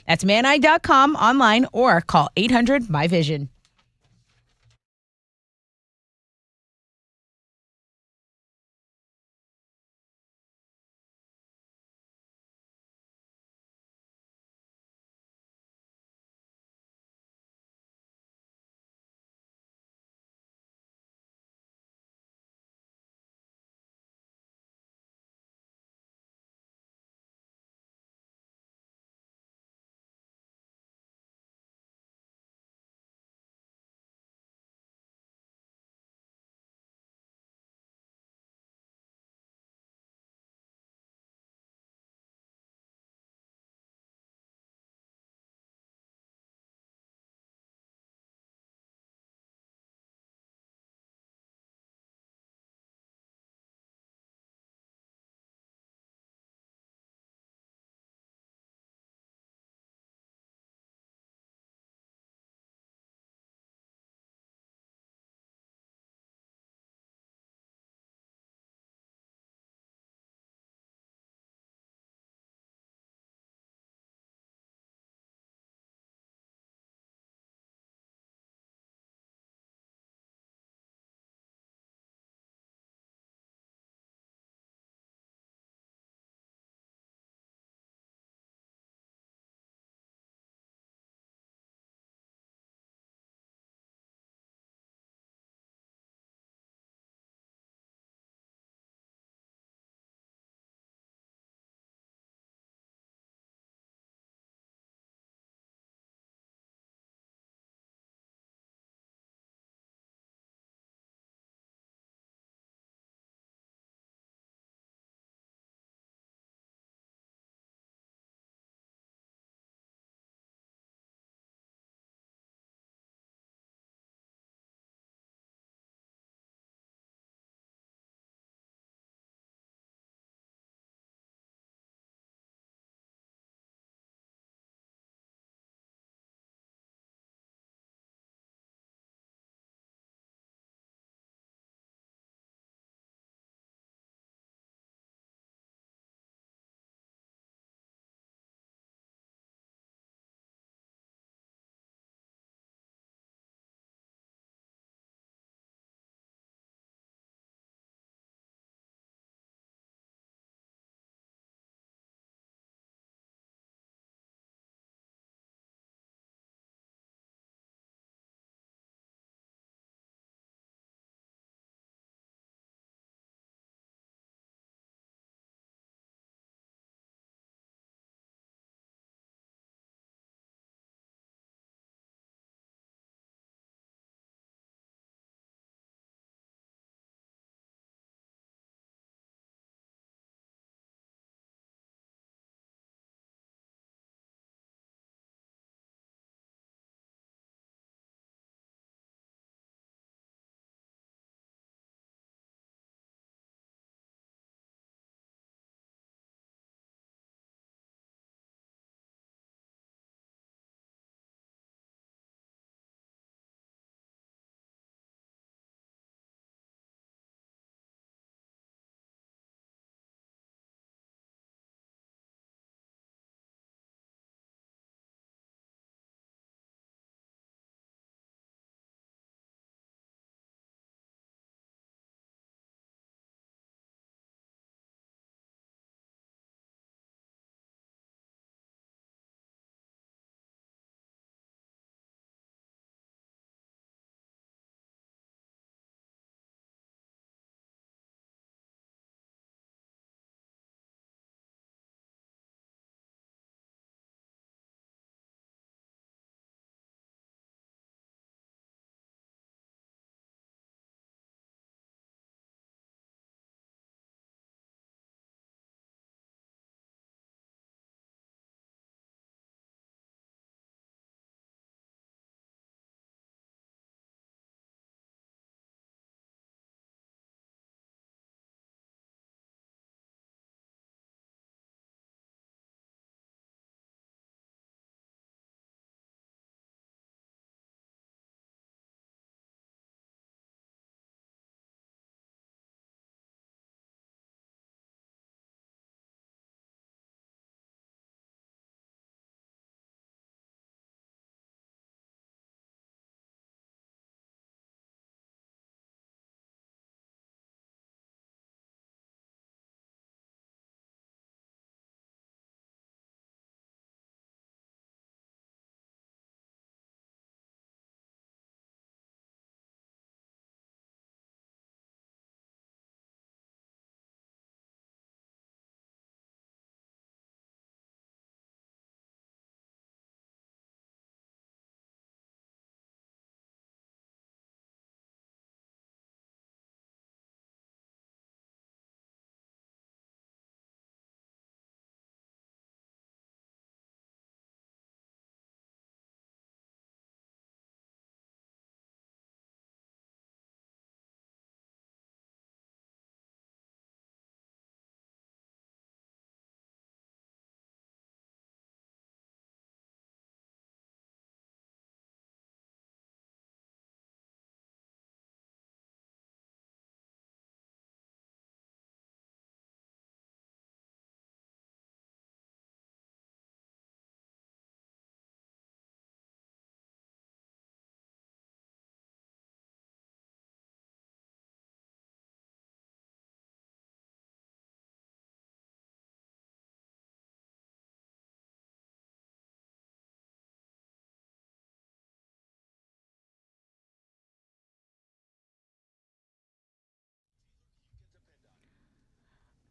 That's maneye.com online or call 800-MY-VISION.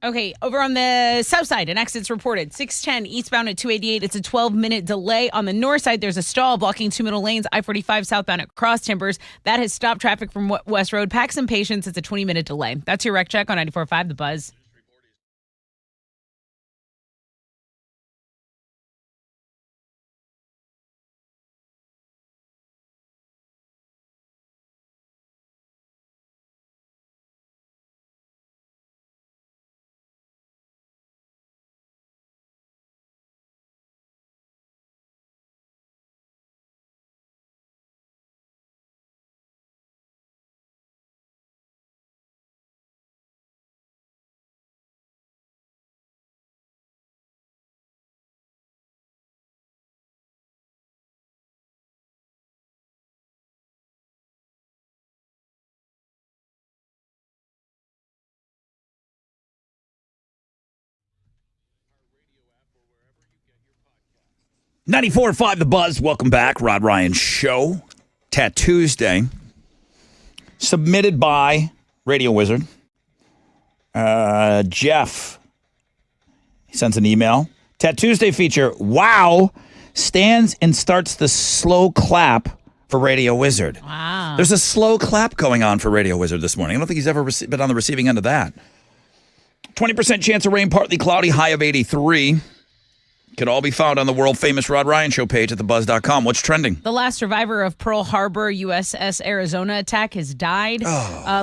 Okay, over on the south side, an accident's reported. 610 eastbound at 288. It's a 12-minute delay. On the north side, there's a stall blocking 2 middle lanes. I-45 southbound at Cross Timbers. That has stopped traffic from West Road. Pack some patience. It's a 20-minute delay. That's your wreck check on 94.5 The Buzz. .94.5 The Buzz. Welcome back. Rod Ryan Show. Tattoos Day. Submitted by Radio Wizard. Jeff. He sends an email. Tattoos Day feature. Wow. Stands and starts the slow clap for Radio Wizard. Wow. There's a slow clap going on for Radio Wizard this morning. I don't think he's ever been on the receiving end of that. 20% chance of rain, partly cloudy, high of 83. Could all be found on the world-famous Rod Ryan Show page at thebuzz.com. What's trending? The last survivor of Pearl Harbor USS Arizona attack has died.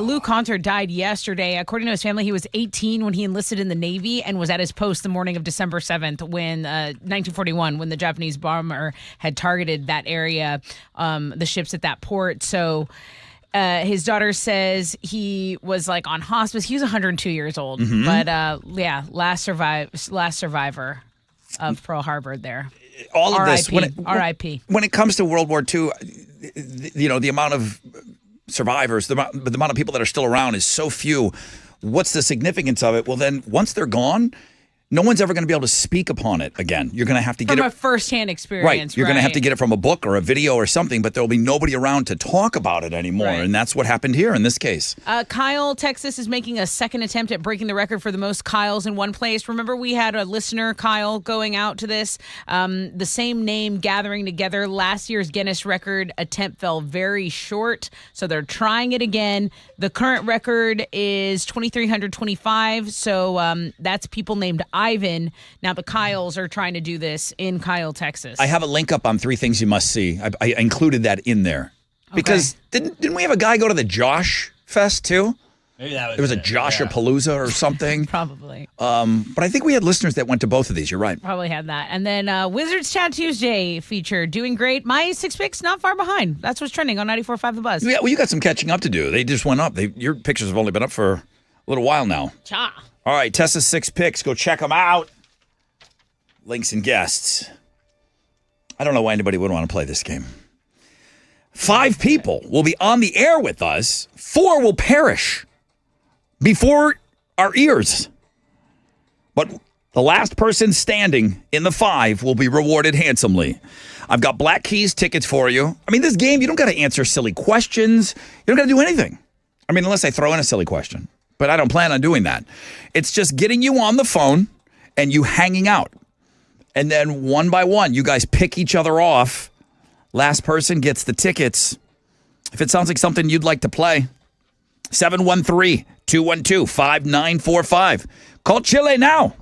Lou Conter died yesterday. According to his family, he was 18 when he enlisted in the Navy and was at his post the morning of December 7th, 1941, when the Japanese bomber had targeted that area, the ships at that port. So his daughter says he was like on hospice. He was 102 years old. Mm-hmm. But last survivor of Pearl Harbor there. All of this, R.I.P. When it comes to World War II, the amount of survivors, the amount of people that are still around is so few. What's the significance of it? Well, then once they're gone, no one's ever going to be able to speak upon it again. You're going to have to get from it a firsthand experience. Right. You're going to have to get it from a book or a video or something, but there'll be nobody around to talk about it anymore. Right. And that's what happened here in this case. Kyle, Texas is making a second attempt at breaking the record for the most Kyles in one place. Remember, we had a listener, Kyle, going out to this. The same name gathering together. Last year's Guinness record attempt fell very short, so they're trying it again. The current record is 2,325, so that's people named Ivan. Now the Kyles are trying to do this in Kyle, Texas. I have a link up on 3 things you must see. I included that in there. Because didn't we have a guy go to the Josh Fest too? Maybe that was it was a Josh-a-palooza or something. Probably. But I think we had listeners that went to both of these. You're right. Probably had that. And then Wizards Tattoos Day feature, doing great. My 6 picks not far behind. That's what's trending on 94.5 The Buzz. Yeah, well, you got some catching up to do. They just went up. Your pictures have only been up for a little while now. Cha. All right, Tessa's 6 picks. Go check them out. Links and guests. I don't know why anybody would want to play this game. 5 people will be on the air with us. 4 will perish before our ears. But the last person standing in the 5 will be rewarded handsomely. I've got Black Keys tickets for you. I mean, this game, you don't got to answer silly questions. You don't got to do anything. I mean, unless I throw in a silly question. But I don't plan on doing that. It's just getting you on the phone and you hanging out. And then one by one, you guys pick each other off. Last person gets the tickets. If it sounds like something you'd like to play, 713-212-5945. Call Chile now.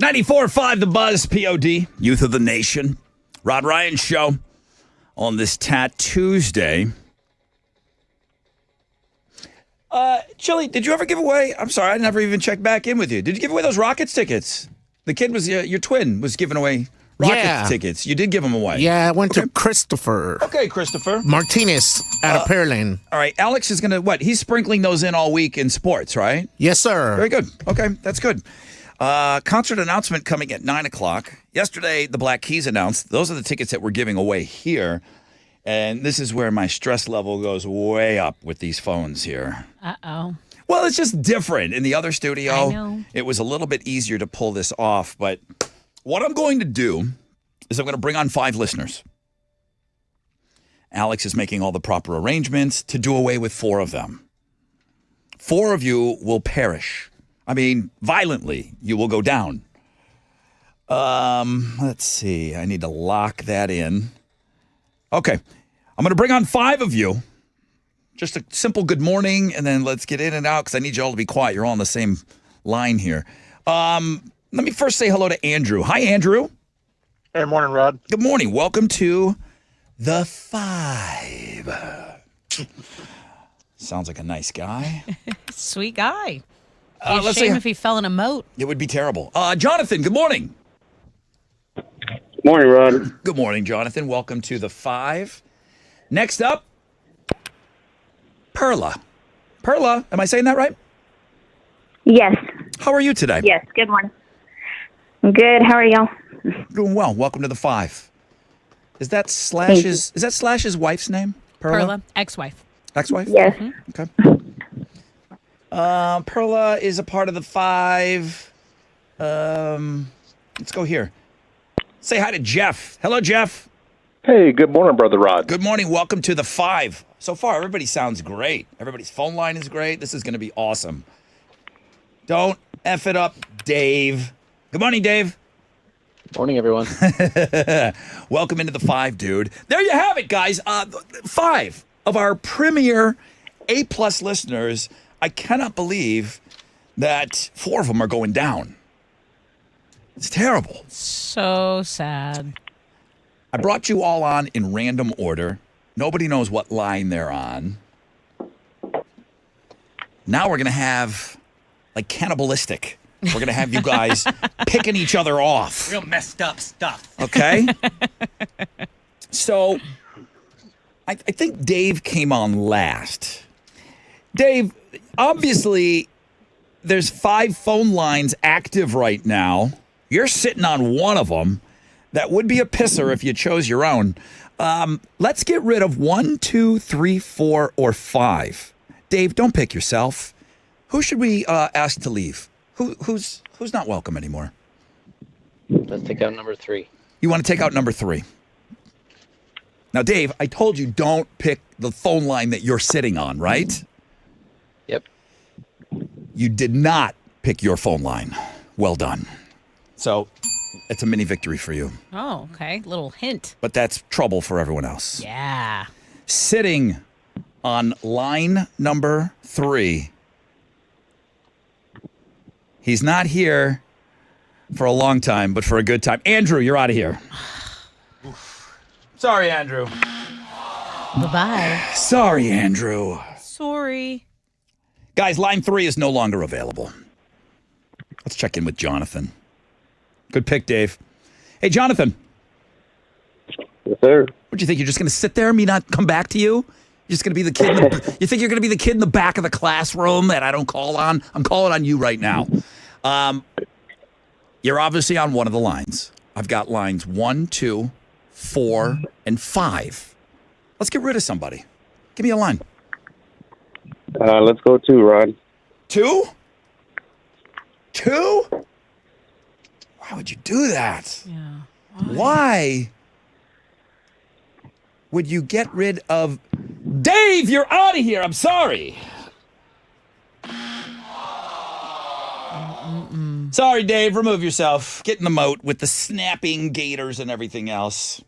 94.5 The Buzz, POD, Youth of the Nation. Rod Ryan Show on this Tat Tuesday. Chili, did you ever give away? I'm sorry, I never even checked back in with you. Did you give away those Rockets tickets? The kid was, your twin was giving away Rockets tickets. You did give them away. Yeah, I went to Christopher Okay, Christopher. Martinez out of Pearland. All right, Alex is going to, what? He's sprinkling those in all week in sports, right? Yes, sir. Very good. Okay, that's good. Concert announcement coming at 9 o'clock. Yesterday, the Black Keys announced those are the tickets that we're giving away here. And this is where my stress level goes way up with these phones here. Uh-oh. Well, it's just different. In the other studio, I know. it was a little bit easier to pull this off. But what I'm going to do is I'm going to bring on 5 listeners. Alex is making all the proper arrangements to do away with 4 of them. 4 of you will perish. I mean, violently, you will go down. Let's see. I need to lock that in. Okay. I'm going to bring on 5 of you. Just a simple good morning, and then let's get in and out because I need you all to be quiet. You're all on the same line here. Let me first say hello to Andrew. Hi, Andrew. Hey, morning, Rod. Good morning. Welcome to the 5. Sounds like a nice guy. Sweet guy. It's a let's shame see. if he fell in a moat. It would be terrible. Jonathan, good morning. Morning, Rod. Good morning, Jonathan. Welcome to the 5. Next up, Perla. Perla, am I saying that right? Yes. How are you today? Yes. Good morning. Good. How are y'all? Doing well. Welcome to the 5. Is that Slash's wife's name? Perla, ex-wife. Ex-wife? Yes. Okay. Perla is a part of the 5. Let's go here. Say hi to Jeff. Hello, Jeff. Hey, good morning, Brother Rod. Good morning. Welcome to the 5. So far, everybody sounds great. Everybody's phone line is great. This is going to be awesome. Don't F it up, Dave. Good morning, Dave. Morning, everyone. Welcome into the 5, dude. There you have it, guys. 5 of our premier A-plus listeners. I cannot believe that 4 of them are going down. It's terrible. So sad. I brought you all on in random order. Nobody knows what line they're on. Now we're going to have, like, cannibalistic. We're going to have you guys picking each other off. Real messed up stuff. Okay? So, I think Dave came on last. Dave, obviously, there's 5 phone lines active right now. You're sitting on one of them. That would be a pisser if you chose your own. Let's get rid of 1, 2, 3, 4, or 5. Dave, don't pick yourself. Who should we ask to leave? Who's not welcome anymore? Let's take out number 3. You want to take out number 3. Now, Dave, I told you don't pick the phone line that you're sitting on, right? Yep. You did not pick your phone line. Well done. So it's a mini victory for you. Oh, okay. Little hint. But that's trouble for everyone else. Yeah. Sitting on line number 3. He's not here for a long time, but for a good time. Andrew, you're out of here. Sorry, Andrew. Bye-bye. Sorry, Andrew. Sorry. Guys, line 3 is no longer available. Let's check in with Jonathan. Good pick, Dave. Hey, Jonathan. Yes, sir. What do you think? You're just going to sit there and me not come back to you? You're just going to be the kid. You think you're going to be the kid in the back of the classroom that I don't call on? I'm calling on you right now. You're obviously on one of the lines. I've got lines 1, 2, 4, and 5. Let's get rid of somebody. Give me a line. Let's go 2, Rod. 2? 2? Why would you do that? Yeah. Why would you get rid of Dave? You're out of here. I'm sorry. Sorry, Dave. Remove yourself. Get in the moat with the snapping gators and everything else.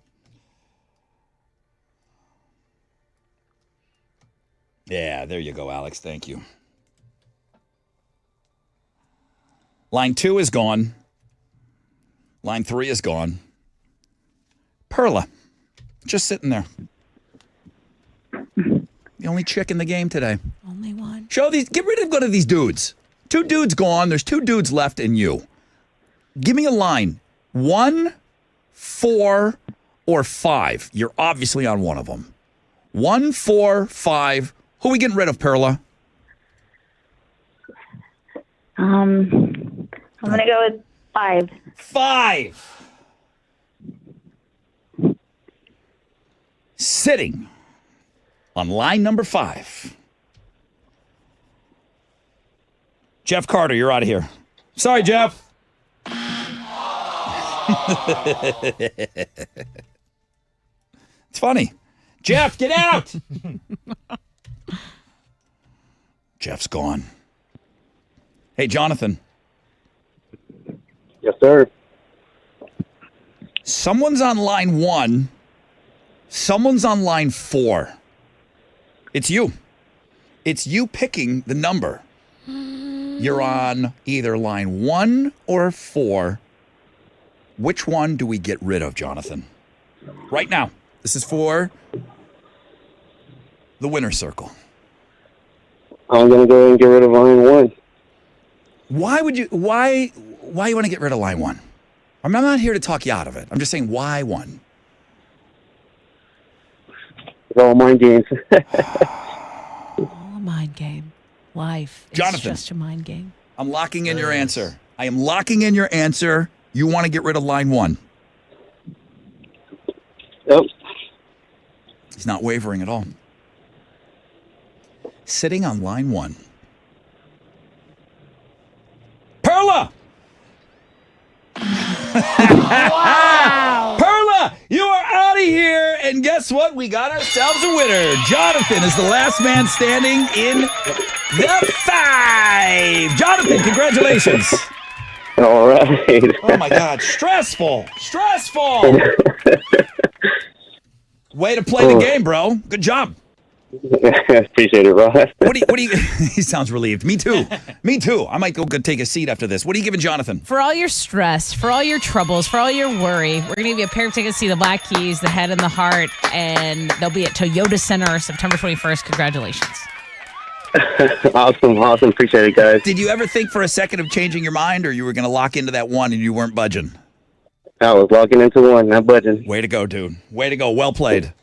Yeah, there you go, Alex. Thank you. Line 2 is gone. Line 3 is gone. Perla, just sitting there. The only chick in the game today. Only one. Get rid of one of these dudes. 2 dudes gone. There's 2 dudes left in you. Give me a line. 1, 4, or 5. You're obviously on one of them. 1, 4, 5. Who are we getting rid of, Perla? I'm gonna go with 5. 5. Sitting on line number 5. Jeff Carter, you're out of here. Sorry, Jeff. It's funny. Jeff, get out. Jeff's gone. Hey, Jonathan. Yes, sir. Someone's on line 1. Someone's on line 4. It's you. It's you picking the number. You're on either line 1 or 4. Which one do we get rid of, Jonathan? Right now. This is for the winner's circle. I'm gonna go and get rid of line 1. Why you want to get rid of line 1? I'm not here to talk you out of it. I'm just saying, why 1? It's all mind games. All a mind game. Life is Jonathan. just a mind game. I'm locking in your answer. I am locking in your answer. You want to get rid of line 1. Yep. He's not wavering at all. Sitting on line 1. Perla! Wow. Perla, you are out of here. And guess what? We got ourselves a winner. Jonathan is the last man standing in the 5. Jonathan, congratulations. All right. Oh, my God. Stressful. Stressful. Way to play the game, bro. Good job. Appreciate it, Rod. What do you he sounds relieved. Me too. Me too. I might go take a seat after this. What are you giving Jonathan? For all your stress, for all your troubles, for all your worry, we're going to give you a pair of tickets to see the Black Keys, the Head and the Heart, and they'll be at Toyota Center September 21st. Congratulations. Awesome. Appreciate it, guys. Did you ever think for a second of changing your mind, or you were going to lock into that 1 and you weren't budging? I was locking into 1, not budging. Way to go, dude. Way to go. Well played.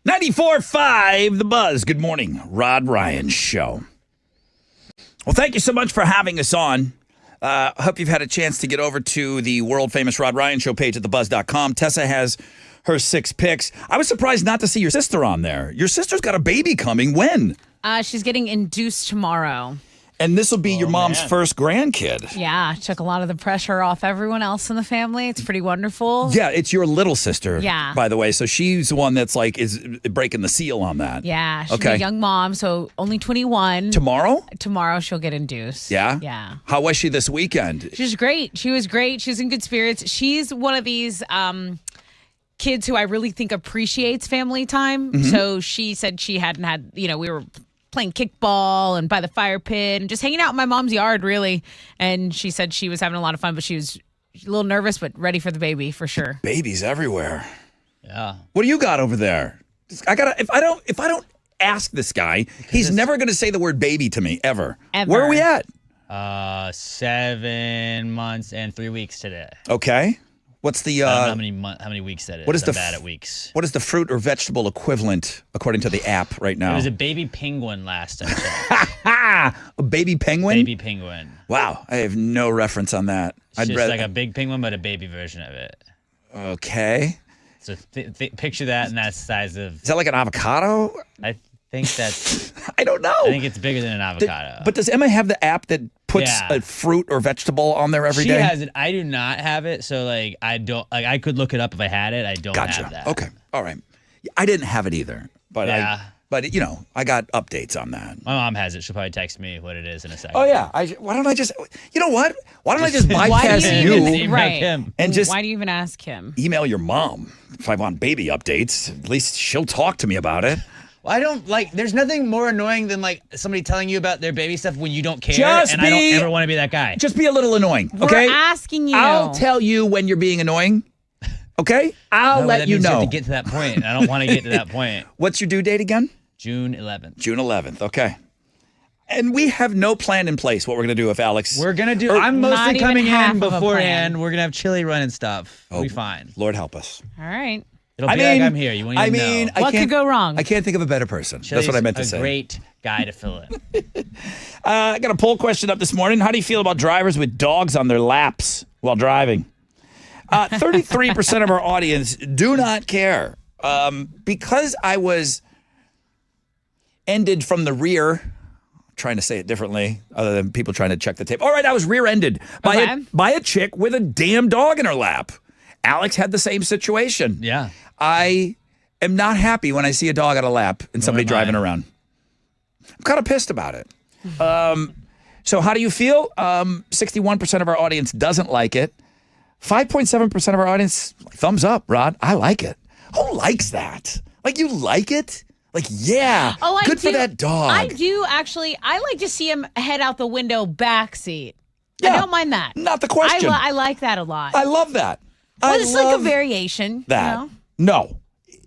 94.5 The Buzz. Good morning, Rod Ryan Show. Well, thank you so much for having us on. I hope you've had a chance to get over to the world-famous Rod Ryan Show page at thebuzz.com. Tessa has her 6 picks. I was surprised not to see your sister on there. Your sister's got a baby coming. When? She's getting induced tomorrow. And this will be your mom's first grandkid. Yeah, took a lot of the pressure off everyone else in the family. It's pretty wonderful. Yeah, it's your little sister, Yeah. by the way. So she's the one that's like is breaking the seal on that. Yeah, she's Okay. a young mom, so only 21. Tomorrow? Tomorrow she'll get induced. Yeah? Yeah. How was she this weekend? She was great. She was great. She's in good spirits. She's one of these kids who I really think appreciates family time. Mm-hmm. So she said she hadn't had, we were playing kickball and by the fire pit and just hanging out in my mom's yard, really. And she said she was having a lot of fun, but she was a little nervous, but ready for the baby for sure. Babies everywhere. Yeah. What do you got over there? If I don't ask this guy, he's never going to say the word baby to me ever. Where are we at? 7 months and 3 weeks today. Okay. What's the I don't know how many weeks that is. what is I'm the bad at weeks. What is the fruit or vegetable equivalent according to the app right now? It was a baby penguin last I checked. A baby penguin? Baby penguin. Wow, I have no reference on that. It's just like a big penguin, but a baby version of it. Okay. So picture that, and that's the size of. Is that like an avocado? I think that's. I don't know. I think it's bigger than an avocado. But does Emma have the app that puts Yeah. a fruit or vegetable on there every she day? has it. I do not have it, so I don't I could look it up if I had it. I don't Gotcha. have that. Okay. All right. I didn't have it either, but Yeah. but I got updates on that. My mom has it. She'll probably text me what it is in a second. Oh yeah. Why don't I just? You know what? Why don't I just Why bypass do you you even, right. and just Why do you even ask him? email your mom if I want baby updates? At least she'll talk to me about it. Well, I don't there's nothing more annoying than somebody telling you about their baby stuff when you don't care. Just and I don't ever want to be that guy. Just be a little annoying, okay? We're asking you. I'll tell you when you're being annoying. Okay? I'll No, let that you means know. have to get to that point. I don't want to get to that point. What's your due date again? June 11th. June 11th. Okay. And we have no plan in place what we're going to do if Alex. We're going to do. Or- I'm Not mostly even coming half in of a beforehand. plan. We're going to have chili run and stuff. We'll be fine. Lord help us. All right. It'll be like I'm here. You won't even know. What could go wrong? I can't think of a better person. Chili's That's what I meant to a say. great guy to fill in. I got a poll question up this morning. How do you feel about drivers with dogs on their laps while driving? 33% of our audience do not care. Because I was ended from the rear, trying to say it differently, other than people trying to check the tape. All right, I was rear-ended by a chick with a damn dog in her lap. Alex had the same situation. Yeah. I am not happy when I see a dog on a lap and somebody am driving I. around. I'm kind of pissed about it. So how do you feel? 61% of our audience doesn't like it. 5.7% of our audience, thumbs up, Rod. I like it. Who likes that? Like, you like it? Like, yeah, Oh, I good do. for that dog. I do actually. I like to see him head out the window back seat. Yeah, I don't mind that. Not the question. I like that a lot. I love that. well, I it's like a love variation. that. You know? No,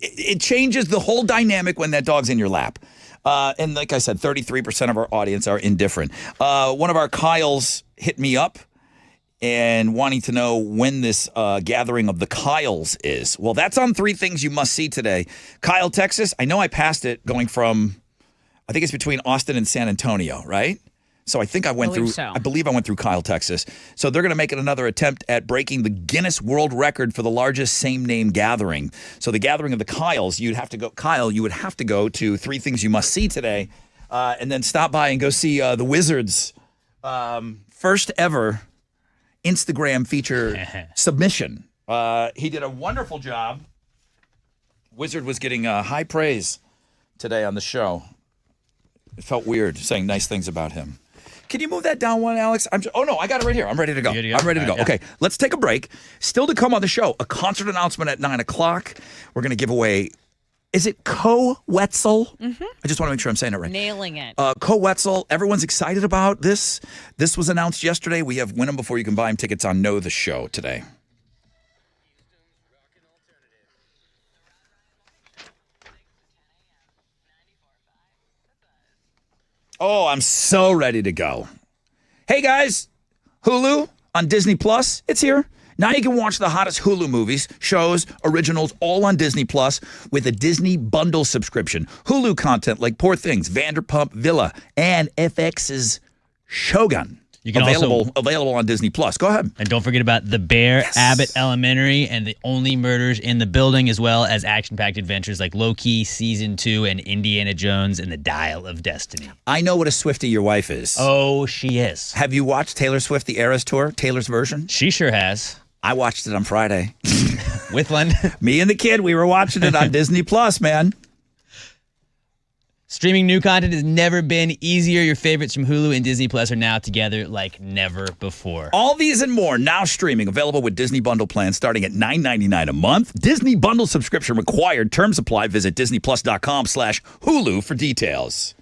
it changes the whole dynamic when that dog's in your lap. And like I said, 33% of our audience are indifferent. One of our Kyles hit me up and wanting to know when this gathering of the Kyles is. Well, that's on 3 Things You Must See today. Kyle, Texas. I know I passed it going from, I think it's between Austin and San Antonio, right? So I think I went through, so. I believe I went through Kyle, Texas. So they're going to make it another attempt at breaking the Guinness World Record for the largest same-name gathering. So the gathering of the Kyles, you would have to go to 3 Things You Must See today and then stop by and go see the Wizards' first ever Instagram feature submission. He did a wonderful job. Wizard was getting high praise today on the show. It felt weird saying nice things about him. Can you move that down one, Alex? Oh, no, I got it right here. I'm ready to go. I'm ready to go. Okay, let's take a break. Still to come on the show, a concert announcement at 9 o'clock. We're going to give away, is it Co Wetzel? Mm-hmm. I just want to make sure I'm saying it right. Nailing it. Co Wetzel, everyone's excited about this. This was announced yesterday. We have Win 'em Before You Can Buy 'em tickets on Know the Show today. Oh, I'm so ready to go. Hey, guys, Hulu on Disney Plus, it's here. Now you can watch the hottest Hulu movies, shows, originals, all on Disney Plus with a Disney Bundle subscription. Hulu content like Poor Things, Vanderpump Villa, and FX's Shogun. You can available on Disney Plus. Go ahead. And don't forget about The Bear, Abbott Elementary, and The Only Murders in the Building, as well as action-packed adventures like Loki Season 2 and Indiana Jones and the Dial of Destiny. I know what a Swiftie your wife is. Oh, she is. Have you watched Taylor Swift, the Eras Tour, Taylor's version? She sure has. I watched it on Friday. With Len? Me and the kid, we were watching it on Disney Plus, man. Streaming new content has never been easier. Your favorites from Hulu and Disney Plus are now together like never before. All these and more now streaming, available with Disney Bundle plans starting at $9.99 a month. Disney Bundle subscription required. Terms apply. Visit disneyplus.com/Hulu for details.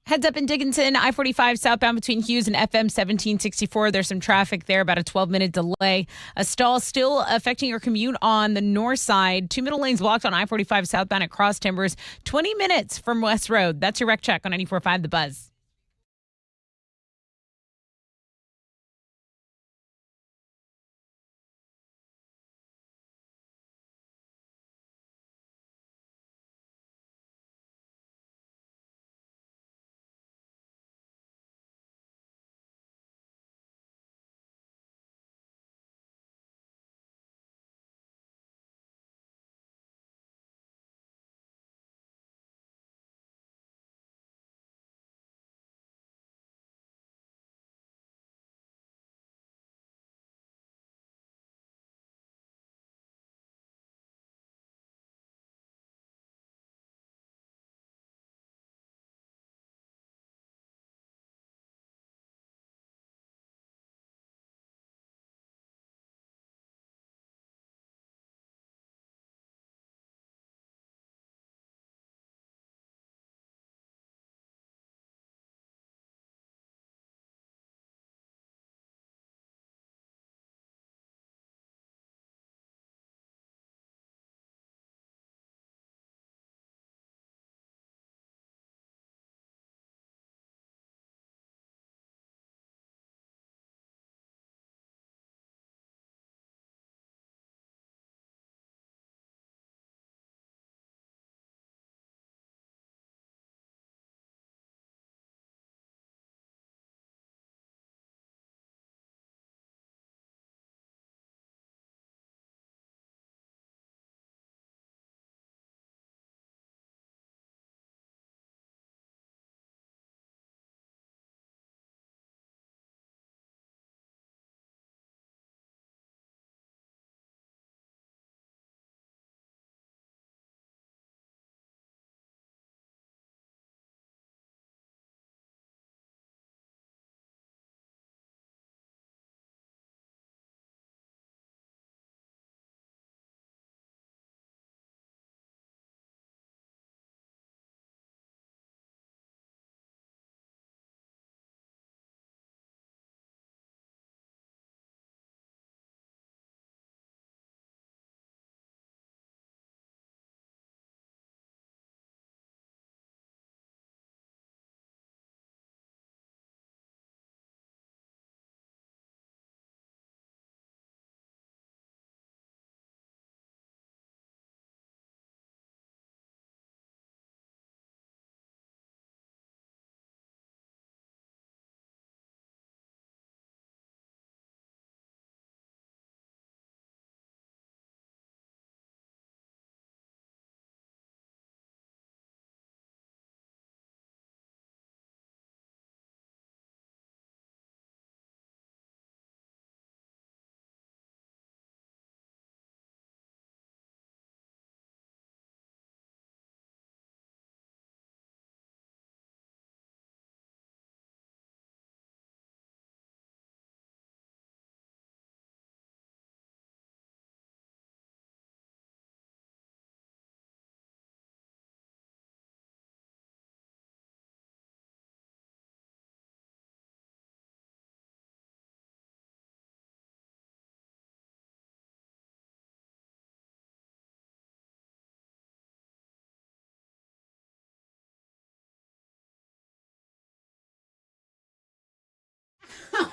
Heads up in Dickinson, I-45 southbound between Hughes and FM 1764. There's some traffic there, about a 12-minute delay. A stall still affecting your commute on the north side. 2 middle lanes blocked on I-45 southbound at Cross Timbers. 20 minutes from West Road. That's your wreck check on 94.5 The Buzz.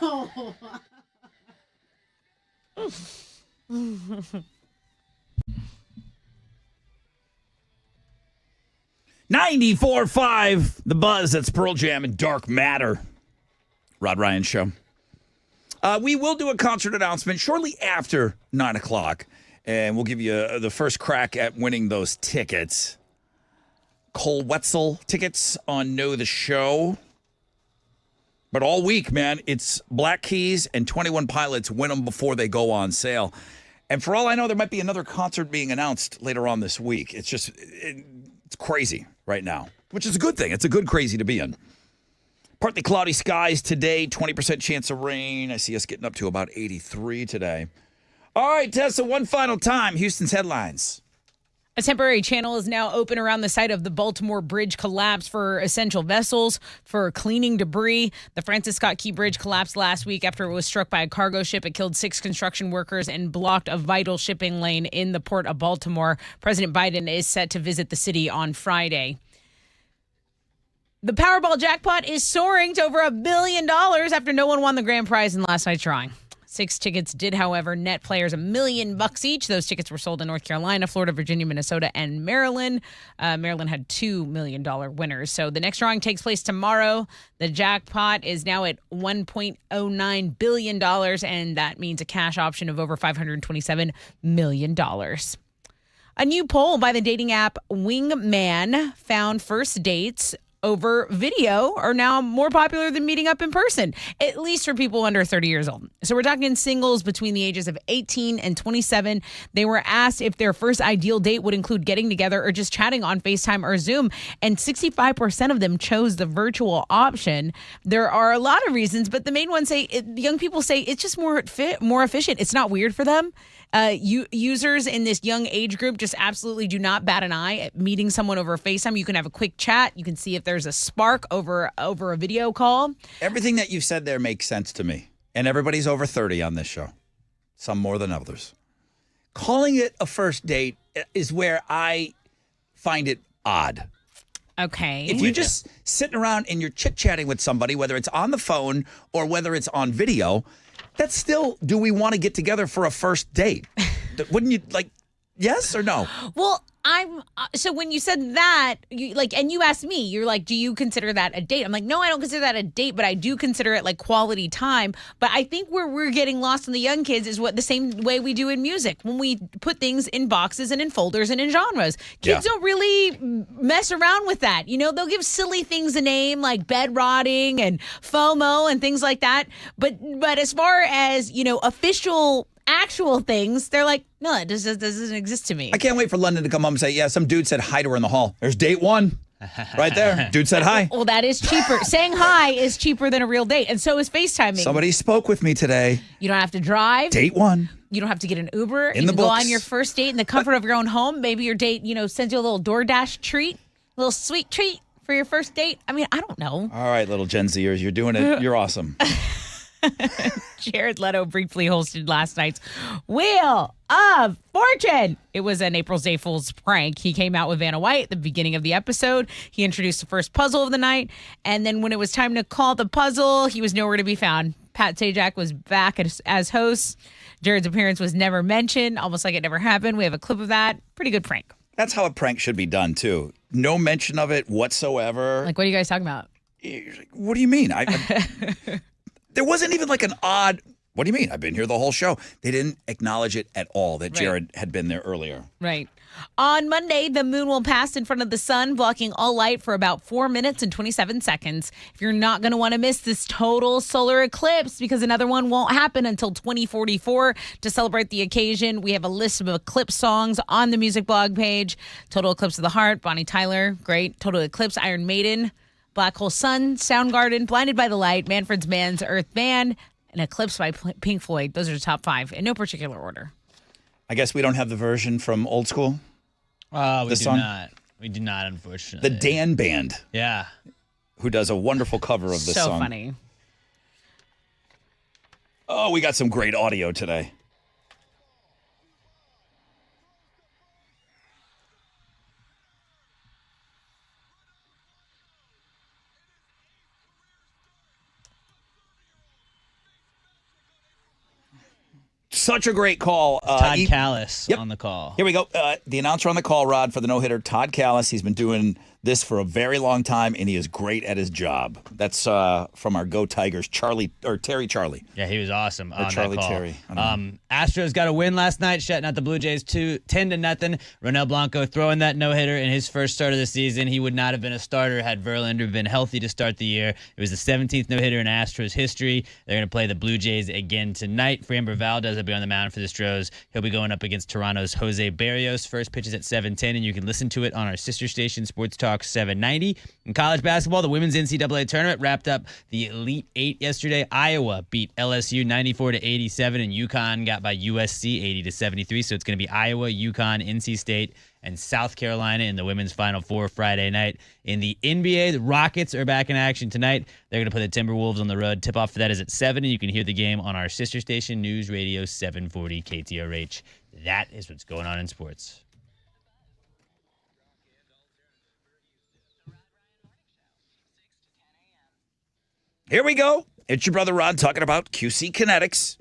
Oh. 94.5 The Buzz. That's Pearl Jam and Dark Matter. Rod Ryan Show. We will do a concert announcement shortly after 9 o'clock, and we'll give you the first crack at winning those tickets. Cole Wetzel tickets on Know the Show. But all week, man, it's Black Keys and 21 Pilots. Win them before they go on sale. And for all I know, there might be another concert being announced later on this week. It's just, it's crazy right now, which is a good thing. It's a good crazy to be in. Partly cloudy skies today, 20% chance of rain. I see us getting up to about 83 today. All right, Tessa, one final time. Houston's headlines. A temporary channel is now open around the site of the Baltimore Bridge collapse for essential vessels for cleaning debris. The Francis Scott Key Bridge collapsed last week after it was struck by a cargo ship. It killed 6 construction workers and blocked a vital shipping lane in the port of Baltimore. President Biden is set to visit the city on Friday. The Powerball jackpot is soaring to over $1 billion after no one won the grand prize in last night's drawing. 6 tickets did, however, net players $1 million each. Those tickets were sold in North Carolina, Florida, Virginia, Minnesota, and Maryland. Maryland had $2 million winners. So the next drawing takes place tomorrow. The jackpot is now at $1.09 billion, and that means a cash option of over $527 million. A new poll by the dating app Wingman found first dates over video are now more popular than meeting up in person, at least for people under 30 years old. So we're talking singles between the ages of 18 and 27. They were asked if their first ideal date would include getting together or just chatting on FaceTime or Zoom, and 65% of them chose the virtual option. There are a lot of reasons, but the main ones say, young people say it's just more efficient. It's not weird for them. Users in this young age group just absolutely do not bat an eye at meeting someone over FaceTime. You can have a quick chat. You can see if there's a spark over a video call. Everything that you've said there makes sense to me. And everybody's over 30 on this show, some more than others. Calling it a first date is where I find it odd. Okay. If you're just sitting around and you're chit-chatting with somebody, whether it's on the phone or whether it's on video, that's still, do we want to get together for a first date? Wouldn't you, like, yes or no? Well, so when you said that, and you asked me, you're like, do you consider that a date? I'm like, no, I don't consider that a date, but I do consider it like quality time. But I think where we're getting lost in the young kids is the same way we do in music. When we put things in boxes and in folders and in genres, kids don't really mess around with that. You know, they'll give silly things a name like bed rotting and FOMO and things like that. But as far as, actual things, they're like, no, it doesn't exist to me. I can't wait for London to come home and say, yeah, some dude said hi to her in the hall. There's date one. Right there. Dude said hi. Well, that is cheaper. Saying hi is cheaper than a real date. And so is FaceTiming. Somebody spoke with me today. You don't have to drive. Date one. You don't have to get an Uber. In you the can go books. on your first date in the comfort of your own home. Maybe your date, sends you a little DoorDash treat, a little sweet treat for your first date. I mean, I don't know. All right, little Gen Zers, you're doing it. You're awesome. Jared Leto briefly hosted last night's Wheel of Fortune. It was an April Fool's prank. He came out with Vanna White at the beginning of the episode. He introduced the first puzzle of the night. And then when it was time to call the puzzle, he was nowhere to be found. Pat Sajak was back as host. Jared's appearance was never mentioned, almost like it never happened. We have a clip of that. Pretty good prank. That's how a prank should be done, too. No mention of it whatsoever. Like, what are you guys talking about? What do you mean? There wasn't even like an odd, what do you mean? I've been here the whole show. They didn't acknowledge it at all that Jared had been there earlier. Right. On Monday, the moon will pass in front of the sun, blocking all light for about 4 minutes and 27 seconds. If you're not going to want to miss this total solar eclipse, because another one won't happen until 2044, to celebrate the occasion, we have a list of eclipse songs on the music blog page. Total Eclipse of the Heart, Bonnie Tyler, great. Total Eclipse, Iron Maiden, Black Hole Sun, Soundgarden, Blinded by the Light, Manfred's Man's Earth Band, and Eclipse by Pink Floyd. Those are the top 5 in no particular order. I guess we don't have the version from old school. We do not. We do not, unfortunately. The Dan Band. Yeah. Who does a wonderful cover of this song. So funny. Oh, we got some great audio today. Such a great call. Todd Callis on the call. Here we go. The announcer on the call, Rod, for the no-hitter, Todd Callis. He's been doing this for a very long time, and he is great at his job. That's from our Go Tigers, Terry Charlie. Yeah, he was awesome on Charlie that call. Terry. Astros got a win last night, shutting out the Blue Jays 10-0. Ronel Blanco throwing that no-hitter in his first start of the season. He would not have been a starter had Verlander been healthy to start the year. It was the 17th no-hitter in Astros history. They're going to play the Blue Jays again tonight. Framber Valdez will be on the mound for the Stros. He'll be going up against Toronto's Jose Barrios. First pitch is at 7:10, and you can listen to it on our sister station, Sports Talk Sharks 790. In college basketball, the women's NCAA tournament wrapped up the Elite Eight yesterday. Iowa beat LSU 94-87, and UConn got by USC 80-73. So it's going to be Iowa, UConn, NC State, and South Carolina in the women's Final Four Friday night. In the NBA, the Rockets are back in action tonight. They're going to play the Timberwolves on the road. Tip-off for that is at 7, and you can hear the game on our sister station, News Radio 740 KTRH. That is what's going on in sports. Here we go. It's your brother Rod talking about QC Kinetics.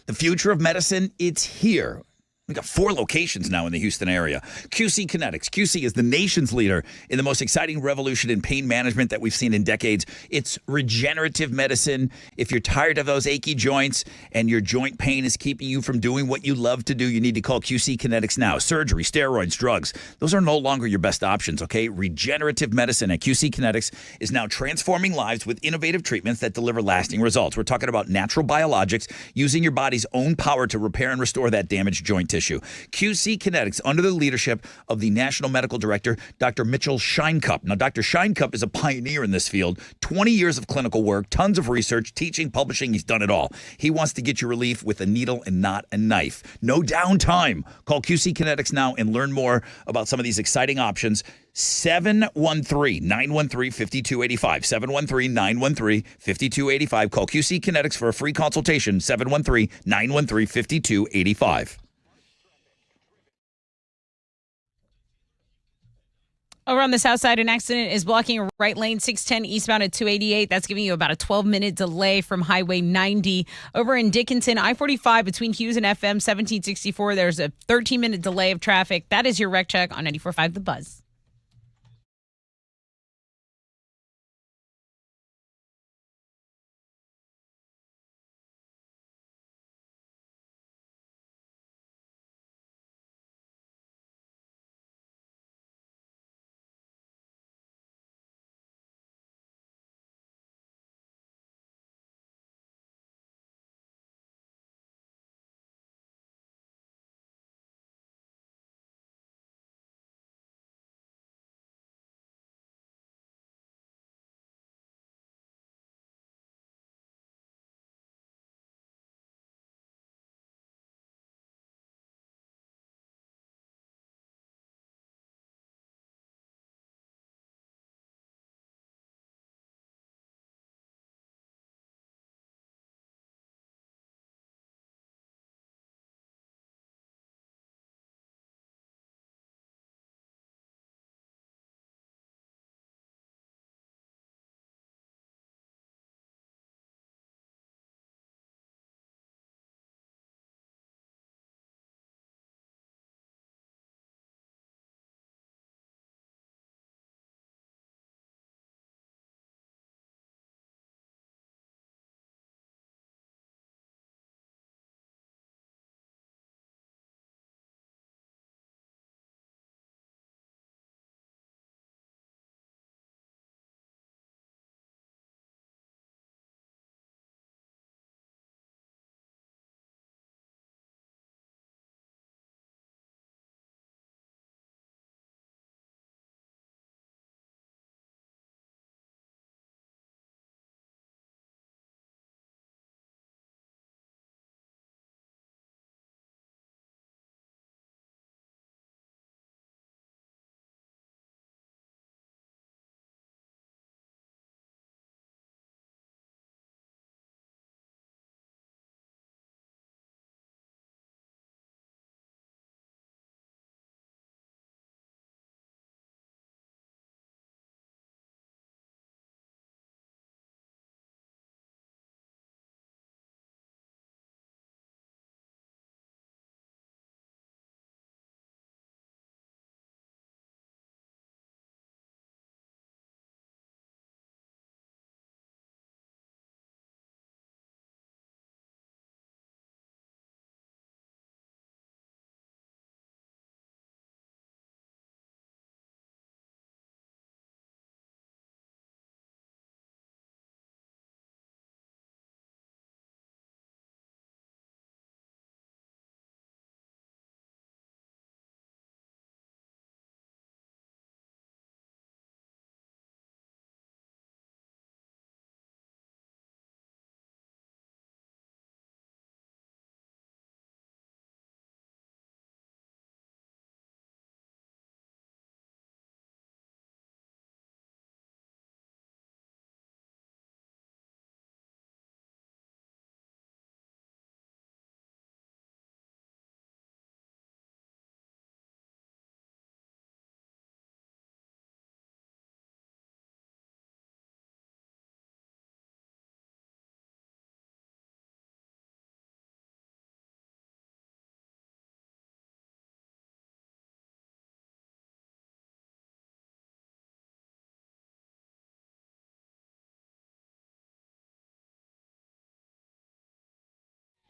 The future of medicine, it's here. We got 4 locations now in the Houston area. QC Kinetics. QC is the nation's leader in the most exciting revolution in pain management that we've seen in decades. It's regenerative medicine. If you're tired of those achy joints and your joint pain is keeping you from doing what you love to do, you need to call QC Kinetics now. Surgery, steroids, drugs, those are no longer your best options, okay? Regenerative medicine at QC Kinetics is now transforming lives with innovative treatments that deliver lasting results. We're talking about natural biologics using your body's own power to repair and restore that damaged joint tissue. QC Kinetics, under the leadership of the National Medical Director, Dr. Mitchell Scheinkup. Now, Dr. Scheinkup is a pioneer in this field, 20 years of clinical work, tons of research, teaching, publishing. He's done it all. He wants to get you relief with a needle and not a knife. No downtime. Call QC Kinetics now and learn more about some of these exciting options. 713-913-5285. 713-913-5285. Call QC Kinetics for a free consultation. 713-913-5285. Over on the south side, an accident is blocking a right lane 610 eastbound at 288. That's giving you about a 12-minute delay from Highway 90. Over in Dickinson, I-45 between Hughes and FM 1764, there's a 13-minute delay of traffic. That is your wreck check on 94.5 The Buzz.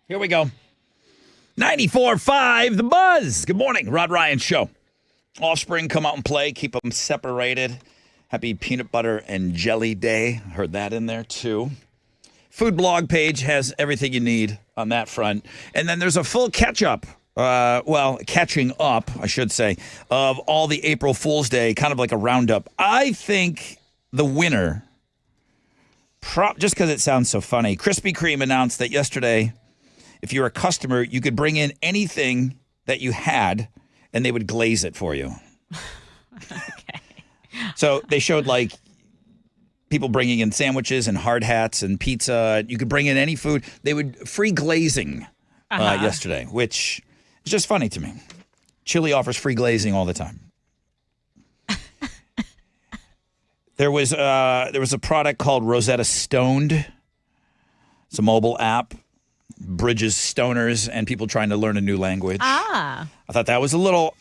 Here we go. 94.5 The Buzz. Good morning. Rod Ryan Show. Offspring come out and play. Keep them separated. Happy Peanut Butter and Jelly Day. Heard that in there, too. Food blog page has everything you need on that front. And then there's a full catch-up. Catching up, I should say, of all the April Fool's Day, kind of like a roundup. I think the winner, just because it sounds so funny, Krispy Kreme announced that yesterday, if you're a customer, you could bring in anything that you had, and they would glaze it for you. Okay. So they showed, like, people bringing in sandwiches and hard hats and pizza. You could bring in any food. They would free glazing yesterday, which is just funny to me. Chili offers free glazing all the time. There was a product called Rosetta Stoned. It's a mobile app, bridges stoners and people trying to learn a new language. I thought that was a little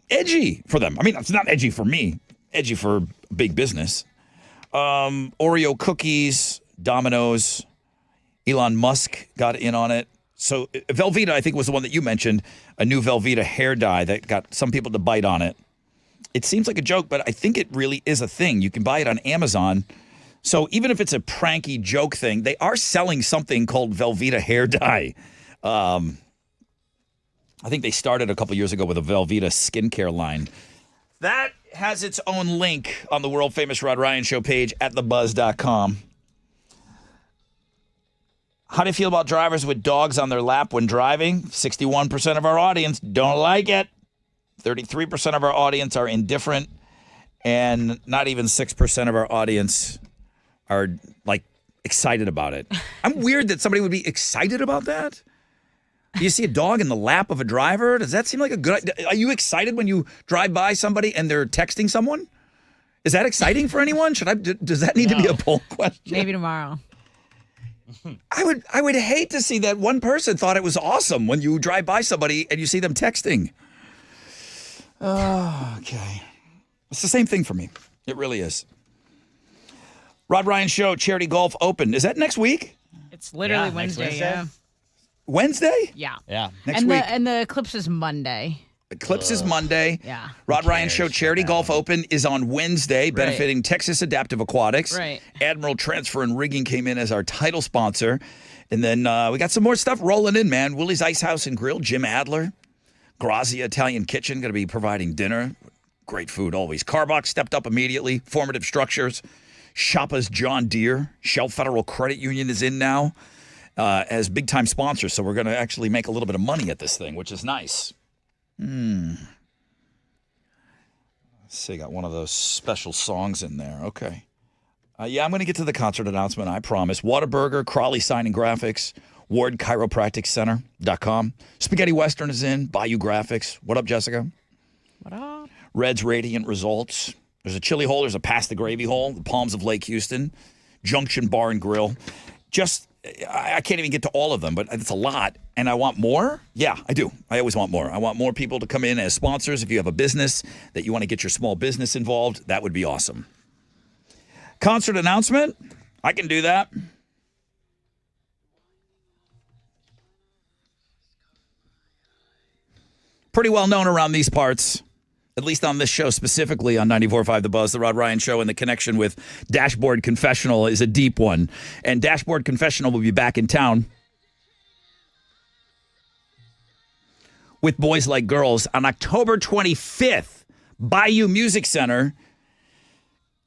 edgy for them. I mean, it's not edgy for me. Edgy for big business. Oreo cookies, Domino's. Elon Musk got in on it. So Velveeta, I think, was the one that you mentioned, a new Velveeta hair dye that got some people to bite on it. It seems like a joke, but I think it really is a thing. You can buy it on Amazon. So even if it's a pranky joke thing, they are selling something called Velveeta hair dye. I think they started a couple years ago with a Velveeta skincare line. That has its own link on the world-famous Rod Ryan Show page at thebuzz.com. How do you feel about drivers with dogs on their lap when driving? 61% of our audience don't like it. 33% of our audience are indifferent. And not even 6% of our audience are, like, excited about it. I'm weird that somebody would be excited about that. Do you see a dog in the lap of a driver? Does that seem like a good idea? Are you excited when you drive by somebody and they're texting someone? Is that exciting for anyone? Does that need to be a poll question? Maybe tomorrow. I would hate to see that one person thought it was awesome when you drive by somebody and you see them texting. Oh, okay. It's the same thing for me. It really is. Rod Ryan Show, Charity Golf Open. Is that next week? It's literally Wednesday, yeah. Wednesday? Yeah. Next week. And the eclipse is Monday. Eclipse is Monday. Yeah. Rod Ryan Show Charity Golf Open is on Wednesday, benefiting Texas Adaptive Aquatics. Right. Admiral Transfer and Rigging came in as our title sponsor. And then we got some more stuff rolling in, man. Willie's Ice House and Grill, Jim Adler. Grazia Italian Kitchen, going to be providing dinner. Great food always. Carbox stepped up immediately. Formative Structures. Shoppa's John Deere. Shell Federal Credit Union is in now as big-time sponsors. So we're going to actually make a little bit of money at this thing, which is nice. Let's see, got one of those special songs in there. Okay. I'm going to get to the concert announcement, I promise. Whataburger, Crawley Signing Graphics, WardChiropracticCenter.com. Spaghetti Western is in, Bayou Graphics. What up, Jessica? What up? Red's Radiant Results. There's a chili hole. There's a Past the Gravy Hole. The Palms of Lake Houston. Junction Bar and Grill. I can't even get to all of them, but it's a lot. And I want more? Yeah, I do. I always want more. I want more people to come in as sponsors. If you have a business that you want to get your small business involved, that would be awesome. Concert announcement? I can do that. Pretty well known around these parts, at least on this show specifically on 94.5 The Buzz, The Rod Ryan Show, and the connection with Dashboard Confessional is a deep one. And Dashboard Confessional will be back in town with Boys Like Girls on October 25th, Bayou Music Center.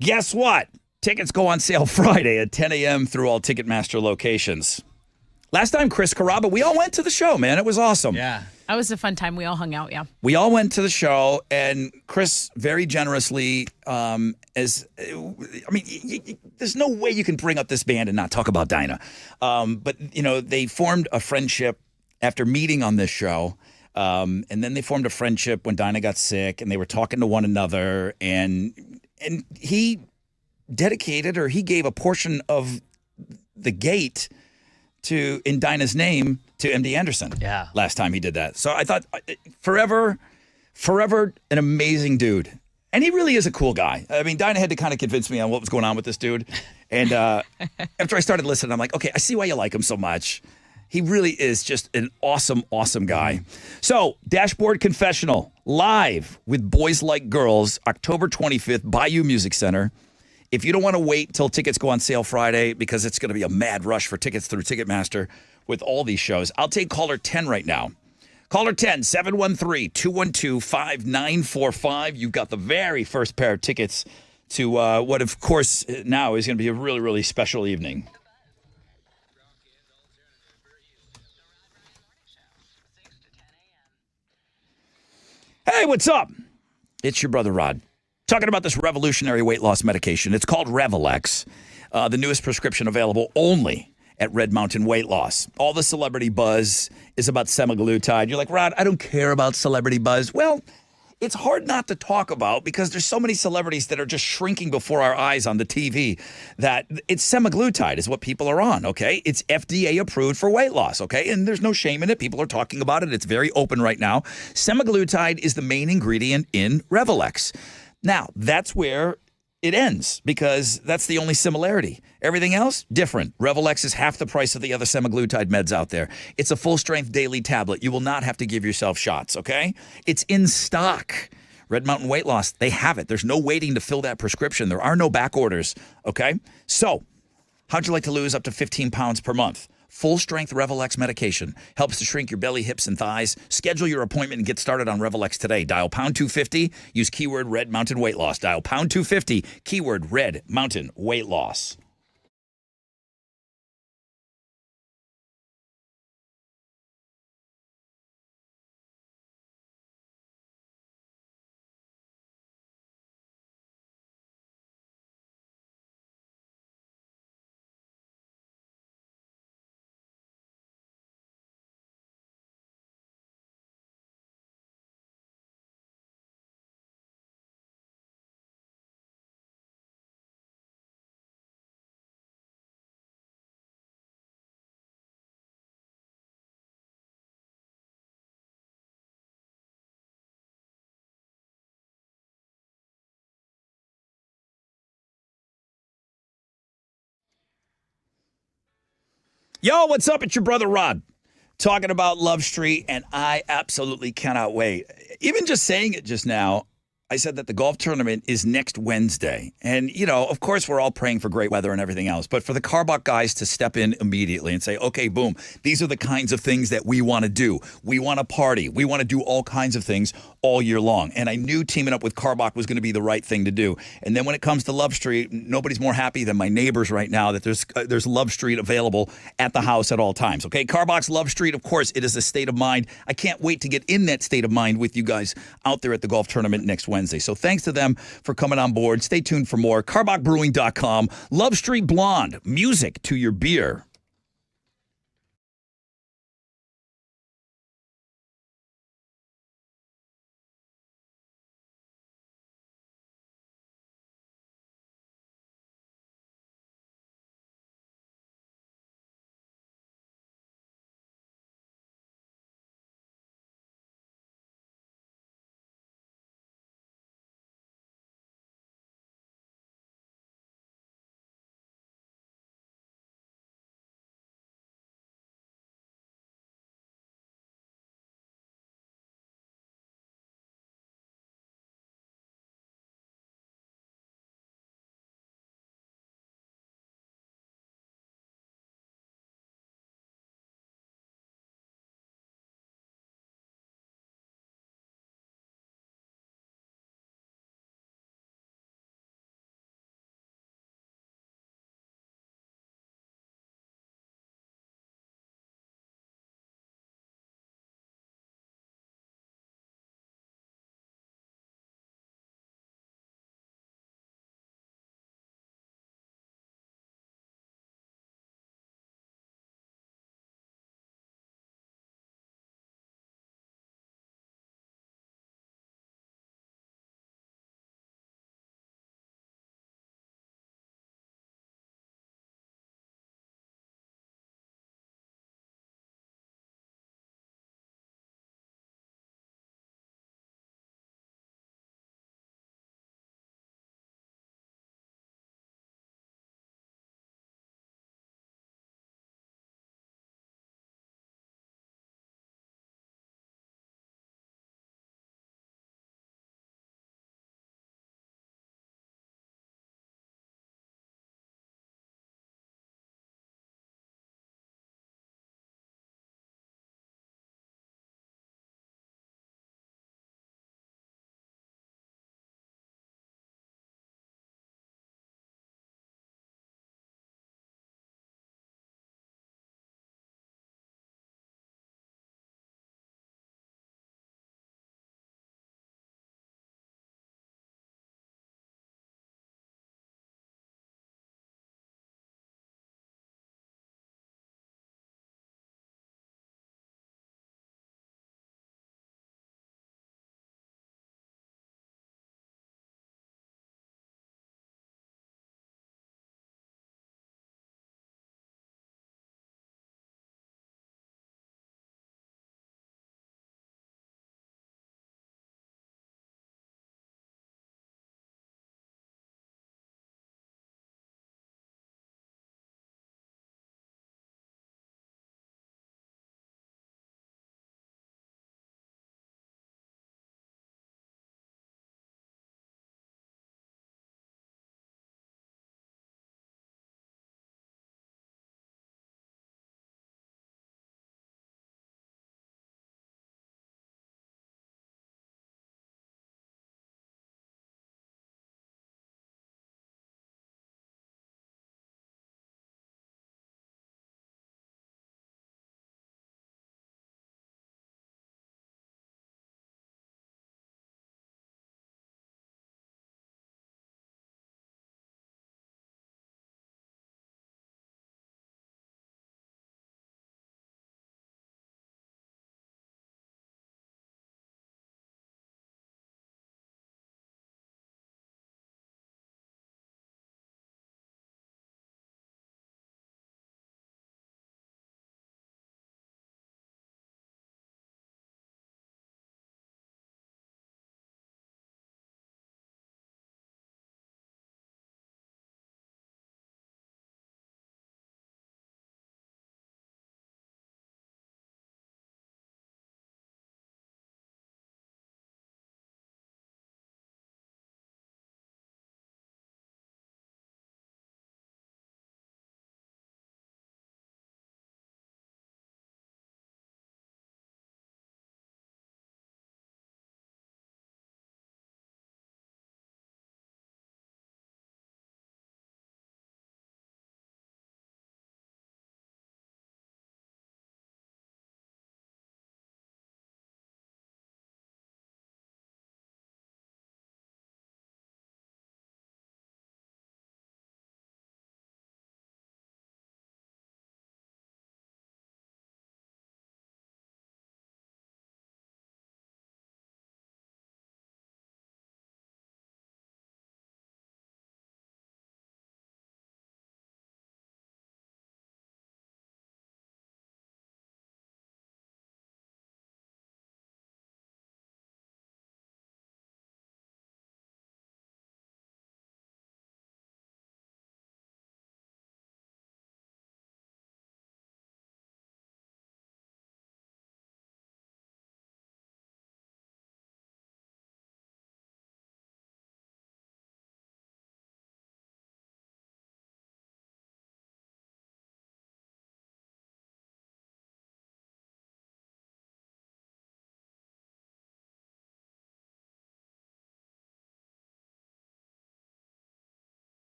Guess what? Tickets go on sale Friday at 10 a.m. through all Ticketmaster locations. Last time, Chris Carrabba, we all went to the show, man. It was awesome. Yeah. That was a fun time. We all hung out, yeah. We all went to the show, and Chris very generously, there's no way you can bring up this band and not talk about Dinah. But, they formed a friendship after meeting on this show, and then they formed a friendship when Dinah got sick, and they were talking to one another, and he dedicated, or he gave a portion of the gate in Dinah's name to MD Anderson. Yeah. Last time he did that. So I thought forever an amazing dude. And he really is a cool guy. I mean, Dinah had to kind of convince me on what was going on with this dude. And after I started listening, I'm like, okay, I see why you like him so much. He really is just an awesome, awesome guy. So, Dashboard Confessional, live with Boys Like Girls, October 25th, Bayou Music Center. If you don't want to wait till tickets go on sale Friday, because it's going to be a mad rush for tickets through Ticketmaster with all these shows, I'll take caller 10 right now. Caller 10, 713-212-5945. You've got the very first pair of tickets to what, of course, now is going to be a really, really special evening. Hey, what's up? It's your brother Rod. Talking about this revolutionary weight loss medication. It's called Revelex, the newest prescription available only at Red Mountain Weight Loss. All the celebrity buzz is about semaglutide. You're like, Rod, I don't care about celebrity buzz. Well, it's hard not to talk about because there's so many celebrities that are just shrinking before our eyes on the TV that it's semaglutide is what people are on, okay? It's FDA approved for weight loss, okay? And there's no shame in it. People are talking about it. It's very open right now. Semaglutide is the main ingredient in Revelex. Now, that's where it ends because that's the only similarity. Everything else, different. Revelex is half the price of the other semaglutide meds out there. It's a full-strength daily tablet. You will not have to give yourself shots, okay? It's in stock. Red Mountain Weight Loss, they have it. There's no waiting to fill that prescription. There are no back orders, okay? So, how'd you like to lose up to 15 pounds per month? Full-strength Revelex medication helps to shrink your belly, hips, and thighs. Schedule your appointment and get started on Revelex today. Dial pound 250. Use keyword Red Mountain Weight Loss. Dial pound 250. Keyword Red Mountain Weight Loss. Yo, what's up? It's your brother Rod talking about Love Street, and I absolutely cannot wait. Even just saying it just now, I said that the golf tournament is next Wednesday. And, you know, of course, we're all praying for great weather and everything else. But for the Carbach guys to step in immediately and say, okay, boom, these are the kinds of things that we want to do. We want to party. We want to do all kinds of things all year long. And I knew teaming up with Carbach was going to be the right thing to do. And then when it comes to Love Street, nobody's more happy than my neighbors right now that there's Love Street available at the house at all times. Okay, Carbach's Love Street, of course, it is a state of mind. I can't wait to get in that state of mind with you guys out there at the golf tournament next Wednesday. So thanks to them for coming on board. Stay tuned for more. CarbachBrewing.com. Love Street Blonde. Music to your beer.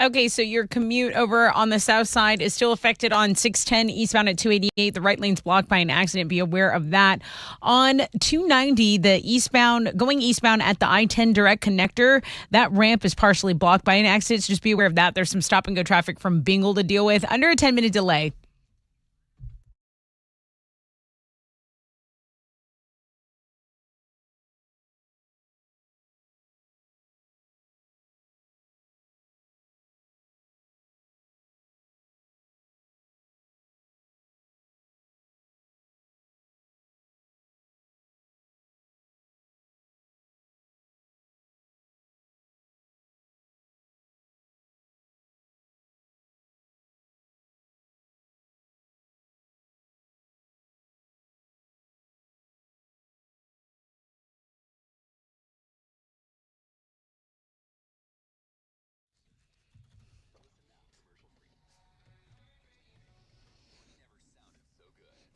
Okay, so your commute over on the south side is still affected on 610 eastbound at 288. The right lane's blocked by an accident. Be aware of that. On 290, going eastbound at the I-10 direct connector, that ramp is partially blocked by an accident. So just be aware of that. There's some stop and go traffic from Bingle to deal with. Under a 10-minute delay.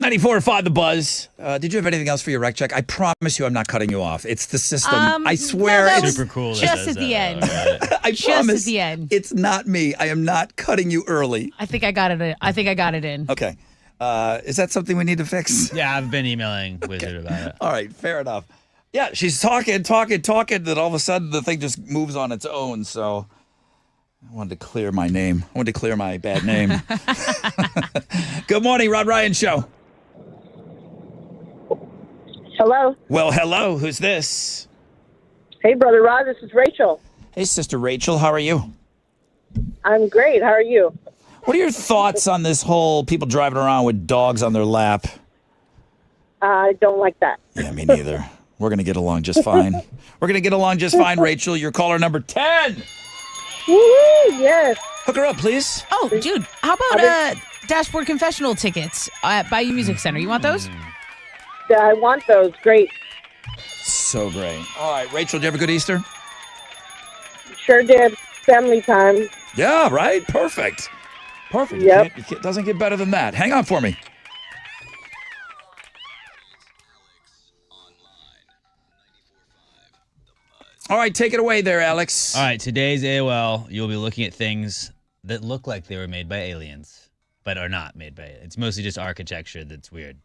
.94.5 The Buzz. Did you have anything else for your rec check? I promise you I'm not cutting you off. It's the system. I swear. No, that was Super cool. Just at the end. I Just promise at the end. it's not me. I am not cutting you early. I think I got it in. Okay. Is that something we need to fix? Yeah, I've been emailing Wizard about it. All right, fair enough. Yeah, she's talking, then all of a sudden the thing just moves on its own. So I wanted to clear my name. I wanted to clear my bad name. Good morning, Rod Ryan Show. Hello. Well, hello. Who's this? Hey, Brother Rod. This is Rachel. Hey, Sister Rachel. How are you? I'm great. How are you? What are your thoughts on this whole people driving around with dogs on their lap? I don't like that. Yeah, me neither. We're going to get along just fine. We're going to get along just fine, Rachel. You're caller number 10. Woo-hoo, yes. Hook her up, please. Oh, dude, how about Dashboard Confessional tickets at Bayou Music Center? You want those? Yeah, I want those. Great. So great. All right, Rachel, did you have a good Easter? Sure did. Family time. Yeah, right? Perfect. Perfect. Yep. It doesn't get better than that. Hang on for me. All right, take it away there, Alex. All right, today's AOL, you'll be looking at things that look like they were made by aliens, but are not made by aliens. It's mostly just architecture that's weird.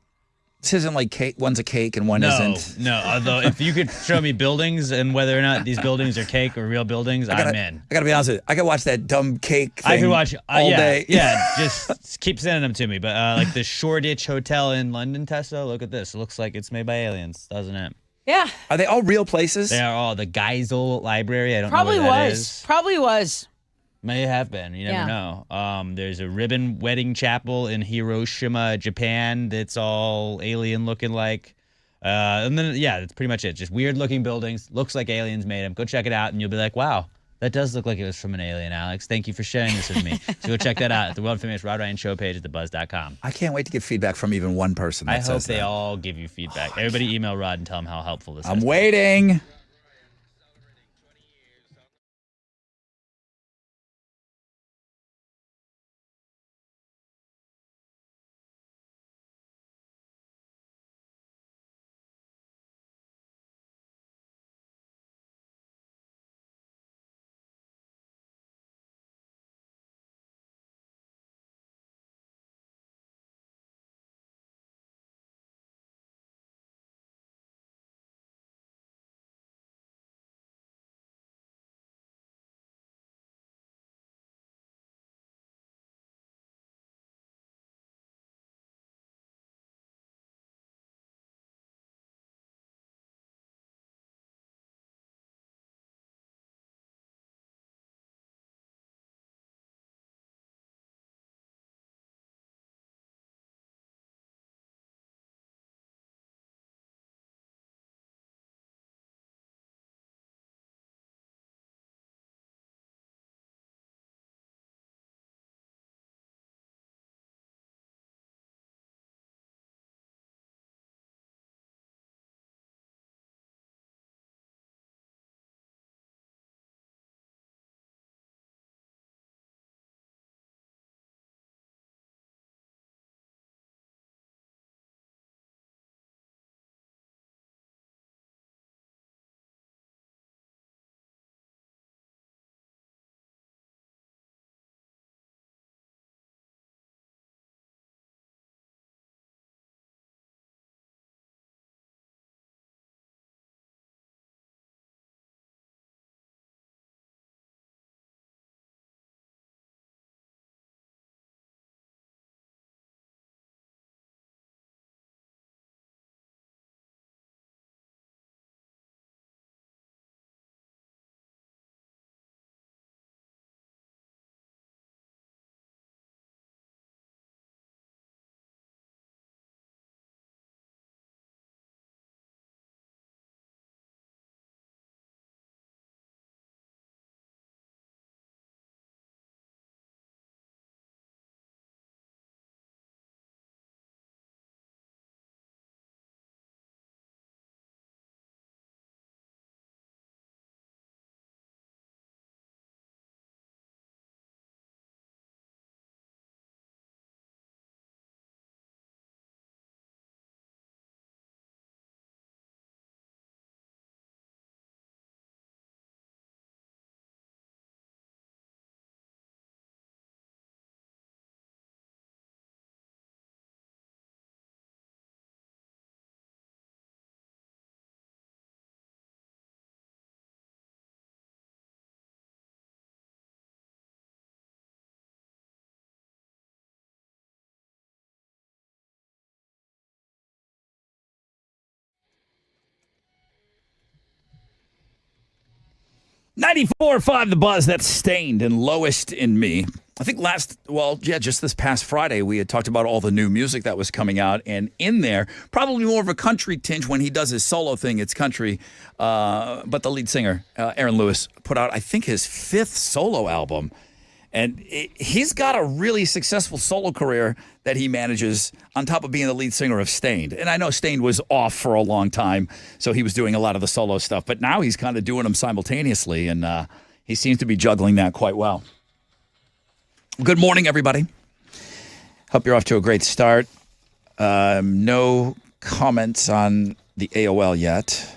This isn't like cake. One's a cake and one isn't. No, although if you could show me buildings and whether or not these buildings are cake or real buildings, I'm in. I got to be honest with you. I could watch that dumb cake thing I could watch all day. Yeah, just keep sending them to me. But like the Shoreditch Hotel in London, Tessa, look at this. It looks like it's made by aliens, doesn't it? Yeah. Are they all real places? They are all. The Geisel Library, I don't Probably know where that was. is. Probably was. May have been. You never know. There's a ribbon wedding chapel in Hiroshima, Japan that's all alien looking like. And then, yeah, that's pretty much it. Just weird looking buildings. Looks like aliens made them. Go check it out and you'll be like, wow, that does look like it was from an alien, Alex. Thank you for sharing this with me. So go check that out at the world famous Rod Ryan Show page at thebuzz.com. I can't wait to get feedback from even one person that I hope says they that. all give you feedback. Everybody email Rod and tell him how helpful this is. I'm waiting. 94.5 The Buzz, that's Stained and Lowest in Me. I think just this past Friday, we had talked about all the new music that was coming out. And in there, probably more of a country tinge when he does his solo thing, it's country. But the lead singer, Aaron Lewis, put out, I think, his 5th solo album. And he's got a really successful solo career that he manages on top of being the lead singer of Stained. And I know Stained was off for a long time, so he was doing a lot of the solo stuff. But now he's kind of doing them simultaneously, and he seems to be juggling that quite well. Good morning, everybody. Hope you're off to a great start. No comments on the AOL yet.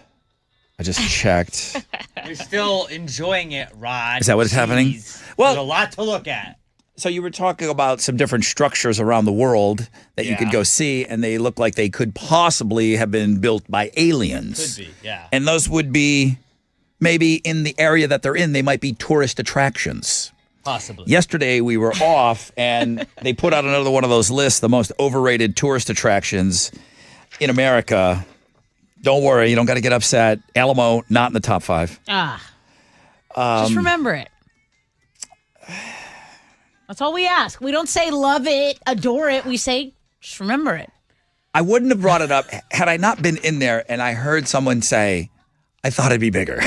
I just checked. We're still enjoying it, Rod. Is that what's happening? Well, there's a lot to look at. So you were talking about some different structures around the world that you could go see, and they look like they could possibly have been built by aliens. Could be, yeah. And those would be maybe in the area that they're in, they might be tourist attractions. Possibly. Yesterday we were off, and they put out another one of those lists, the most overrated tourist attractions in America. Don't worry, you don't got to get upset. Alamo, not in the top 5. Just remember it. That's all we ask. We don't say love it, adore it. We say just remember it. I wouldn't have brought it up had I not been in there and I heard someone say, I thought it'd be bigger.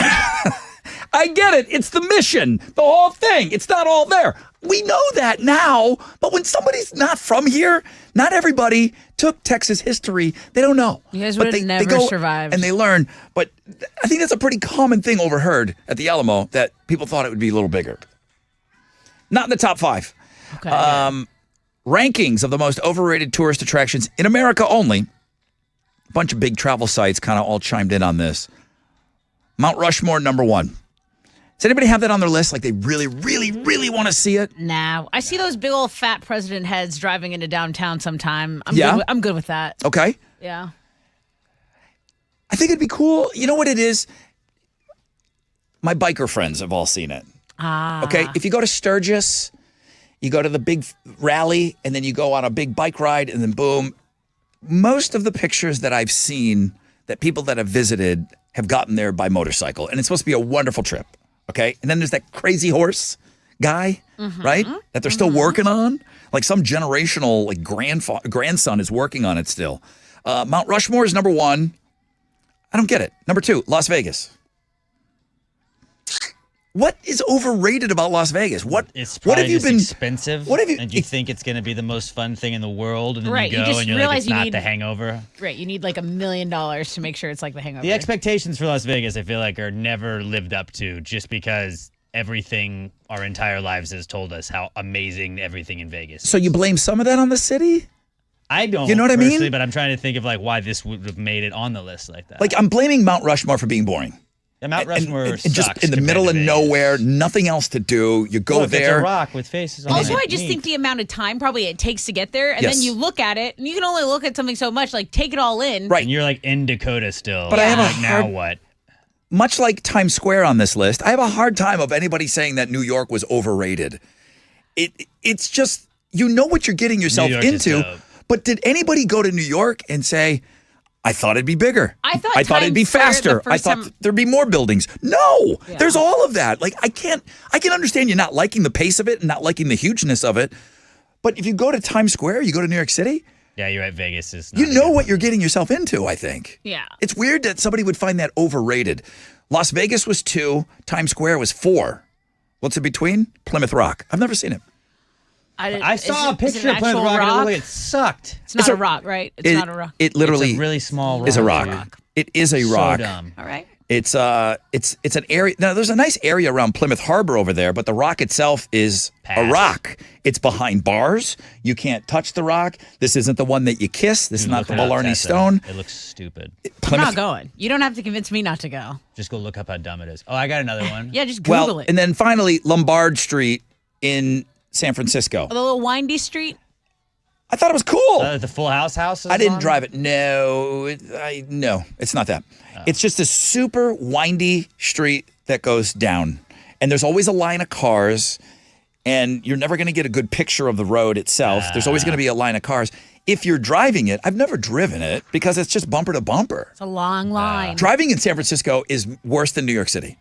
I get it. It's the mission, the whole thing. It's not all there. We know that now, but when somebody's not from here, not everybody took Texas history. They don't know. You guys But would have never go survived. And they learn. But I think that's a pretty common thing overheard at the Alamo, that people thought it would be a little bigger. Not in the top 5. Okay. Rankings of the most overrated tourist attractions in America only. A bunch of big travel sites kind of all chimed in on this. Mount Rushmore, number 1. Does anybody have that on their list? Like they really, really, really want to see it? Nah. I see those big old fat president heads driving into downtown sometime. I'm good with that. Okay. Yeah. I think it'd be cool. You know what it is? My biker friends have all seen it. Okay. If you go to Sturgis, you go to the big rally, and then you go on a big bike ride, and then boom. Most of the pictures that I've seen that people that have visited have gotten there by motorcycle, and it's supposed to be a wonderful trip. Okay. And then there's that crazy horse guy, right? That they're still working on. Like some generational like grandson is working on it still. Mount Rushmore is number 1. I don't get it. Number 2, Las Vegas. What is overrated about Las Vegas? What have you been expensive? What have you? And you think it's going to be the most fun thing in the world, and then Right, you you go just and you're realize like, it's you not need- The Hangover. Right. You need like $1 million to make sure it's like The Hangover. The expectations for Las Vegas, I feel like, are never lived up to, just because everything our entire lives has told us how amazing everything in Vegas. So you blame some of that on the city? I don't. You know what I mean? personally, But I'm trying to think of like why this would have made it on the list like that. Like I'm blaming Mount Rushmore for being boring. Yeah, Mount Rushmore and sucks just in the compared middle to of Vegas. nowhere, nothing else to do. You go Look, there. It's a rock with faces on it. Also, I just Neat. think the amount of time probably it takes to get there, and Yes. then you look at it, and you can only look at something so much. Like, take it all in. Right. And you're like in Dakota still. But I have a like, now hard- what? Much like Times Square on this list, I have a hard time of anybody saying that New York was overrated. It's just, you know what you're getting yourself New York is into. dope. But did anybody go to New York and say, I thought it'd be bigger. I thought it'd be Times Square the faster. I first thought time- there'd be more buildings. No, Yeah. there's all of that. Like I can understand you not liking the pace of it and not liking the hugeness of it. But if you go to Times Square, you go to New York City, Yeah, you're right. Vegas is. Not you a know good what you're getting yourself into, I think. Yeah. It's weird that somebody would find that overrated. Las Vegas was 2, Times Square was 4. What's in between? Plymouth Rock. I've never seen it. I saw a is it picture an of Plymouth actual Rock. And rock? it sucked. It's not It's a a- rock, right? It's not a rock. It literally It's a really small rock. is a rock. It is a rock. So dumb. All right. It's an area. Now there's a nice area around Plymouth Harbor over there, but the rock itself is a Pass. rock. It's behind bars. You can't touch the rock. This isn't the one that you kiss. This is Dude, not look the it up, Blarney Tessa. Stone. It looks stupid. I'm Plymouth. not going. You don't have to convince me not to go. Just go look up how dumb it is. Oh, I got another one. Yeah, just Google Well, it. and then finally Lombard Street in San Francisco. The little windy street. I thought it was cool. The Full House house. I didn't drive it. No, no, it's not that. It's just a super windy street that goes down, and there's always a line of cars, and you're never going to get a good picture of the road itself. There's always going to be a line of cars. If you're driving it, I've never driven it because it's just bumper to bumper. It's a long line. Driving in San Francisco is worse than New York City.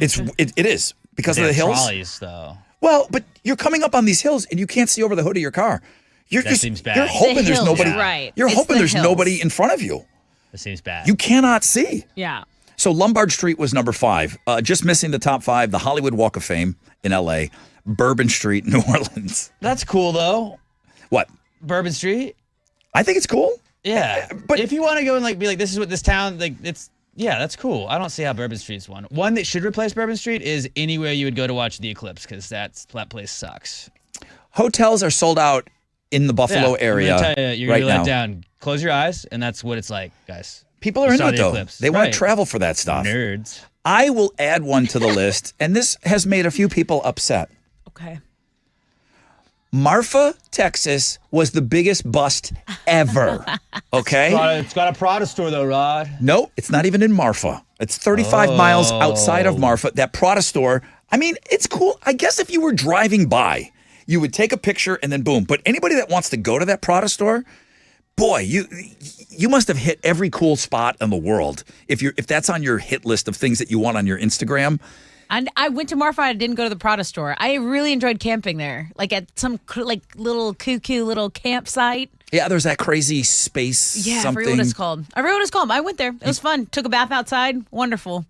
It is because They of the have hills. trolleys, though. Well, but you're coming up on these hills and you can't see over the hood of your car. That seems bad. You're hoping The there's hills, nobody. right. You're It's hoping the there's hills. nobody in front of you. That seems bad. You cannot see. Yeah. So Lombard Street was number 5. Just missing the top 5, the Hollywood Walk of Fame in L.A., Bourbon Street, New Orleans. That's cool, though. What? Bourbon Street? I think it's cool. Yeah. But if you want to go and like be like, this is what this town, like, it's, yeah, that's cool. I don't see how Bourbon Street's one. One that should replace Bourbon Street is anywhere you would go to watch the eclipse, because that place sucks. Hotels are sold out in the Buffalo area I'm gonna tell you, you're right gonna now. let down. Close your eyes, and that's what it's like, guys. People are You into saw it, the though. eclipse. They want Right. to travel for that stuff. Nerds. I will add one to the list, and this has made a few people upset. Okay. Marfa, Texas was the biggest bust ever. Okay? It's got a Prada store, though, Rod. No, it's not even in Marfa. It's 35 miles outside of Marfa. That Prada store, I mean, it's cool. I guess if you were driving by, you would take a picture and then boom. But anybody that wants to go to that Prada store, boy, you must have hit every cool spot in the world. If that's on your hit list of things that you want on your Instagram. And I went to Marfa. I didn't go to the Prada store. I really enjoyed camping there, like at some little cuckoo little campsite. Yeah, there's that crazy space Yeah, I something. forget what it's called. I forget what it's called. I went there. It was fun. Took a bath outside. Wonderful.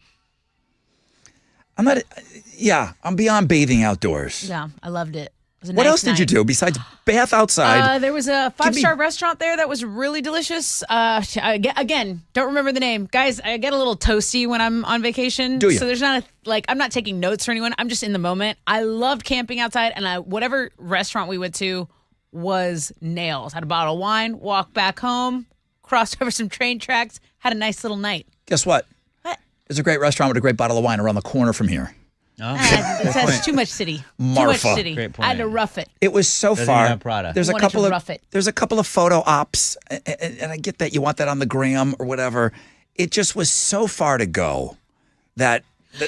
I'm beyond bathing outdoors. Yeah, I loved it. It was a What nice else did you night. do besides bath outside? There was a 5-star restaurant there that was really delicious. Again, don't remember the name. Guys, I get a little toasty when I'm on vacation. Do you? So there's not I'm not taking notes for anyone. I'm just in the moment. I loved camping outside, and whatever restaurant we went to was nails. Had a bottle of wine, walked back home, crossed over some train tracks, had a nice little night. Guess what? What? There's a great restaurant with a great bottle of wine around the corner from here. That's too much city. Marfa. Too much city. Great point. I had to rough it. It was so Doesn't far. even have Prada. There's a Wanted couple to of rough it. there's a couple of photo ops, and I get that you want that on the gram or whatever. It just was so far to go that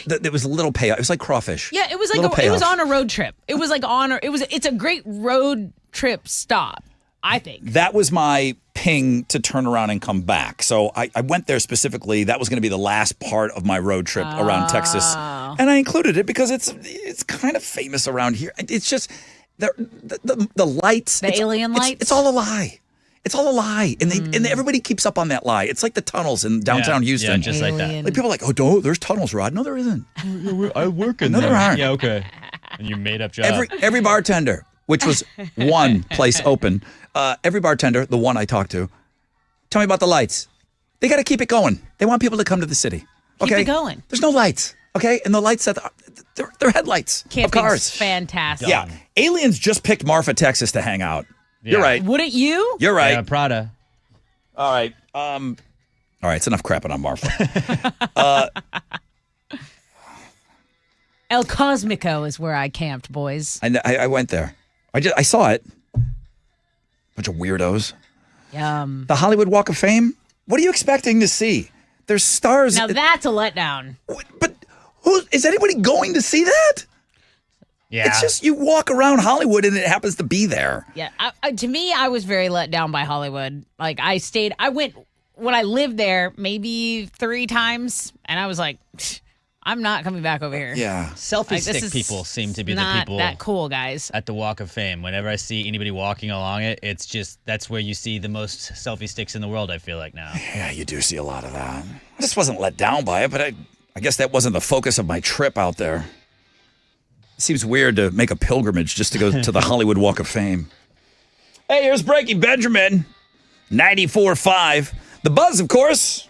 there was a little payoff. It was like crawfish. Yeah, it was like Little it was payoff. on a road trip. It was like it's a great road trip stop, I think. That was my ping to turn around and come back. So I went there specifically. That was going to be the last part of my road trip around Texas, and I included it because it's kind of famous around here. It's just the lights, The alien lights? It's all a lie. It's all a lie, and everybody keeps up on that lie. It's like the tunnels in downtown Houston. Yeah, just like that. Like people are like, oh, no, there's tunnels, Rod. No, there isn't. I work in No, there aren't. Yeah, okay. And you made up job. Every bartender, which was one place open, every bartender, the one I talked to, tell me about the lights. They got to keep it going. They want people to come to the city. Keep Okay, it going. There's no lights. Okay, and the lights they're headlights of Camping's cars. fantastic. Yeah, aliens just picked Marfa, Texas, to hang out. You're right. Wouldn't you? You're right. Yeah, Prada. All right. All right. It's enough crapping on Marfa. El Cosmico is where I camped, boys. I went there. I saw it. Bunch of weirdos. Yum. The Hollywood Walk of Fame. What are you expecting to see? There's stars. Now that's a letdown. But is anybody going to see that? Yeah. It's just you walk around Hollywood and it happens to be there. Yeah. To me, I was very let down by Hollywood. Like I went when I lived there maybe 3 times, and I was like, I'm not coming back over here. Yeah. Selfie Like, this stick is people seem to be the not people that cool, guys. at the Walk of Fame. Whenever I see anybody walking along it, it's just that's where you see the most selfie sticks in the world, I feel like now. Yeah, you do see a lot of that. I just wasn't let down by it, but I guess that wasn't the focus of my trip out there. It seems weird to make a pilgrimage just to go to the Hollywood Walk of Fame. Hey, here's Breaking Benjamin, 94.5. The Buzz, of course.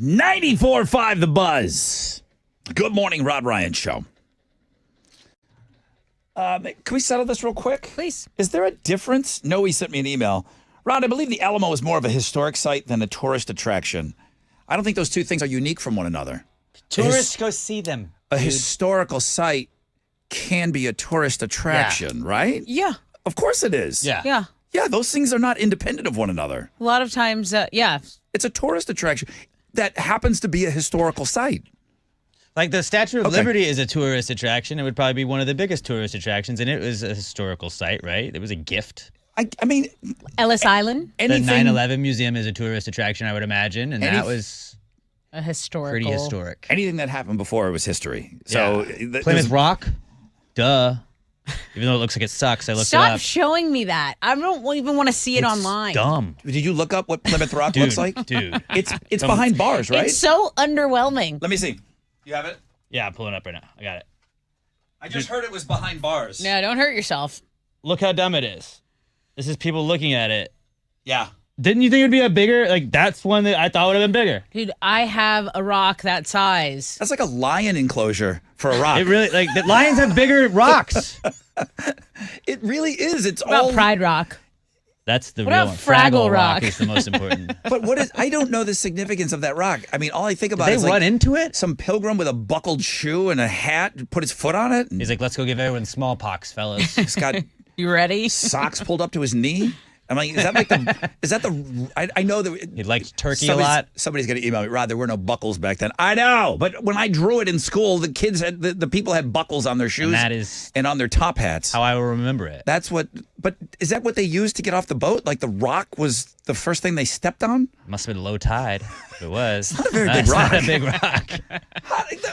94.5 The Buzz. Good morning, Rod Ryan Show. Can we settle this real quick? Please. Is there a difference? Noe sent me an email. Rod, I believe the Alamo is more of a historic site than a tourist attraction. I don't think those two things are unique from one another. Tourists go see them. A historical site can be a tourist attraction, right? Yeah. Of course it is. Yeah. Yeah. Yeah, those things are not independent of one another. A lot of times, yeah. It's a tourist attraction that happens to be a historical site. Like the Statue of Okay. Liberty is a tourist attraction. It would probably be one of the biggest tourist attractions, and it was a historical site, right? It was a gift. I mean, Ellis Island, The 9/11 Museum is a tourist attraction, I would imagine, and that was a historical. pretty historic. anything that happened before was history. So Plymouth Rock, duh. Even though it looks like it sucks, I looked it Stop up. showing me that. I don't even want to see it It's online. dumb. Did you look up what Plymouth Rock Dude, looks like? dude. It's behind bars, right? It's so underwhelming. Let me see. You have it? Yeah, I'm pulling up right now. I got it. I just heard it was behind bars. No, don't hurt yourself. Look how dumb it is. This is people looking at it. Yeah. Didn't you think it would be a bigger, like, that's one that I thought would have been bigger? Dude, I have a rock that size. That's like a lion enclosure for a rock. It really, like, the lions have bigger rocks. It really is. It's What about all Pride Rock? That's the What real about one. Fraggle Rock? is the most important. But what is? I don't know the significance of that rock. I mean, all I think about Did is they run like into it? some pilgrim with a buckled shoe and a hat put his foot on it. And He's like, let's go give everyone smallpox, fellas. he's got You ready? socks pulled up to his knee. I'm like, is that the? I know that He liked turkey a lot. Somebody's gonna email me. Rod, there were no buckles back then. I know, but when I drew it in school, the kids had the people had buckles on their shoes And that is and on their top hats. how I will remember it. That's what. But is that what they used to get off the boat? Like the rock was the first thing they stepped on? Must have been low tide. If it was. Not a very big That's rock. not a big rock.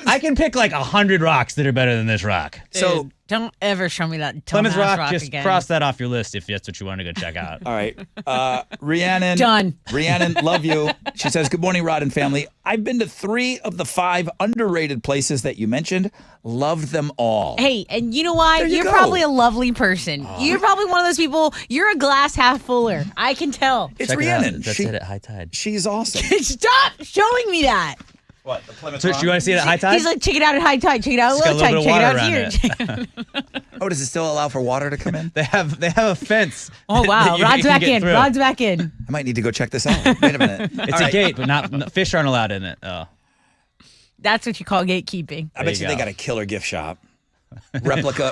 I can pick like 100 rocks that are better than this rock. So Dude, don't ever show me that Plymouth Dumbass Rock, just again. cross that off your list if that's what you want to go check out. all right, Rhiannon. Done. Rhiannon, love you. She says, "Good morning, Rod and family. I've been to 3 of the 5 underrated places that you mentioned. Loved them all. Hey, and you know why? There you You're go. probably a lovely person. You're probably one of those people. You're a glass half fuller. I can tell. It's Check it out. Rhiannon. That's it at high tide. She's awesome. Stop showing me that. What? The Plymouth So, do you want to see it at high tide? He's like, check it out at high tide. Check it out at It's got low a tide. little Check bit it of out water here. Oh, does it still allow for water to come in? They have a fence. Oh, wow. that you Rod's can back get in. through. Rod's back in. I might need to go check this out. Wait a minute. It's All a right. gate, but not fish aren't allowed in it. Oh, That's what you call gatekeeping. I There bet you you they go. got a killer gift shop. Replica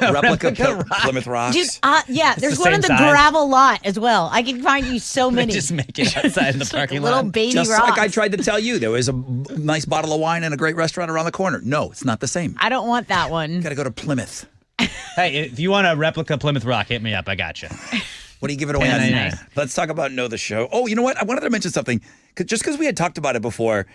Plymouth Rocks. Dude, yeah, there's the one same in the size. gravel lot as well. I can find you so they many. just make it outside in the parking little lot. baby Just rocks. like I tried to tell you, there was a nice bottle of wine and a great restaurant around the corner. No, it's not the same. I don't want that one. Got to go to Plymouth. Hey, if you want a replica Plymouth Rock, hit me up. I got you. What do you give it away on? $10.99. Let's talk about Know the Show. Oh, you know what? I wanted to mention something. Just because we had talked about it before,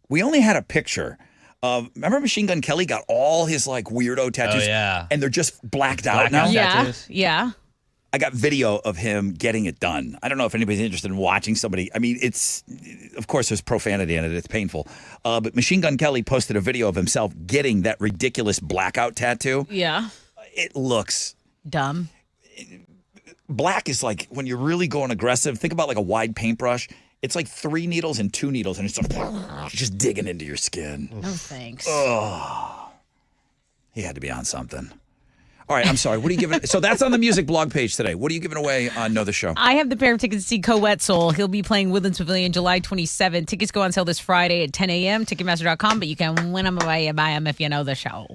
we only had a picture of, remember Machine Gun Kelly got all his like weirdo tattoos? Oh, yeah. And they're just blacked out Blackout now? Yeah, tattoos. yeah. I got video of him getting it done. I don't know if anybody's interested in watching somebody. I mean, it's, of course, there's profanity in it. It's painful. But Machine Gun Kelly posted a video of himself getting that ridiculous blackout tattoo. Yeah. It looks, Dumb. black is like, when you're really going aggressive, think about like a wide paintbrush. It's like 3 needles and 2 needles, and it's just digging into your skin. No thanks. He had to be on something. All right, I'm sorry. What are you giving? So that's on the music blog page today. What are you giving away on Know the Show? I have the pair of tickets to see Co Wetzel. He'll be playing Woodlands Pavilion July 27. Tickets go on sale this Friday at 10 a.m. Ticketmaster.com, but you can win them by buy them if you know the show.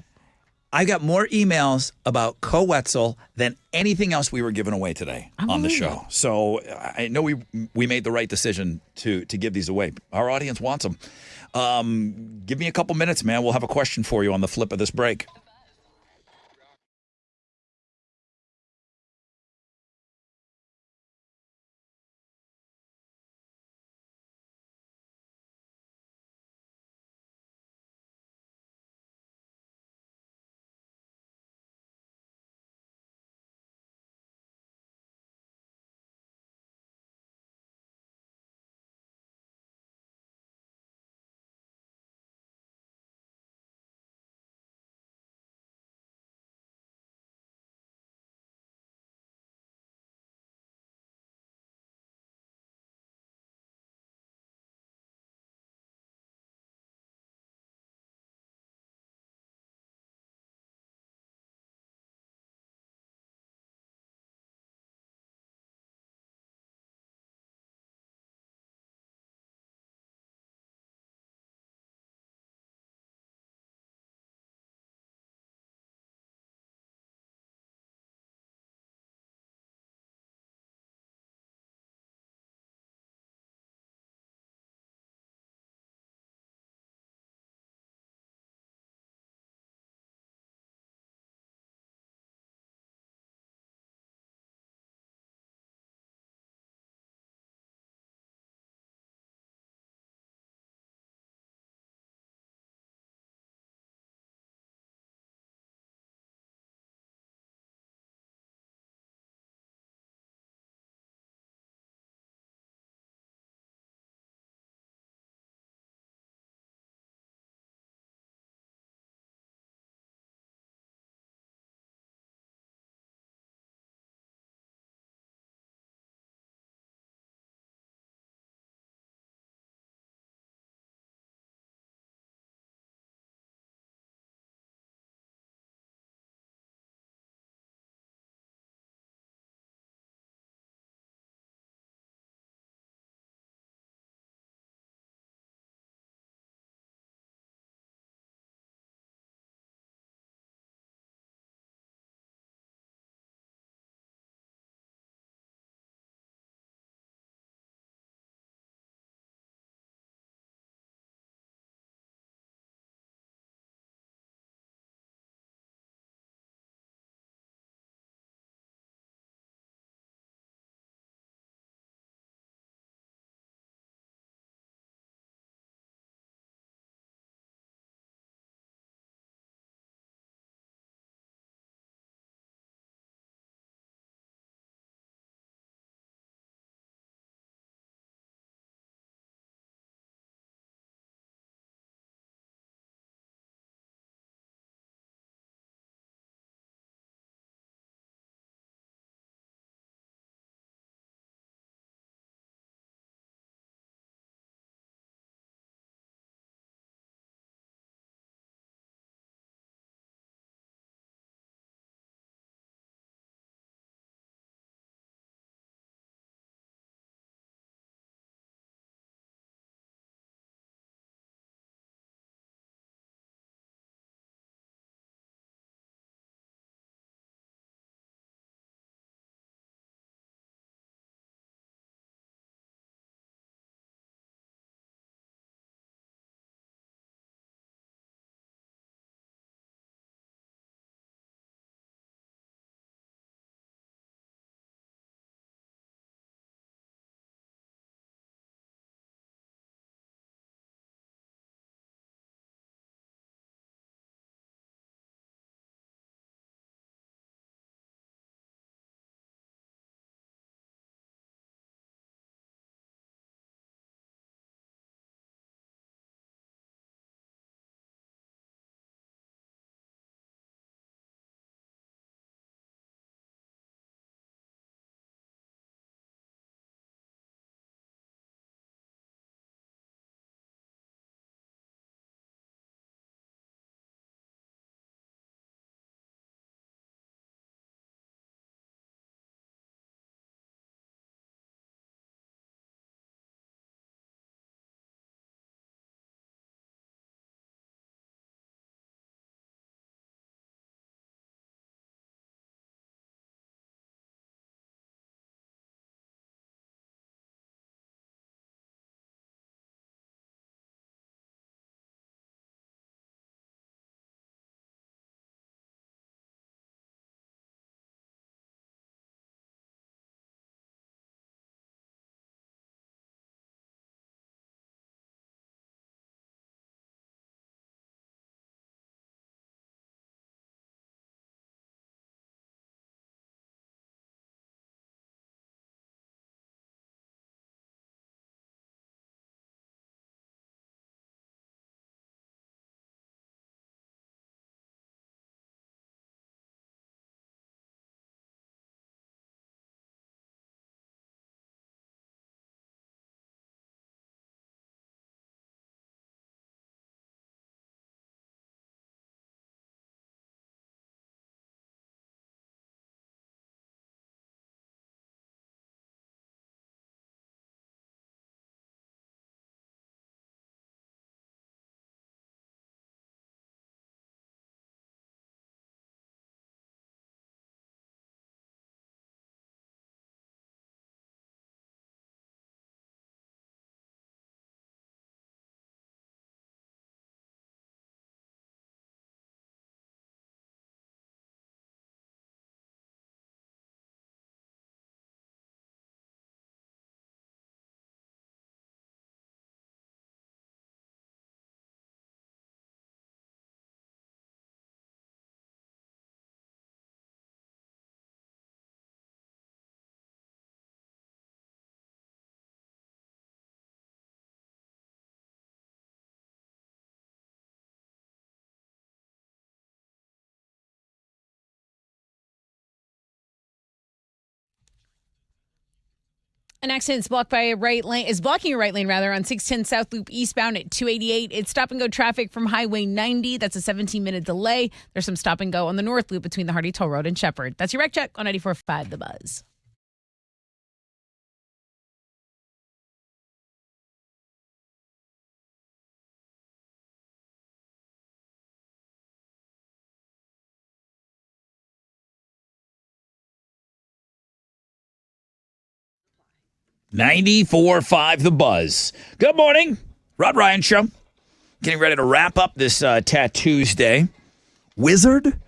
I got more emails about Co Wetzel than anything else we were giving away today on the show. So I know we made the right decision to give these away. Our audience wants them. Give me a couple minutes, man. We'll have a question for you on the flip of this break. An accident is blocking your right lane on 610 South Loop eastbound at 288. It's stop and go traffic from Highway 90. That's a 17-minute delay. There's some stop and go on the North Loop between the Hardy Toll Road and Shepherd. That's your wreck check on 94.5 The Buzz. .94.5 The Buzz. Good morning. Rod Ryan Show. Getting ready to wrap up this Tattoos Day. Wizard?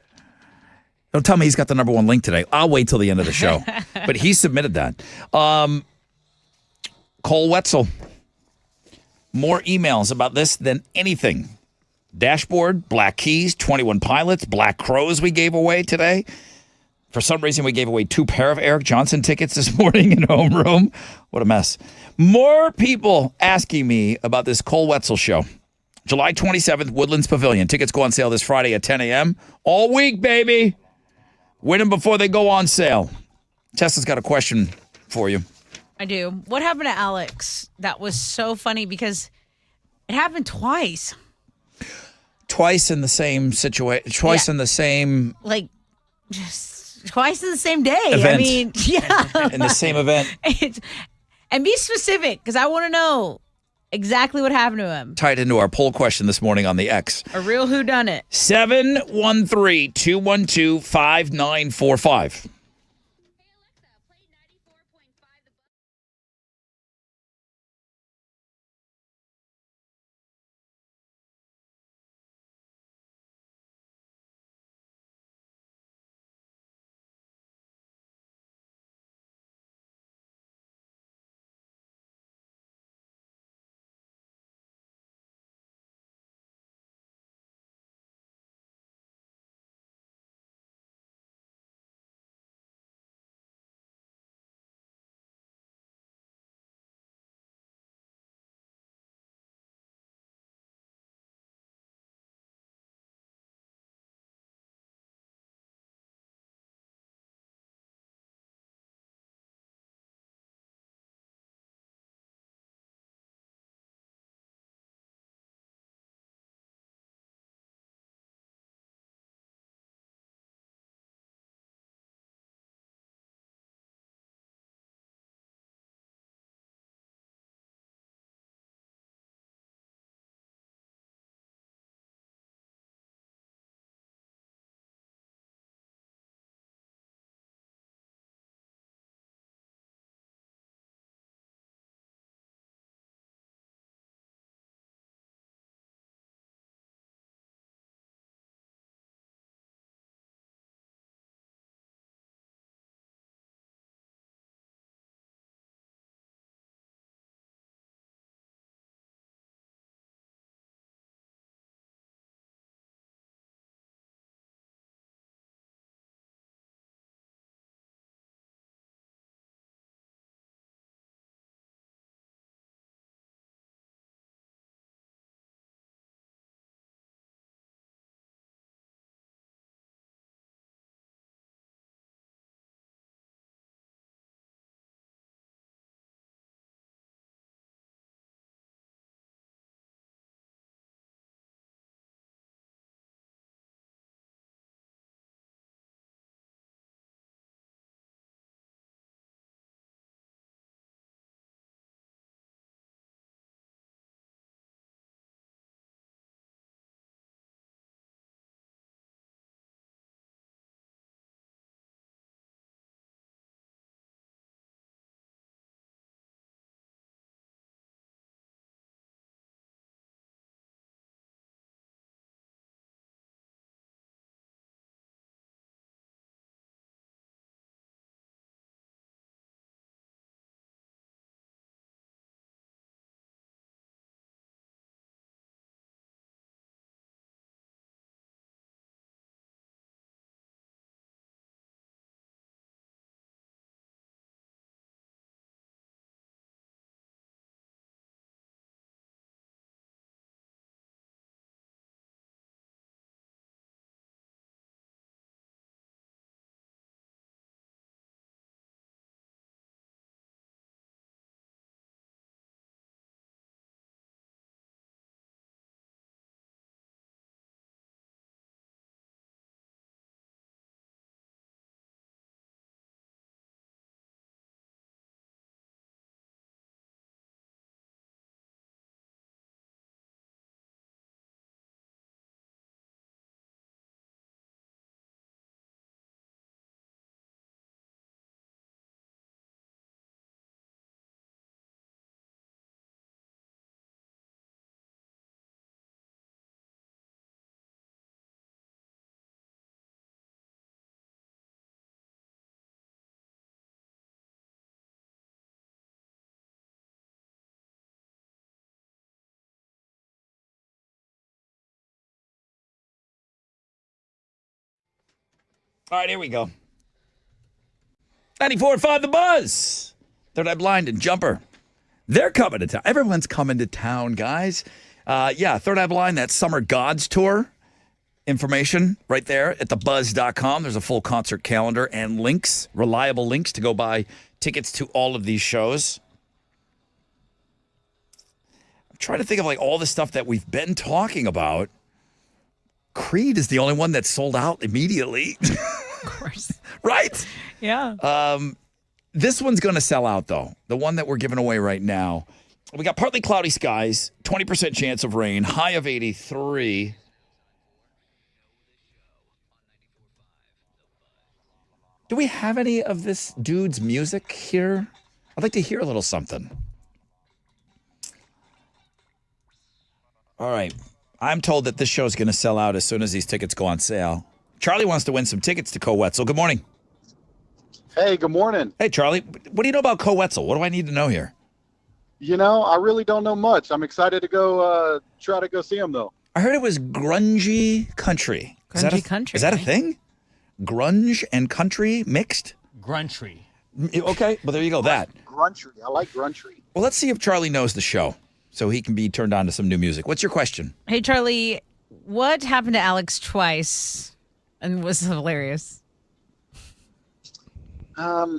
Don't tell me he's got the number one link today. I'll wait till the end of the show. But he submitted that. Cole Wetzel. More emails about this than anything. Dashboard, Black Keys, 21 Pilots, Black Crows we gave away today. For some reason, we gave away 2 pair of Eric Johnson tickets this morning in homeroom. What a mess. More people asking me about this Cole Wetzel show. July 27th, Woodlands Pavilion. Tickets go on sale this Friday at 10 a.m. All week, baby. Win them before they go on sale. Tessa's got a question for you. I do. What happened to Alex? That was so funny because it happened twice. Twice in the same situation. Twice in the same... Like, just... Twice in the same day. Event. I mean, yeah. In the same event. And be specific, because I want to know exactly what happened to him. Tied into our poll question this morning on the X. A real whodunit. 713-212-5945. All right, here we go. 94.5 The Buzz. Third Eye Blind and Jumper. They're coming to town. Everyone's coming to town, guys. Third Eye Blind, that Summer Gods Tour. Information right there at thebuzz.com. There's a full concert calendar and links, reliable links to go buy tickets to all of these shows. I'm trying to think of like all the stuff that we've been talking about. Creed is the only one that sold out immediately. Of course. Right? Yeah. This one's going to sell out, though. The one that we're giving away right now. We got partly cloudy skies, 20% chance of rain, high of 83. Do we have any of this dude's music here? I'd like to hear a little something. All right. I'm told that this show is going to sell out as soon as these tickets go on sale. Charlie wants to win some tickets to Co Wetzel. Good morning. Hey, good morning. Hey, Charlie. What do you know about Co Wetzel? What do I need to know here? You know, I really don't know much. I'm excited to go try to go see him, though. I heard it was grungy country. Grungy country. Is that a right? thing? Grunge and country mixed? Gruntry. Okay, well, there you go. That. Gruntry. I like gruntry. Well, let's see if Charlie knows the show so he can be turned on to some new music. What's your question? Hey, Charlie, what happened to Alex twice and was hilarious?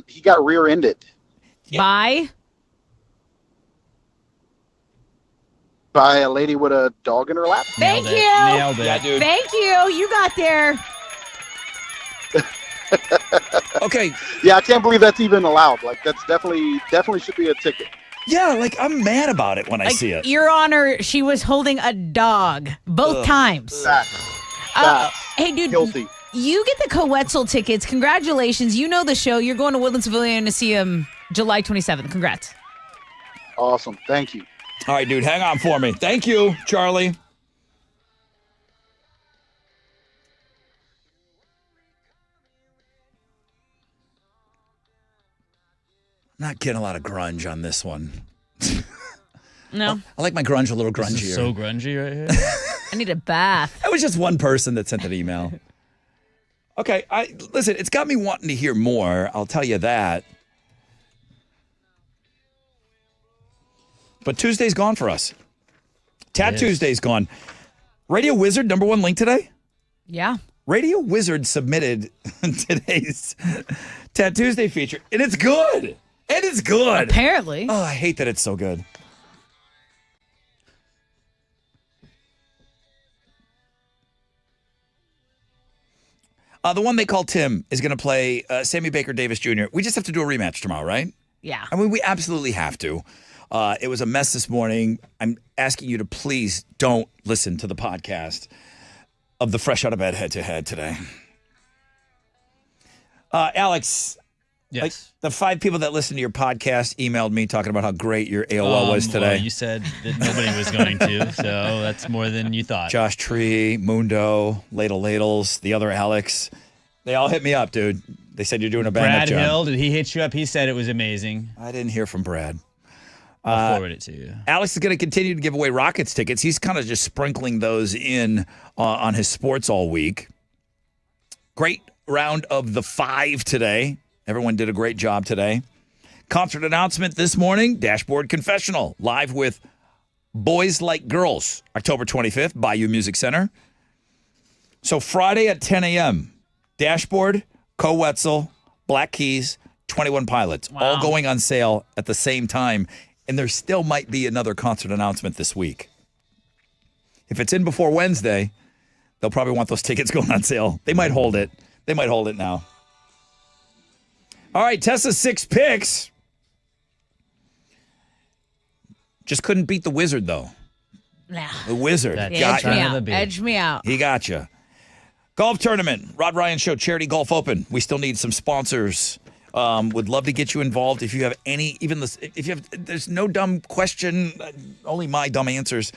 He got rear-ended By? by a lady with a dog in her lap. Thank you. Nailed it. Yeah, dude. Thank you. You got there. Okay. Yeah, I can't believe that's even allowed. Like, that's definitely should be a ticket. Yeah, like I'm mad about it when I Like, see it. Your Honor, she was holding a dog both times. Hey, dude. Guilty. You get the Co-Wetzel tickets. Congratulations. You know the show. You're going to Woodlands Pavilion to see him July 27th. Congrats. Awesome. Thank you. All right, dude, hang on for me. Thank you, Charlie. Not getting a lot of grunge on this one. No. I like my grunge a little grungier. This is so grungy right here. I need a bath. That was just one person that sent an email. Okay, listen, it's got me wanting to hear more. I'll tell you that. But Tuesday's gone for us. Tat Tuesday's gone. Radio Wizard, number one link today? Yeah. Radio Wizard submitted today's Tat Tuesday feature, and it's good. And it's good. Apparently. Oh, I hate that it's so good. The one they call Tim is going to play Sammy Baker Davis Jr. We just have to do a rematch tomorrow, right? Yeah. I mean, we absolutely have to. It was a mess this morning. I'm asking you to please don't listen to the podcast of the Fresh Out of Bed head-to-head today. Alex, Yes. like the 5 people that listen to your podcast emailed me talking about how great your AOL was today. Well, you said that nobody was going to, so that's more than you thought. Josh Tree, Mundo, Ladles, the other Alex. They all hit me up, dude. They said you're doing a bang Brad up job. Hill, did he hit you up? He said it was amazing. I didn't hear from Brad. I'll forward it to you. Alex is going to continue to give away Rockets tickets. He's kind of just sprinkling those in on his sports all week. Great round of the 5 today. Everyone did a great job today. Concert announcement this morning, Dashboard Confessional, live with Boys Like Girls, October 25th, Bayou Music Center. So Friday at 10 a.m., Dashboard, Co Wetzel, Black Keys, 21 Pilots, all going on sale at the same time. And there still might be another concert announcement this week. If it's in before Wednesday, they'll probably want those tickets going on sale. They might hold it. They might hold it now. All right, Tessa's 6 picks. Just couldn't beat the Wizard, though. Nah. The Wizard That got Edge me you. out. Edge me out. He got you. Golf tournament, Rod Ryan Show, Charity Golf Open. We still need some sponsors. Would love to get you involved. If you have any, if you have, there's no dumb question, only my dumb answers.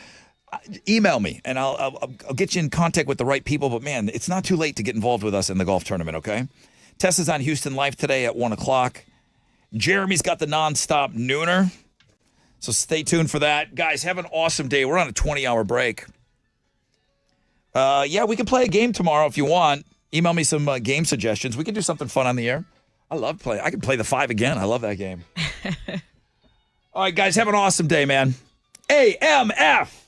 Email me and I'll get you in contact with the right people. But man, it's not too late to get involved with us in the golf tournament. Okay. Tessa's on Houston Life today at 1:00. Jeremy's got the nonstop nooner. So stay tuned for that. Guys, have an awesome day. We're on a 20-hour break. Yeah, we can play a game tomorrow if you want. Email me some game suggestions. We can do something fun on the air. I love playing. I can play the 5 again. I love that game. All right, guys, have an awesome day, man. AMF.